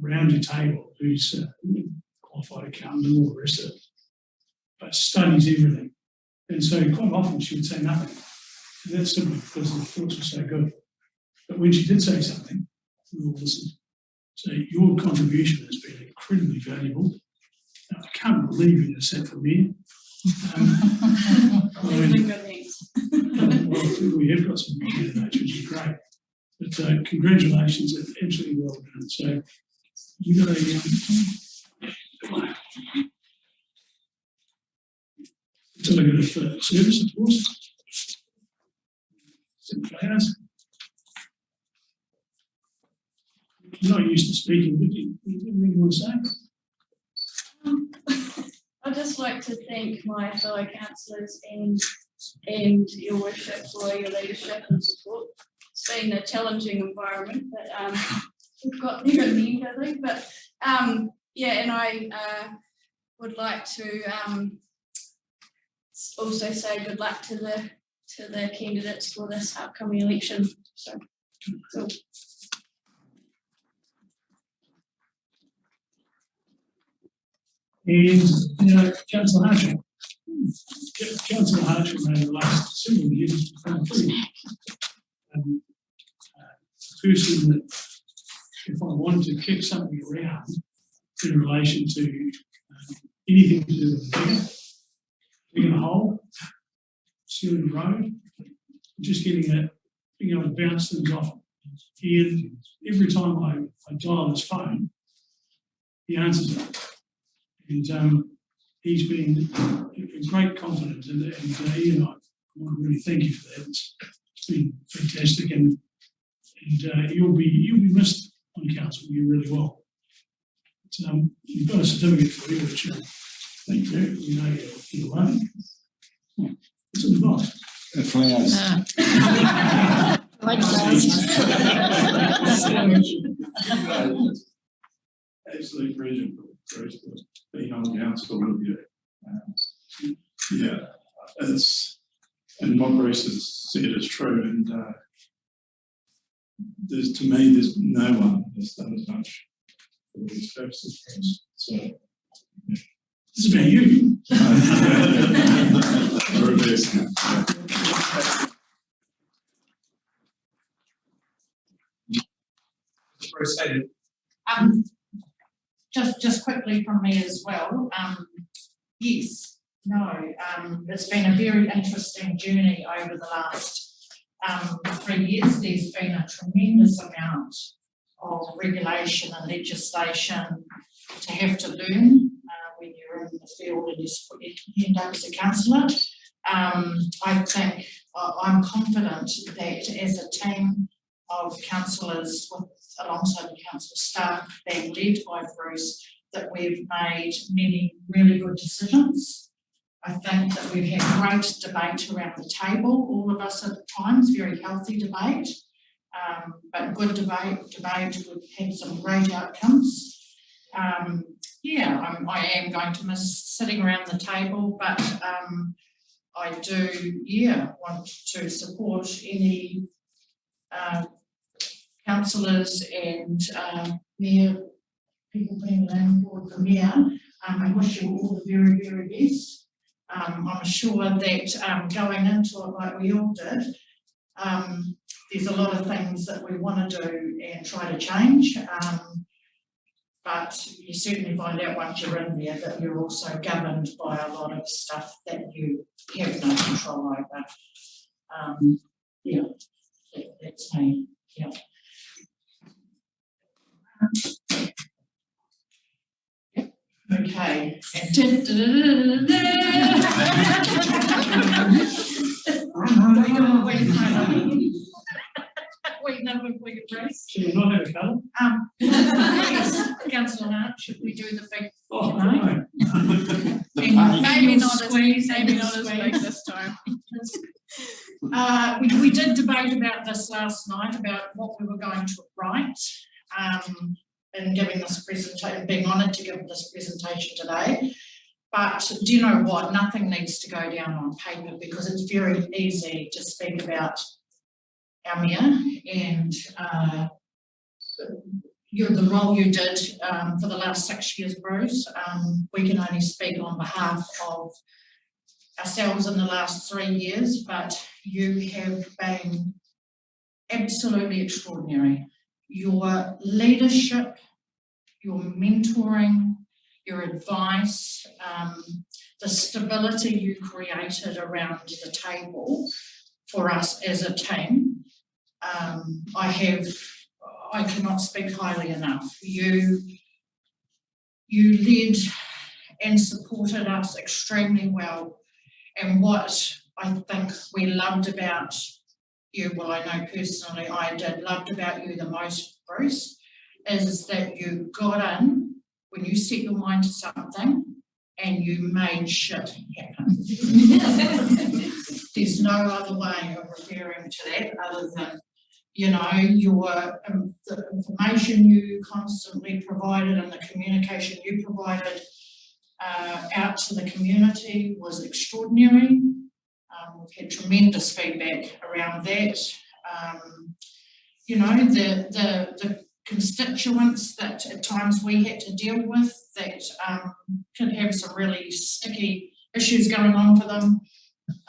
[SPEAKER 1] around your table who's a qualified accountant and all the rest of it, but studies everything. And so quite often she would say nothing. And that's simply because the reports were so good. But when she did say something, we all listened. So your contribution has been incredibly valuable. Now, I can't believe you just sat for me. We have got some candidates, which is great. But congratulations, it's absolutely well done. So you got a delegate of service, of course. Some flowers. You're not used to speaking, but you want to say?
[SPEAKER 8] I'd just like to thank my fellow councillors and your worship for your leadership and support. It's been a challenging environment, but we've got there in the end, I think. But yeah, and I would like to also say good luck to the candidates for this upcoming election. So.
[SPEAKER 1] And Councillor Harsham. Councillor Harsham over the last several years has become a person that if I wanted to kick something around in relation to anything to do with the digging a hole, sealing the road, just being able to bounce things off. And every time I dial his phone, he answers it. And he's been great confidence, and Ian, I want to really thank you for that. It's been fantastic, and you'll be missed on council. You really will. But, you've got a certificate for you, which thank you. We know you're alone. What's in the box?
[SPEAKER 9] Flowers.
[SPEAKER 8] Like flowers.
[SPEAKER 10] Absolute pleasure for being on council with you. Yeah, it's, and what Bruce has said is true, and to me, there's no one that's done as much for these services for us. So, yeah.
[SPEAKER 1] This is about you.
[SPEAKER 6] just quickly from me as well. Yes, no, it's been a very interesting journey over the last 3 years. There's been a tremendous amount of regulation and legislation to have to learn when you're in the field and you put your hand up as a councillor. I think I'm confident that as a team of councillors alongside the council staff being led by Bruce, that we've made many really good decisions. I think that we've had great debate around the table, all of us at times, very healthy debate, but good debate, we've had some great outcomes. Yeah, I am going to miss sitting around the table, but I do, yeah, want to support any councillors and mayor, people being landed forward for mayor. I wish you all the very, very best. I'm sure that going into it like we all did, there's a lot of things that we want to do and try to change. But you certainly find out once you're in there that you're also governed by a lot of stuff that you have no control over. Yeah, that's me. Yeah. Okay. Wait, no, we could race.
[SPEAKER 1] Should we not have a colour?
[SPEAKER 6] Yes, Councillor Hart, should we do the big?
[SPEAKER 1] Oh, no.
[SPEAKER 8] Maybe not as big this time.
[SPEAKER 6] We did debate about this last night, about what we were going to write, and giving this presentation, being honoured to give this presentation today. But do you know what? Nothing needs to go down on paper because it's very easy to speak about our mayor and the role you did for the last 6 years, Bruce. We can only speak on behalf of ourselves in the last 3 years, but you have been absolutely extraordinary. Your leadership, your mentoring, your advice, the stability you created around the table for us as a team, I cannot speak highly enough. You led and supported us extremely well. And what I think we loved about you, well, I know personally I loved about you the most, Bruce, is that you got in when you set your mind to something and you made shit happen. There's no other way of referring to that other than, you know, the information you constantly provided and the communication you provided out to the community was extraordinary. We've had tremendous feedback around that. You know, the constituents that at times we had to deal with that could have some really sticky issues going on for them.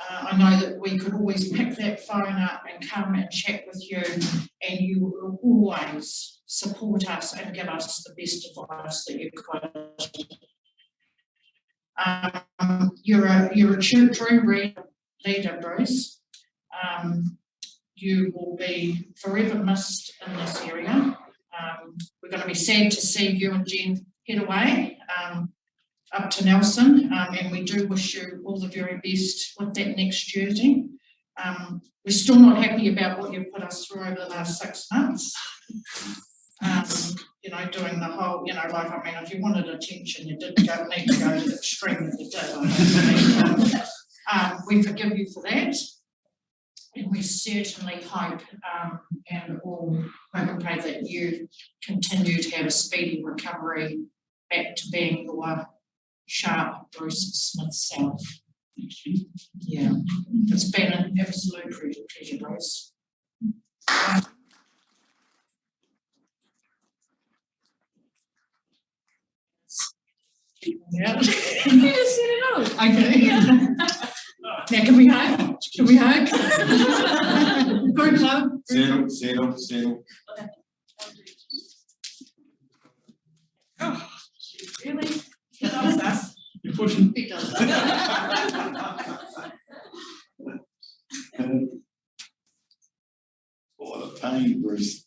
[SPEAKER 6] I know that we could always pick that phone up and come and chat with you, and you will always support us and give us the best advice that you could. You're a true leader, Bruce. You will be forever missed in this area. We're going to be sad to see you and Jen head away up to Nelson, and we do wish you all the very best with that next journey. We're still not happy about what you've put us through over the last 6 months. You know, doing the whole, you know, like, I mean, if you wanted attention, you didn't need to go to the extreme that you did. We forgive you for that. And we certainly hope and all hope and pray that you continue to have a speedy recovery back to being your sharp Bruce Smith self. Yeah, it's been an absolute pleasure, Bruce. Yeah. You just said it all. Okay. Yeah. Now can we hug? Can we hug? Group hug.
[SPEAKER 9] Settle.
[SPEAKER 6] Oh, Really? He does that.
[SPEAKER 1] You're pushing.
[SPEAKER 2] He does.
[SPEAKER 9] What a pain, Bruce.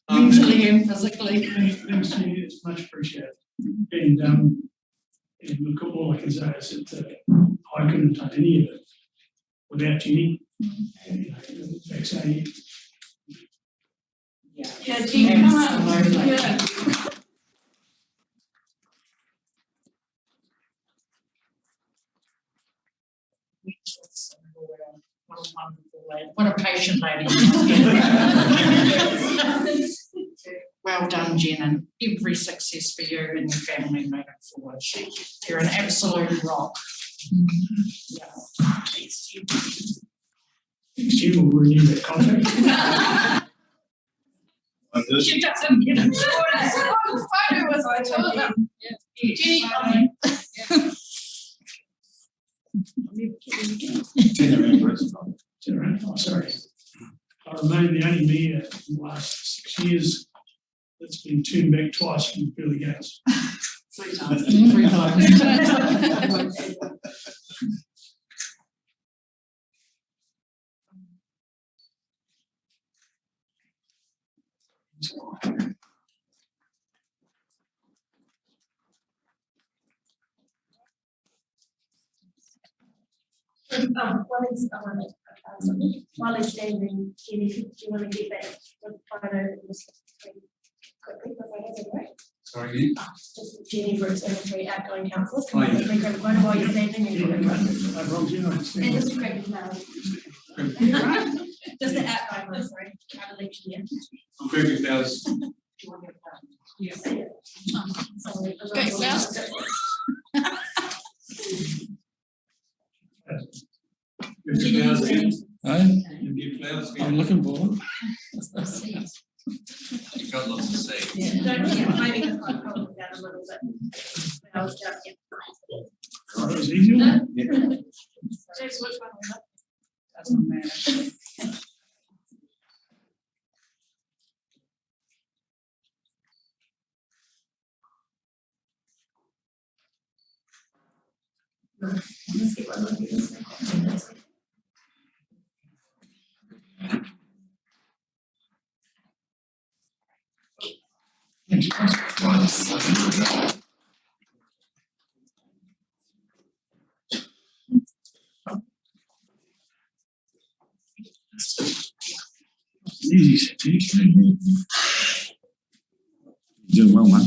[SPEAKER 2] Mentally and physically.
[SPEAKER 1] Thanks to you, it's much appreciated. And look, all I can say is that I couldn't have done any of it without Jenny. And, you know, in fact, say,
[SPEAKER 6] Yeah, Jean, come on. Yeah. What a wonderful lady. What a patient lady. Well done, Jen, and every success for you and your family moving forward. You're an absolute rock. Yeah.
[SPEAKER 1] she will renew that contract.
[SPEAKER 6] She doesn't get it. Photo was I told her. Jenny,
[SPEAKER 1] Oh, sorry. I remain the only mayor in the last 6 years that's been turned back twice from Billy Gates.
[SPEAKER 6] 3 times. 3 times.
[SPEAKER 13] While he's standing, Jenny, do you want to get back with the photo of this quickly, because I have it right?
[SPEAKER 3] Sorry.
[SPEAKER 13] Just Jenny Brooks and the 3 outgoing councillors.
[SPEAKER 3] Oh,
[SPEAKER 13] Can
[SPEAKER 3] yeah.
[SPEAKER 13] you quickly grab a photo while you're standing and get it right? And just grab your flowers. Just the outgoing one, sorry, out of election year.
[SPEAKER 3] I'm Gregory Flowers.
[SPEAKER 13] Yes. Sorry.
[SPEAKER 6] Okay, Flowers.
[SPEAKER 3] Gregory Flowers again.
[SPEAKER 10] Hey,
[SPEAKER 3] Gregory Flowers
[SPEAKER 10] I'm
[SPEAKER 3] again.
[SPEAKER 10] looking forward.
[SPEAKER 3] You've got lots to say.
[SPEAKER 13] Don't forget, maybe just like hold it down a little bit. When I was just,
[SPEAKER 1] Oh, that was easy. wasn't it?
[SPEAKER 13] James, which one was that?
[SPEAKER 6] Doesn't matter.
[SPEAKER 13] Let's get one of these.
[SPEAKER 1] Easy, easy.
[SPEAKER 9] Doing well, man.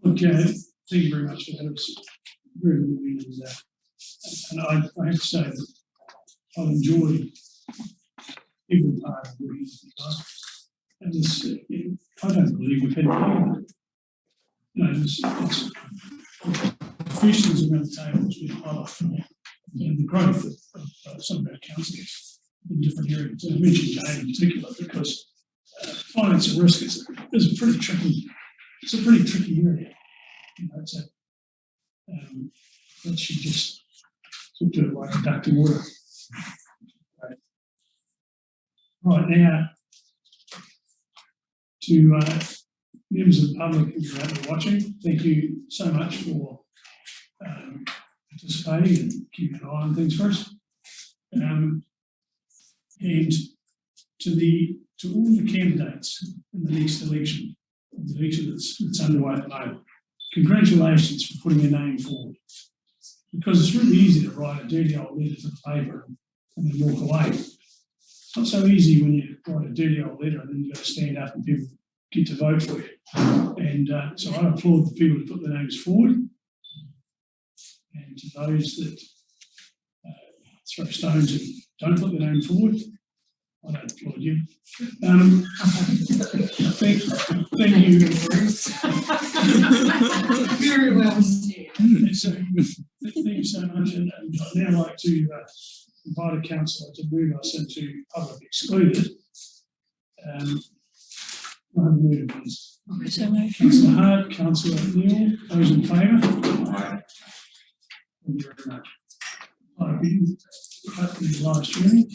[SPEAKER 1] Okay, thank you very much for that. It was very moving, and I have to say that I've enjoyed every part of what he's done. And this, I don't believe we've had any, you know, it's professionals around the table has been highlighted for me. And the growth of some of our councillors in different areas. And I mentioned Jane in particular because finance and risk is a pretty tricky, it's a pretty tricky area. You know, it's a, that should just do it like conducting water. Right now, to members of the public who are out there watching, thank you so much for participating and keeping an eye on things for us. And to all the candidates in the next election, the election that's underway at the moment, congratulations for putting your name forward. Because it's really easy to write a dirty old letter to the paper and then walk away. It's not so easy when you write a dirty old letter and then you've got to stand up and people get to vote for you. And so I applaud the people who put their names forward. And to those that throw stones and don't put their name forward, I don't applaud you. Thank you.
[SPEAKER 2] Very well said.
[SPEAKER 1] So, thank you so much, and I'd now like to invite a councillor to move us into public excluded. Please. Councillor Hart, Councillor Neil, those in favour? Aye. Thank you very much. I've been live streaming.